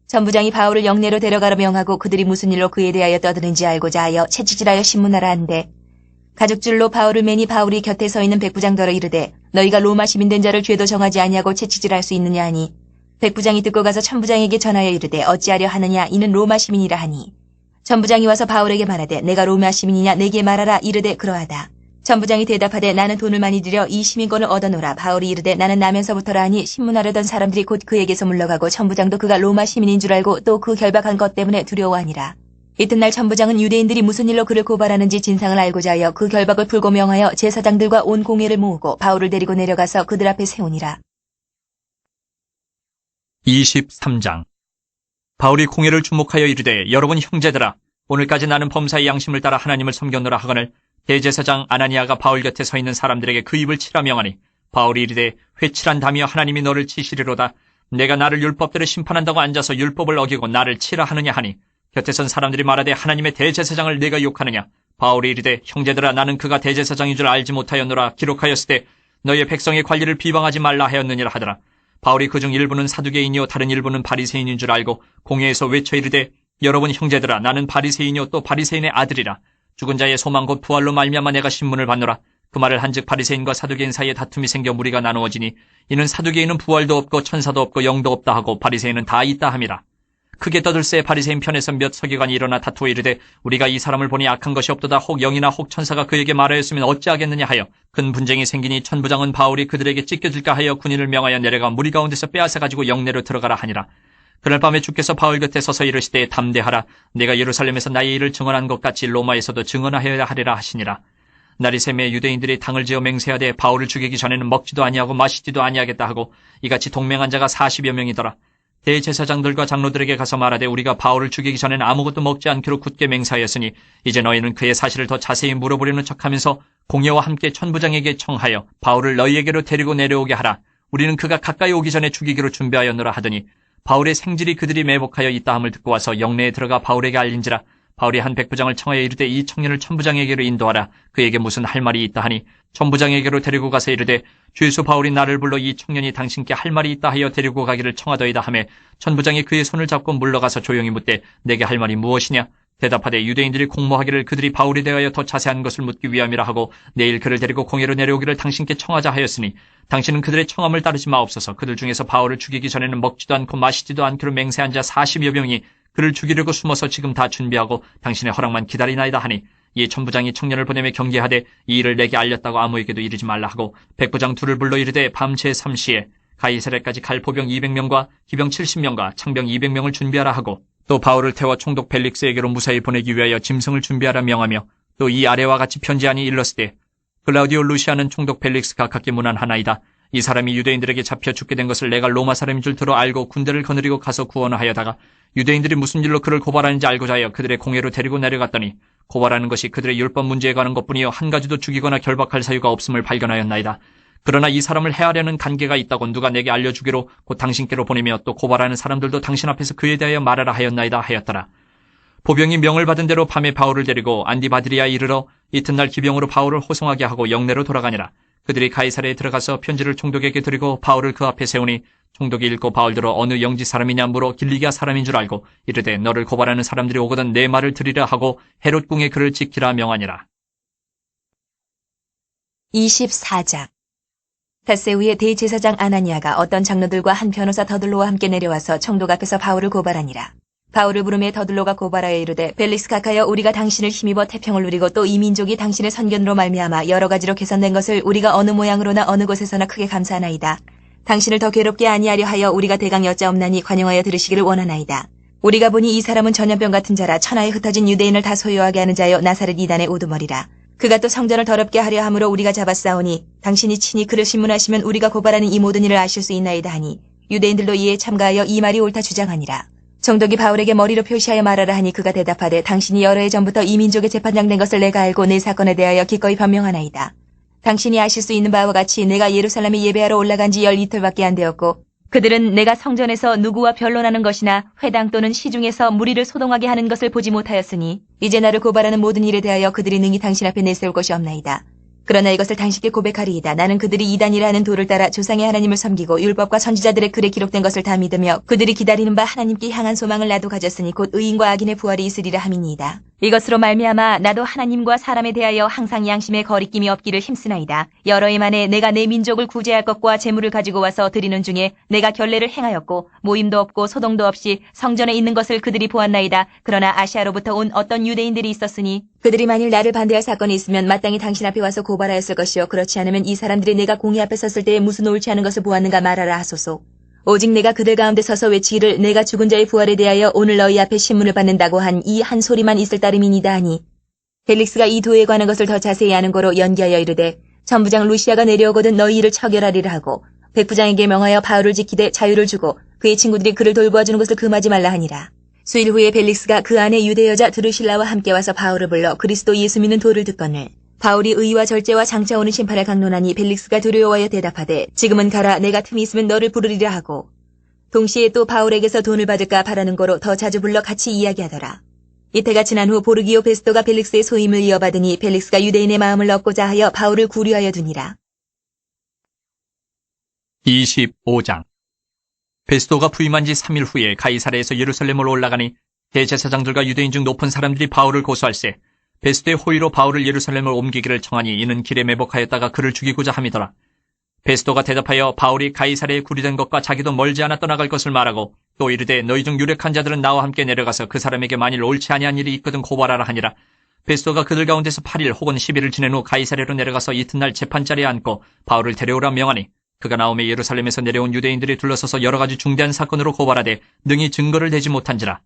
천부장이 바울을 영내로 데려가라 명하고 그들이 무슨 일로 그에 대하여 떠드는지 알고자 하여 채찍질하여 신문하라 한데 가죽줄로 바울을 매니 바울이 곁에 서 있는 백부장더러 이르되 너희가 로마 시민 된 자를 죄도 정하지 아니하고 채찍질할 수 있느냐 하니 백부장이 듣고 가서 천부장에게 전하여 이르되 어찌하려 하느냐 이는 로마 시민이라 하니 천부장이 와서 바울에게 말하되 내가 로마 시민이냐 내게 말하라 이르되 그러하다. 천부장이 대답하되 나는 돈을 많이 들여 이 시민권을 얻어노라. 바울이 이르되 나는 나면서부터라 하니 신문하려던 사람들이 곧 그에게서 물러가고 천부장도 그가 로마 시민인 줄 알고 또 그 결박한 것 때문에 두려워하니라. 이튿날 천부장은 유대인들이 무슨 일로 그를 고발하는지 진상을 알고자 하여 그 결박을 풀고 명하여 제사장들과 온 공회를 모으고 바울을 데리고 내려가서 그들 앞에 세우니라. 23장 바울이 공회를 주목하여 이르되 여러분 형제들아 오늘까지 나는 범사의 양심을 따라 하나님을 섬겼노라 하거늘 대제사장 아나니아가 바울 곁에 서 있는 사람들에게 그 입을 치라 명하니 바울이 이르되 회칠한다며 하나님이 너를 치시리로다. 내가 나를 율법대로 심판한다고 앉아서 율법을 어기고 나를 치라 하느냐 하니 곁에 선 사람들이 말하되 하나님의 대제사장을 내가 욕하느냐. 바울이 이르되 형제들아 나는 그가 대제사장인 줄 알지 못하였노라. 기록하였으되 너희의 백성의 관리를 비방하지 말라 하였느니라 하더라. 바울이 그중 일부는 사두개인이요 다른 일부는 바리새인인 줄 알고 공회에서 외쳐 이르되 여러분 형제들아 나는 바리새인이요 또 바리새인의 아들이라. 죽은 자의 소망 곧 부활로 말미암아 내가 신문을 받노라. 그 말을 한즉 바리새인과 사두개인 사이에 다툼이 생겨 무리가 나누어지니 이는 사두개인은 부활도 없고 천사도 없고 영도 없다 하고 바리새인은 다 있다 함이라. 크게 떠들새 바리새인 편에서 몇 서기관이 일어나 다투어 이르되 우리가 이 사람을 보니 악한 것이 없도다. 혹 영이나 혹 천사가 그에게 말하였으면 어찌하겠느냐 하여 큰 분쟁이 생기니 천부장은 바울이 그들에게 찢겨질까 하여 군인을 명하여 내려가 무리 가운데서 빼앗아 가지고 영내로 들어가라 하니라. 그날 밤에 주께서 바울 곁에 서서 이르시되 담대하라. 내가 예루살렘에서 나의 일을 증언한 것 같이 로마에서도 증언하여야 하리라 하시니라. 날이 새매 유대인들이 당을 지어 맹세하되 바울을 죽이기 전에는 먹지도 아니하고 마시지도 아니하겠다 하고 이같이 동맹한 자가 40여 명이더라. 대제사장들과 장로들에게 가서 말하되 우리가 바울을 죽이기 전에는 아무것도 먹지 않기로 굳게 맹세하였으니 이제 너희는 그의 사실을 더 자세히 물어보려는 척하면서 공회와 함께 천부장에게 청하여 바울을 너희에게로 데리고 내려오게 하라. 우리는 그가 가까이 오기 전에 죽이기로 준비하였노라 하더니 바울의 생질이 그들이 매복하여 있다 함을 듣고 와서 영내에 들어가 바울에게 알린지라. 바울이 한 백부장을 청하여 이르되 이 청년을 천부장에게로 인도하라. 그에게 무슨 할 말이 있다 하니 천부장에게로 데리고 가서 이르되 주예수 바울이 나를 불러 이 청년이 당신께 할 말이 있다 하여 데리고 가기를 청하더이다 하매 천부장이 그의 손을 잡고 물러가서 조용히 묻되 내게 할 말이 무엇이냐. 대답하되 유대인들이 공모하기를 그들이 바울에 대하여 더 자세한 것을 묻기 위함이라 하고 내일 그를 데리고 공회로 내려오기를 당신께 청하자 하였으니 당신은 그들의 청함을 따르지 마옵소서. 그들 중에서 바울을 죽이기 전에는 먹지도 않고 마시지도 않기로 맹세한 자 40여 명이 그를 죽이려고 숨어서 지금 다 준비하고 당신의 허락만 기다리나이다 하니 이에 천부장이 청년을 보내며 경계하되 이 일을 내게 알렸다고 아무에게도 이르지 말라 하고 백부장 둘을 불러 이르되 밤새 3시에 가이사랴까지 갈 포병 200명과 기병 70명과 창병 200명을 준비하라 하고 또 바울을 태워 총독 벨릭스에게로 무사히 보내기 위하여 짐승을 준비하라 명하며 또 이 아래와 같이 편지하니 일렀으되 클라우디오 루시아는 총독 벨릭스가 각기 문안하나이다. 이 사람이 유대인들에게 잡혀 죽게 된 것을 내가 로마 사람인 줄 들어 알고 군대를 거느리고 가서 구원하여다가 유대인들이 무슨 일로 그를 고발하는지 알고자 하여 그들의 공회로 데리고 내려갔더니 고발하는 것이 그들의 율법 문제에 관한 것뿐이요 한 가지도 죽이거나 결박할 사유가 없음을 발견하였나이다. 그러나 이 사람을 해하려는 관계가 있다고 누가 내게 알려주기로 곧 당신께로 보내며 또 고발하는 사람들도 당신 앞에서 그에 대하여 말하라 하였나이다 하였더라. 보병이 명을 받은 대로 밤에 바울을 데리고 안디바드리아에 이르러 이튿날 기병으로 바울을 호송하게 하고 영내로 돌아가니라. 그들이 가이사랴에 들어가서 편지를 총독에게 드리고 바울을 그 앞에 세우니 총독이 읽고 바울들어 어느 영지 사람이냐 물어 길리기아 사람인 줄 알고 이르되 너를 고발하는 사람들이 오거든 내 말을 들으라 하고 헤롯 궁에 그를 지키라 명하니라. 24장. 닷새 후에 대제사장 아나니아가 어떤 장로들과 한 변호사 더들로와 함께 내려와서 총독 앞에서 바울을 고발하니라. 바울을 부르매 더들로가 고발하여 이르되 벨릭스 각하여 우리가 당신을 힘입어 태평을 누리고 또 이 민족이 당신의 선견으로 말미암아 여러 가지로 개선된 것을 우리가 어느 모양으로나 어느 곳에서나 크게 감사하나이다. 당신을 더 괴롭게 아니하려 하여 우리가 대강 여짜옵나니 관용하여 들으시기를 원하나이다. 우리가 보니 이 사람은 전염병 같은 자라 천하에 흩어진 유대인을 다 소유하게 하는 자여 나사렛 이단의 우두머리라. 그가 또 성전을 더럽게 하려 함으로 우리가 잡았사오니 당신이 친히 그를 신문하시면 우리가 고발하는 이 모든 일을 아실 수 있나이다 하니 유대인들도 이에 참가하여 이 말이 옳다 주장하니라. 총독이 바울에게 머리로 표시하여 말하라 하니 그가 대답하되 당신이 여러 해 전부터 이 민족의 재판장 된 것을 내가 알고 내 사건에 대하여 기꺼이 변명하나이다. 당신이 아실 수 있는 바와 같이 내가 예루살렘에 예배하러 올라간 지 12이틀밖에 안 되었고 그들은 내가 성전에서 누구와 변론하는 것이나 회당 또는 시중에서 무리를 소동하게 하는 것을 보지 못하였으니 이제 나를 고발하는 모든 일에 대하여 그들이 능히 당신 앞에 내세울 것이 없나이다. 그러나 이것을 당신께 고백하리이다. 나는 그들이 이단이라 하는 도를 따라 조상의 하나님을 섬기고 율법과 선지자들의 글에 기록된 것을 다 믿으며 그들이 기다리는 바 하나님께 향한 소망을 나도 가졌으니 곧 의인과 악인의 부활이 있으리라 함이니이다. 이것으로 말미암아 나도 하나님과 사람에 대하여 항상 양심에 거리낌이 없기를 힘쓰나이다. 여러 해 만에 내가 내 민족을 구제할 것과 재물을 가지고 와서 드리는 중에 내가 결례를 행하였고 모임도 없고 소동도 없이 성전에 있는 것을 그들이 보았나이다. 그러나 아시아로부터 온 어떤 유대인들이 있었으니 그들이 만일 나를 반대할 사건이 있으면 마땅히 당신 앞에 와서 고발하였을 것이요 그렇지 않으면 이 사람들이 내가 공의 앞에 섰을 때에 무슨 옳지 않은 것을 보았는가 말하라 하소서. 오직 내가 그들 가운데 서서 외치기를 내가 죽은 자의 부활에 대하여 오늘 너희 앞에 신문을 받는다고 한 이 한 소리만 있을 따름이니이다 하니 벨릭스가 이 도에 관한 것을 더 자세히 아는 거로 연기하여 이르되 천부장 루시아가 내려오거든 너희 이를 처결하리라 하고 백부장에게 명하여 바울을 지키되 자유를 주고 그의 친구들이 그를 돌보아주는 것을 금하지 말라 하니라. 수일 후에 벨릭스가 그 안에 유대 여자 드루실라와 함께 와서 바울을 불러 그리스도 예수 믿는 도를 듣거늘 바울이 의와 절제와 장차 오는 심판을 강론하니 벨릭스가 두려워하여 대답하되 지금은 가라 내가 틈이 있으면 너를 부르리라 하고 동시에 또 바울에게서 돈을 받을까 바라는 거로 더 자주 불러 같이 이야기하더라. 이때가 지난 후 보르기오 베스토가 벨릭스의 소임을 이어받으니 벨릭스가 유대인의 마음을 얻고자 하여 바울을 구류하여 두니라. 25장. 베스도가 부임한 지 3일 후에 가이사랴에서 예루살렘으로 올라가니 대제사장들과 유대인 중 높은 사람들이 바울을 고소할세 베스도의 호의로 바울을 예루살렘을 옮기기를 청하니 이는 길에 매복하였다가 그를 죽이고자 함이더라. 베스도가 대답하여 바울이 가이사랴에 구리된 것과 자기도 멀지 않아 떠나갈 것을 말하고 또 이르되 너희 중 유력한 자들은 나와 함께 내려가서 그 사람에게 만일 옳지 아니한 일이 있거든 고발하라 하니라. 베스도가 그들 가운데서 8일 혹은 10일을 지낸 후 가이사랴로 내려가서 이튿날 재판자리에 앉고 바울을 데려오라 명하니 그가 나오매 예루살렘에서 내려온 유대인들이 둘러서서 여러 가지 중대한 사건으로 고발하되 능히 증거를 대지 못한지라.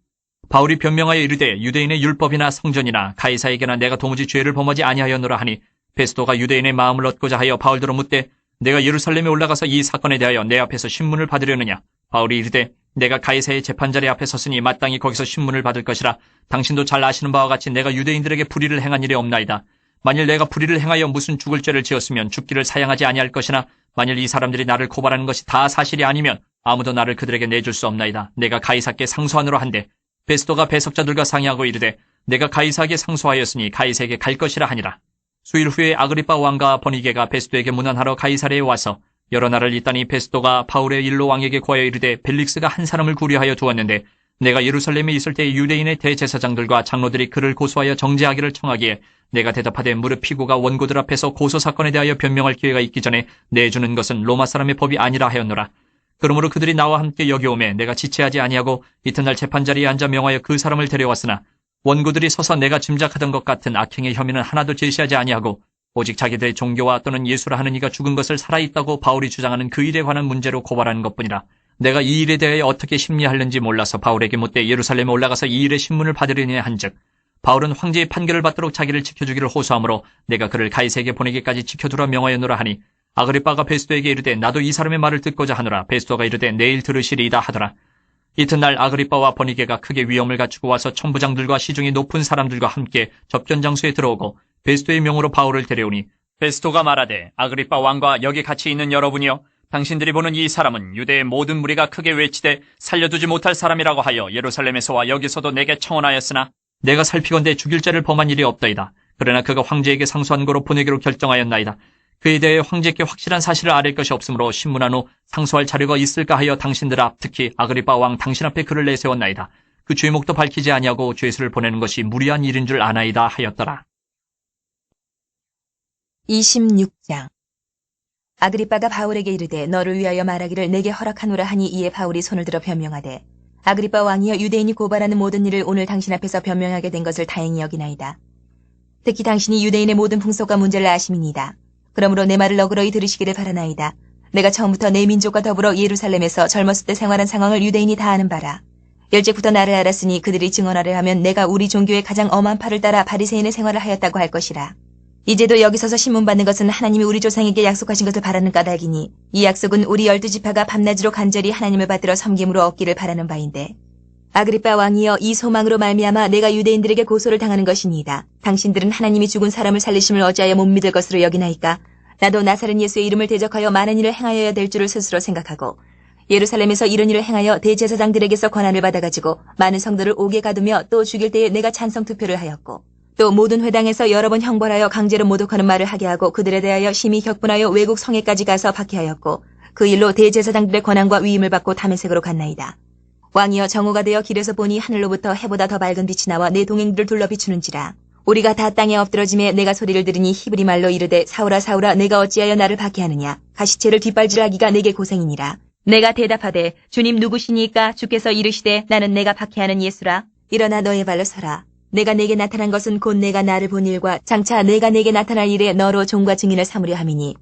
바울이 변명하여 이르되 유대인의 율법이나 성전이나 가이사에게나 내가 도무지 죄를 범하지 아니하였노라 하니 베스도가 유대인의 마음을 얻고자 하여 바울더러 묻되 내가 예루살렘에 올라가서 이 사건에 대하여 내 앞에서 신문을 받으려느냐. 바울이 이르되 내가 가이사의 재판자리 앞에 섰으니 마땅히 거기서 신문을 받을 것이라. 당신도 잘 아시는 바와 같이 내가 유대인들에게 불의를 행한 일이 없나이다. 만일 내가 불의를 행하여 무슨 죽을 죄를 지었으면 죽기를 사양하지 아니할 것이나 만일 이 사람들이 나를 고발하는 것이 다 사실이 아니면 아무도 나를 그들에게 내줄 수 없나이다. 내가 가이사께 상소하노라 한데 베스도가 배석자들과 상의하고 이르되 내가 가이사에게 상소하였으니 가이사에게 갈 것이라 하니라. 수일 후에 아그리빠 왕과 버니게가 베스도에게 문안하러 가이사랴에 와서 여러 날을 있다니 베스도가 바울의 일로 왕에게 고하여 이르되 벨릭스가 한 사람을 구류하여 두었는데 내가 예루살렘에 있을 때 유대인의 대제사장들과 장로들이 그를 고소하여 정죄하기를 청하기에 내가 대답하되 무릇 피고가 원고들 앞에서 고소 사건에 대하여 변명할 기회가 있기 전에 내주는 것은 로마 사람의 법이 아니라 하였노라. 그러므로 그들이 나와 함께 여기 오매 내가 지체하지 아니하고 이튿날 재판자리에 앉아 명하여 그 사람을 데려왔으나 원고들이 서서 내가 짐작하던 것 같은 악행의 혐의는 하나도 제시하지 아니하고 오직 자기들의 종교와 또는 예수라 하는 이가 죽은 것을 살아있다고 바울이 주장하는 그 일에 관한 문제로 고발하는 것뿐이라. 내가 이 일에 대하여 어떻게 심리하는지 몰라서 바울에게 묻되 예루살렘에 올라가서 이 일의 신문을 받으려니 한즉 바울은 황제의 판결을 받도록 자기를 지켜주기를 호소하므로 내가 그를 가이사에게 보내기까지 지켜두라 명하였노라 하니 아그리빠가 베스도에게 이르되 나도 이 사람의 말을 듣고자 하노라. 베스도가 이르되 내일 들으시리이다 하더라. 이튿날 아그리빠와 버니게가 크게 위엄을 갖추고 와서 천부장들과 시중의 높은 사람들과 함께 접견장소에 들어오고 베스도의 명으로 바울을 데려오니 베스도가 말하되 아그리빠 왕과 여기 같이 있는 여러분이여 당신들이 보는 이 사람은 유대의 모든 무리가 크게 외치되 살려두지 못할 사람이라고 하여 예루살렘에서와 여기서도 내게 청언하였으나 내가 살피건대 죽일 죄를 범한 일이 없다이다. 그러나 그가 황제에게 상소한 거로 보내기로 결정하였나이다. 그에 대해 황제께 확실한 사실을 아릴 것이 없으므로 신문한 후 상소할 자료가 있을까 하여 당신들 앞 특히 아그리빠 왕 당신 앞에 글을 내세웠나이다. 그 죄목도 밝히지 아니하고 죄수를 보내는 것이 무리한 일인 줄 아나이다 하였더라. 26장. 아그리빠가 바울에게 이르되 너를 위하여 말하기를 내게 허락하노라 하니 이에 바울이 손을 들어 변명하되 아그리빠 왕이여 유대인이 고발하는 모든 일을 오늘 당신 앞에서 변명하게 된 것을 다행히 여기나이다. 특히 당신이 유대인의 모든 풍속과 문제를 아심이니이다. 그러므로 내 말을 너그러이 들으시기를 바라나이다. 내가 처음부터 내 민족과 더불어 예루살렘에서 젊었을 때 생활한 상황을 유대인이 다 아는 바라. 일찍부터 나를 알았으니 그들이 증언하려 하면 내가 우리 종교의 가장 엄한 팔을 따라 바리새인의 생활을 하였다고 할 것이라. 이제도 여기 서서 신문받는 것은 하나님이 우리 조상에게 약속하신 것을 바라는 까닭이니 이 약속은 우리 12지파가 밤낮으로 간절히 하나님을 받들어 섬김으로 얻기를 바라는 바인데 아그리빠 왕이여 이 소망으로 말미암아 내가 유대인들에게 고소를 당하는 것이니이다. 당신들은 하나님이 죽은 사람을 살리심을 어찌하여 못 믿을 것으로 여기나이까? 나도 나사렛 예수의 이름을 대적하여 많은 일을 행하여야 될 줄을 스스로 생각하고 예루살렘에서 이런 일을 행하여 대제사장들에게서 권한을 받아가지고 많은 성도를 옥에 가두며 또 죽일 때에 내가 찬성 투표를 하였고 또 모든 회당에서 여러 번 형벌하여 강제로 모독하는 말을 하게 하고 그들에 대하여 심히 격분하여 외국 성에까지 가서 박해하였고 그 일로 대제사장들의 권한과 위임을 받고 다메섹으로 갔나이다. 왕이여 정오가 되어 길에서 보니 하늘로부터 해보다 더 밝은 빛이 나와 내 동행들을 둘러 비추는지라. 우리가 다 땅에 엎드러짐에 내가 소리를 들으니 히브리 말로 이르되 사울아 사울아 내가 어찌하여 나를 박해하느냐. 가시체를 뒷발질하기가 내게 고생이니라. 내가 대답하되 주님 누구시니까 주께서 이르시되 나는 내가 박해하는 예수라. 일어나 너의 발로 서라. 내가 내게 나타난 것은 곧 내가 나를 본 일과 장차 내가 내게 나타날 일에 너로 종과 증인을 삼으려 함이니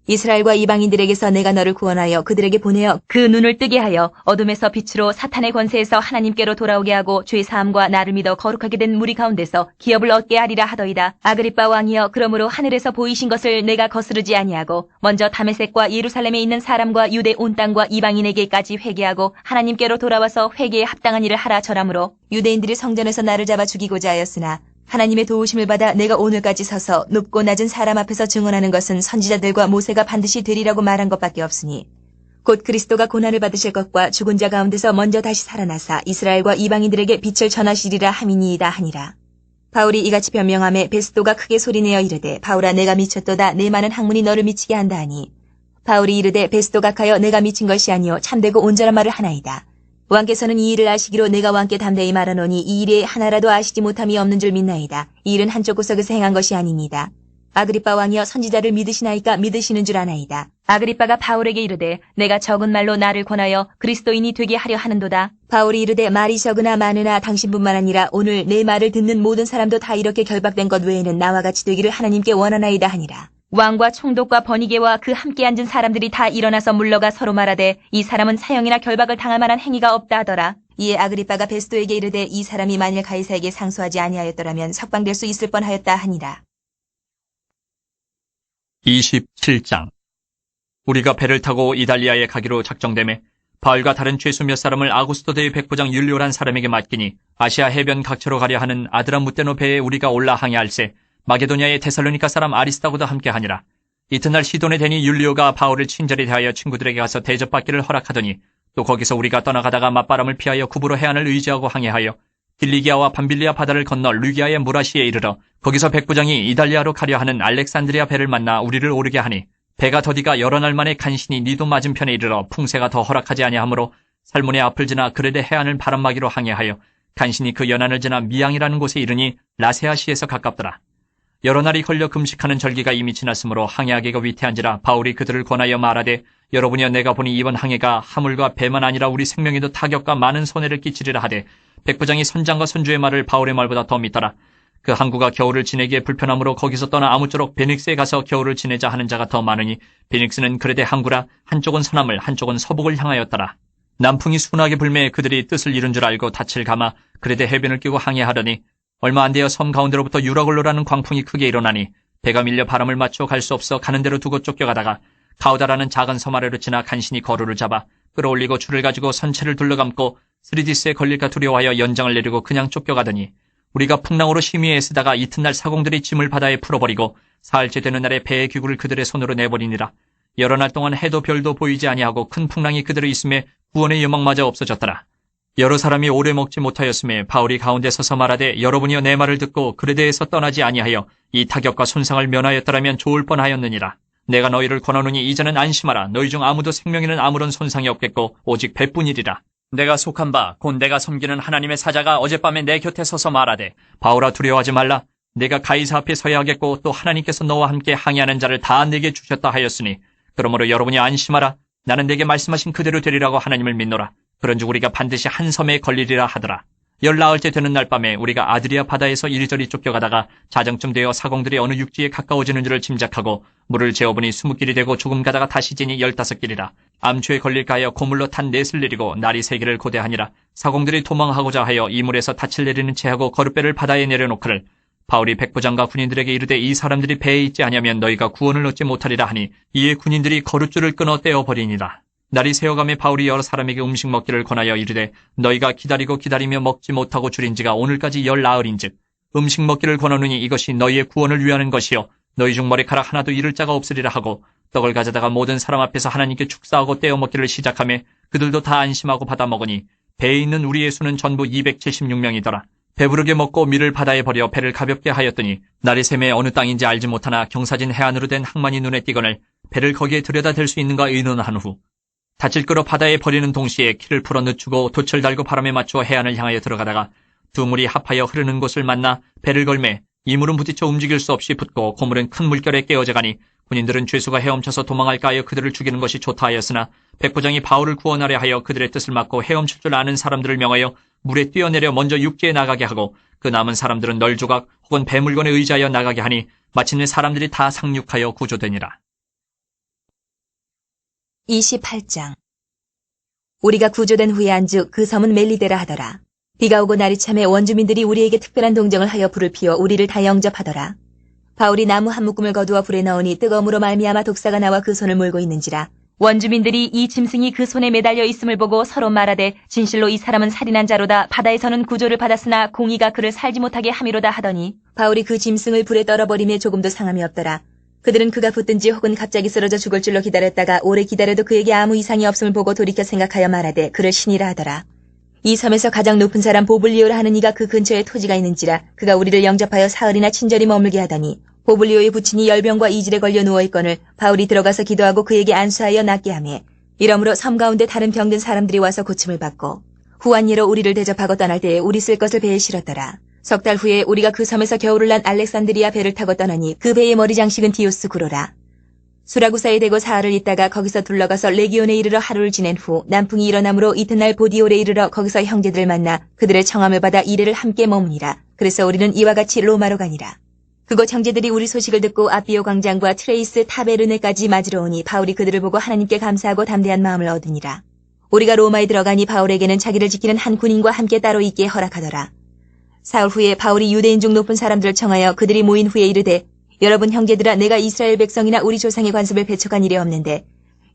이스라엘과 이방인들에게서 내가 너를 구원하여 그들에게 보내어 그 눈을 뜨게 하여 어둠에서 빛으로 사탄의 권세에서 하나님께로 돌아오게 하고 죄 사함과 나를 믿어 거룩하게 된 무리 가운데서 기업을 얻게 하리라 하더이다. 아그리빠 왕이여 그러므로 하늘에서 보이신 것을 내가 거스르지 아니하고 먼저 다메섹과 예루살렘에 있는 사람과 유대 온 땅과 이방인에게까지 회개하고 하나님께로 돌아와서 회개에 합당한 일을 하라 절하므로 유대인들이 성전에서 나를 잡아 죽이고자 하였으나 하나님의 도우심을 받아 내가 오늘까지 서서 높고 낮은 사람 앞에서 증언하는 것은 선지자들과 모세가 반드시 되리라고 말한 것밖에 없으니 곧 그리스도가 고난을 받으실 것과 죽은 자 가운데서 먼저 다시 살아나사 이스라엘과 이방인들에게 빛을 전하시리라 함이니이다 하니라. 바울이 이같이 변명하며 베스도가 크게 소리내어 이르되 바울아 내가 미쳤도다 내 많은 학문이 너를 미치게 한다 하니 바울이 이르되 베스도가 가여 내가 미친 것이 아니요 참되고 온전한 말을 하나이다. 왕께서는 이 일을 아시기로 내가 왕께 담대히 말하노니 이 일에 하나라도 아시지 못함이 없는 줄 믿나이다. 이 일은 한쪽 구석에서 행한 것이 아닙니다. 아그리빠 왕이여 선지자를 믿으시나이까 믿으시는 줄 아나이다. 아그리빠가 바울에게 이르되 내가 적은 말로 나를 권하여 그리스도인이 되게 하려 하는도다. 바울이 이르되 말이 적으나 많으나 당신뿐만 아니라 오늘 내 말을 듣는 모든 사람도 다 이렇게 결박된 것 외에는 나와 같이 되기를 하나님께 원하나이다 하니라. 왕과 총독과 버니게와 그 함께 앉은 사람들이 다 일어나서 물러가 서로 말하되 이 사람은 사형이나 결박을 당할 만한 행위가 없다 하더라. 이에 아그리빠가 베스도에게 이르되 이 사람이 만일 가이사에게 상소하지 아니하였더라면 석방될 수 있을 뻔하였다 하니라. 27장. 우리가 배를 타고 이달리아에 가기로 작정되매 바울과 다른 죄수 몇 사람을 아구스도 대의 백부장 율리오란 사람에게 맡기니 아시아 해변 각처로 가려 하는 아드라무테노 배에 우리가 올라 항해할세 마게도냐의 데살로니가 사람 아리스다고도 함께 하니라. 이튿날 시돈에 대니 율리오가 바울을 친절히 대하여 친구들에게 가서 대접받기를 허락하더니 또 거기서 우리가 떠나가다가 맞바람을 피하여 구부로 해안을 의지하고 항해하여 길리기아와 밤빌리아 바다를 건너 루기아의 무라시에 이르러 거기서 백부장이 이달리아로 가려 하는 알렉산드리아 배를 만나 우리를 오르게 하니 배가 더디가 여러 날 만에 간신히 니도 맞은편에 이르러 풍세가 더 허락하지 아니하므로 살문의 앞을 지나 그레데 해안을 바람막이로 항해하여 간신히 그 연안을 지나 미양이라는 곳에 이르니 라세아시에서 가깝더라. 여러 날이 걸려 금식하는 절기가 이미 지났으므로 항해하기가 위태한지라 바울이 그들을 권하여 말하되 여러분이여 내가 보니 이번 항해가 하물과 배만 아니라 우리 생명에도 타격과 많은 손해를 끼치리라 하되 백부장이 선장과 선주의 말을 바울의 말보다 더 믿더라. 그 항구가 겨울을 지내기에 불편하므로 거기서 떠나 아무쪼록 베닉스에 가서 겨울을 지내자 하는 자가 더 많으니 베닉스는 그레데 항구라 한쪽은 서남을 한쪽은 서북을 향하였더라. 남풍이 순하게 불매 그들이 뜻을 이룬 줄 알고 닻을 감아 그레데 해변을 끼고 항해하더니 얼마 안 되어 섬 가운데로부터 유라굴로라는 광풍이 크게 일어나니 배가 밀려 바람을 맞춰 갈 수 없어 가는 대로 두고 쫓겨가다가 가우다라는 작은 섬 아래로 지나 간신히 거루를 잡아 끌어올리고 줄을 가지고 선체를 둘러감고 스리디스에 걸릴까 두려워하여 연장을 내리고 그냥 쫓겨가더니 우리가 풍랑으로 심히 애쓰다가 이튿날 사공들이 짐을 바다에 풀어버리고 사흘째 되는 날에 배의 기구를 그들의 손으로 내버리니라. 여러 날 동안 해도 별도 보이지 아니하고 큰 풍랑이 그들의 있음에 구원의 여망마저 없어졌더라. 여러 사람이 오래 먹지 못하였음에 바울이 가운데 서서 말하되 여러분이여 내 말을 듣고 그에 대해서 떠나지 아니하여 이 타격과 손상을 면하였더라면 좋을 뻔하였느니라. 내가 너희를 권하노니 이제는 안심하라. 너희 중 아무도 생명에는 아무런 손상이 없겠고 오직 배뿐이리라. 내가 속한 바 곧 내가 섬기는 하나님의 사자가 어젯밤에 내 곁에 서서 말하되 바울아 두려워하지 말라. 내가 가이사 앞에 서야 하겠고 또 하나님께서 너와 함께 항의하는 자를 다 내게 주셨다 하였으니 그러므로 여러분이 안심하라. 나는 내게 말씀하신 그대로 되리라고 하나님을 믿노라. 그런즉 우리가 반드시 한 섬에 걸리리라 하더라. 14일째 되는 날 밤에 우리가 아드리아 바다에서 이리저리 쫓겨가다가 자정쯤 되어 사공들이 어느 육지에 가까워지는 줄을 짐작하고 물을 재어보니 20길이 되고 조금 가다가 다시 지니 15길이라. 암초에 걸릴까 하여 고물로 탄 넷을 내리고 날이 3개를 고대하니라. 사공들이 도망하고자 하여 이 물에서 닻을 내리는 채하고 거룻배를 바다에 내려놓기를 바울이 백부장과 군인들에게 이르되 이 사람들이 배에 있지 아니하면 너희가 구원을 얻지 못하리라 하니 이에 군인들이 거룻줄을 끊어 떼어버리니라. 날이 새어가며 바울이 여러 사람에게 음식 먹기를 권하여 이르되 너희가 기다리고 기다리며 먹지 못하고 줄인 지가 오늘까지 10나흘인즉 음식 먹기를 권하노니 이것이 너희의 구원을 위하는 것이요 너희 중 머리카락 하나도 잃을 자가 없으리라 하고 떡을 가져다가 모든 사람 앞에서 하나님께 축사하고 떼어 먹기를 시작하며 그들도 다 안심하고 받아 먹으니 배에 있는 우리의 수는 전부 276명이더라. 배부르게 먹고 밀을 바다에 버려 배를 가볍게 하였더니 날이 새매 어느 땅인지 알지 못하나 경사진 해안으로 된 항만이 눈에 띄거늘 배를 거기에 들여다 댈 수 있는가 의논한 후 닻을 끌어 바다에 버리는 동시에 키를 풀어 늦추고 돛을 달고 바람에 맞추어 해안을 향하여 들어가다가 두 물이 합하여 흐르는 곳을 만나 배를 걸매 이 물은 부딪혀 움직일 수 없이 붙고 고물은 큰 물결에 깨어져가니 군인들은 죄수가 헤엄쳐서 도망할까 하여 그들을 죽이는 것이 좋다 하였으나 백부장이 바울을 구원하려 하여 그들의 뜻을 막고 헤엄칠 줄 아는 사람들을 명하여 물에 뛰어내려 먼저 육지에 나가게 하고 그 남은 사람들은 널조각 혹은 배물건에 의지하여 나가게 하니 마침내 사람들이 다 상륙하여 구조되니라. 28장. 우리가 구조된 후에 안주 그 섬은 멜리데라 하더라. 비가 오고 날이 참에 원주민들이 우리에게 특별한 동정을 하여 불을 피워 우리를 다 영접하더라. 바울이 나무 한 묶음을 거두어 불에 넣으니 뜨거움으로 말미암아 독사가 나와 그 손을 몰고 있는지라. 원주민들이 이 짐승이 그 손에 매달려 있음을 보고 서로 말하되 진실로 이 사람은 살인한 자로다. 바다에서는 구조를 받았으나 공의가 그를 살지 못하게 함이로다 하더니 바울이 그 짐승을 불에 떨어버림에 조금도 상함이 없더라. 그들은 그가 붙든지 혹은 갑자기 쓰러져 죽을 줄로 기다렸다가 오래 기다려도 그에게 아무 이상이 없음을 보고 돌이켜 생각하여 말하되 그를 신이라 하더라. 이 섬에서 가장 높은 사람 보블리오라 하는 이가 그 근처에 토지가 있는지라 그가 우리를 영접하여 사흘이나 친절히 머물게 하더니 보블리오의 부친이 열병과 이질에 걸려 누워있거늘 바울이 들어가서 기도하고 그에게 안수하여 낫게 하며 이러므로 섬 가운데 다른 병든 사람들이 와서 고침을 받고 후한 예로 우리를 대접하고 떠날 때에 우리 쓸 것을 배에 실었더라. 석 달 후에 우리가 그 섬에서 겨울을 난 알렉산드리아 배를 타고 떠나니 그 배의 머리 장식은 디오스 구로라. 수라구사에 대고 사흘을 있다가 거기서 둘러가서 레기온에 이르러 하루를 지낸 후 남풍이 일어나므로 이튿날 보디올에 이르러 거기서 형제들을 만나 그들의 청함을 받아 이래를 함께 머무니라. 그래서 우리는 이와 같이 로마로 가니라. 그곳 형제들이 우리 소식을 듣고 아비오 광장과 트레이스 타베르네까지 맞으러 오니 바울이 그들을 보고 하나님께 감사하고 담대한 마음을 얻으니라. 우리가 로마에 들어가니 바울에게는 자기를 지키는 한 군인과 함께 따로 있게 허락하더라. 사흘 후에 바울이 유대인 중 높은 사람들을 청하여 그들이 모인 후에 이르되 여러분 형제들아 내가 이스라엘 백성이나 우리 조상의 관습을 배척한 일이 없는데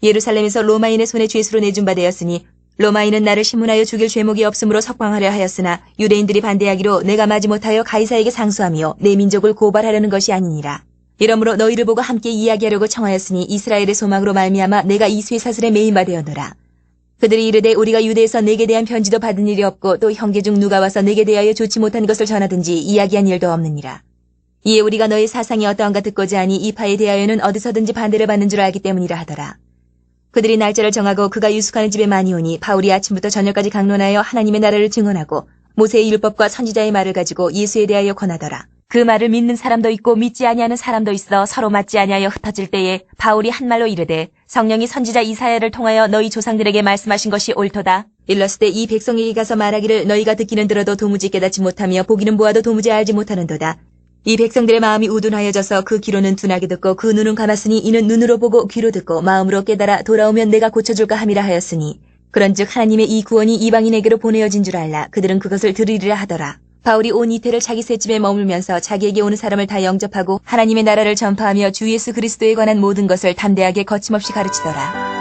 예루살렘에서 로마인의 손에 죄수로 내준 바 되었으니 로마인은 나를 신문하여 죽일 죄목이 없으므로 석방하려 하였으나 유대인들이 반대하기로 내가 마지못하여 가이사에게 상수하며 내 민족을 고발하려는 것이 아니니라. 이러므로 너희를 보고 함께 이야기하려고 청하였으니 이스라엘의 소망으로 말미암아 내가 이 쇠사슬에 매인 바 되었노라. 그들이 이르되 우리가 유대에서 내게 대한 편지도 받은 일이 없고 또 형제 중 누가 와서 내게 대하여 좋지 못한 것을 전하든지 이야기한 일도 없느니라. 이에 우리가 너의 사상이 어떠한가 듣고자 하니 이 파에 대하여는 어디서든지 반대를 받는 줄 알기 때문이라 하더라. 그들이 날짜를 정하고 그가 유숙하는 집에 많이 오니 바울이 아침부터 저녁까지 강론하여 하나님의 나라를 증언하고 모세의 율법과 선지자의 말을 가지고 예수에 대하여 권하더라. 그 말을 믿는 사람도 있고 믿지 아니하는 사람도 있어 서로 맞지 아니하여 흩어질 때에 바울이 한 말로 이르되 성령이 선지자 이사야를 통하여 너희 조상들에게 말씀하신 것이 옳도다. 일렀을 때 이 백성에게 가서 말하기를 너희가 듣기는 들어도 도무지 깨닫지 못하며 보기는 보아도 도무지 알지 못하는도다. 이 백성들의 마음이 우둔하여져서 그 귀로는 둔하게 듣고 그 눈은 감았으니 이는 눈으로 보고 귀로 듣고 마음으로 깨달아 돌아오면 내가 고쳐줄까 함이라 하였으니 그런즉 하나님의 이 구원이 이방인에게로 보내어진 줄 알라. 그들은 그것을 들으리라 하더라. 바울이 온 이태를 자기 셋집에 머물면서 자기에게 오는 사람을 다 영접하고 하나님의 나라를 전파하며 주 예수 그리스도에 관한 모든 것을 담대하게 거침없이 가르치더라.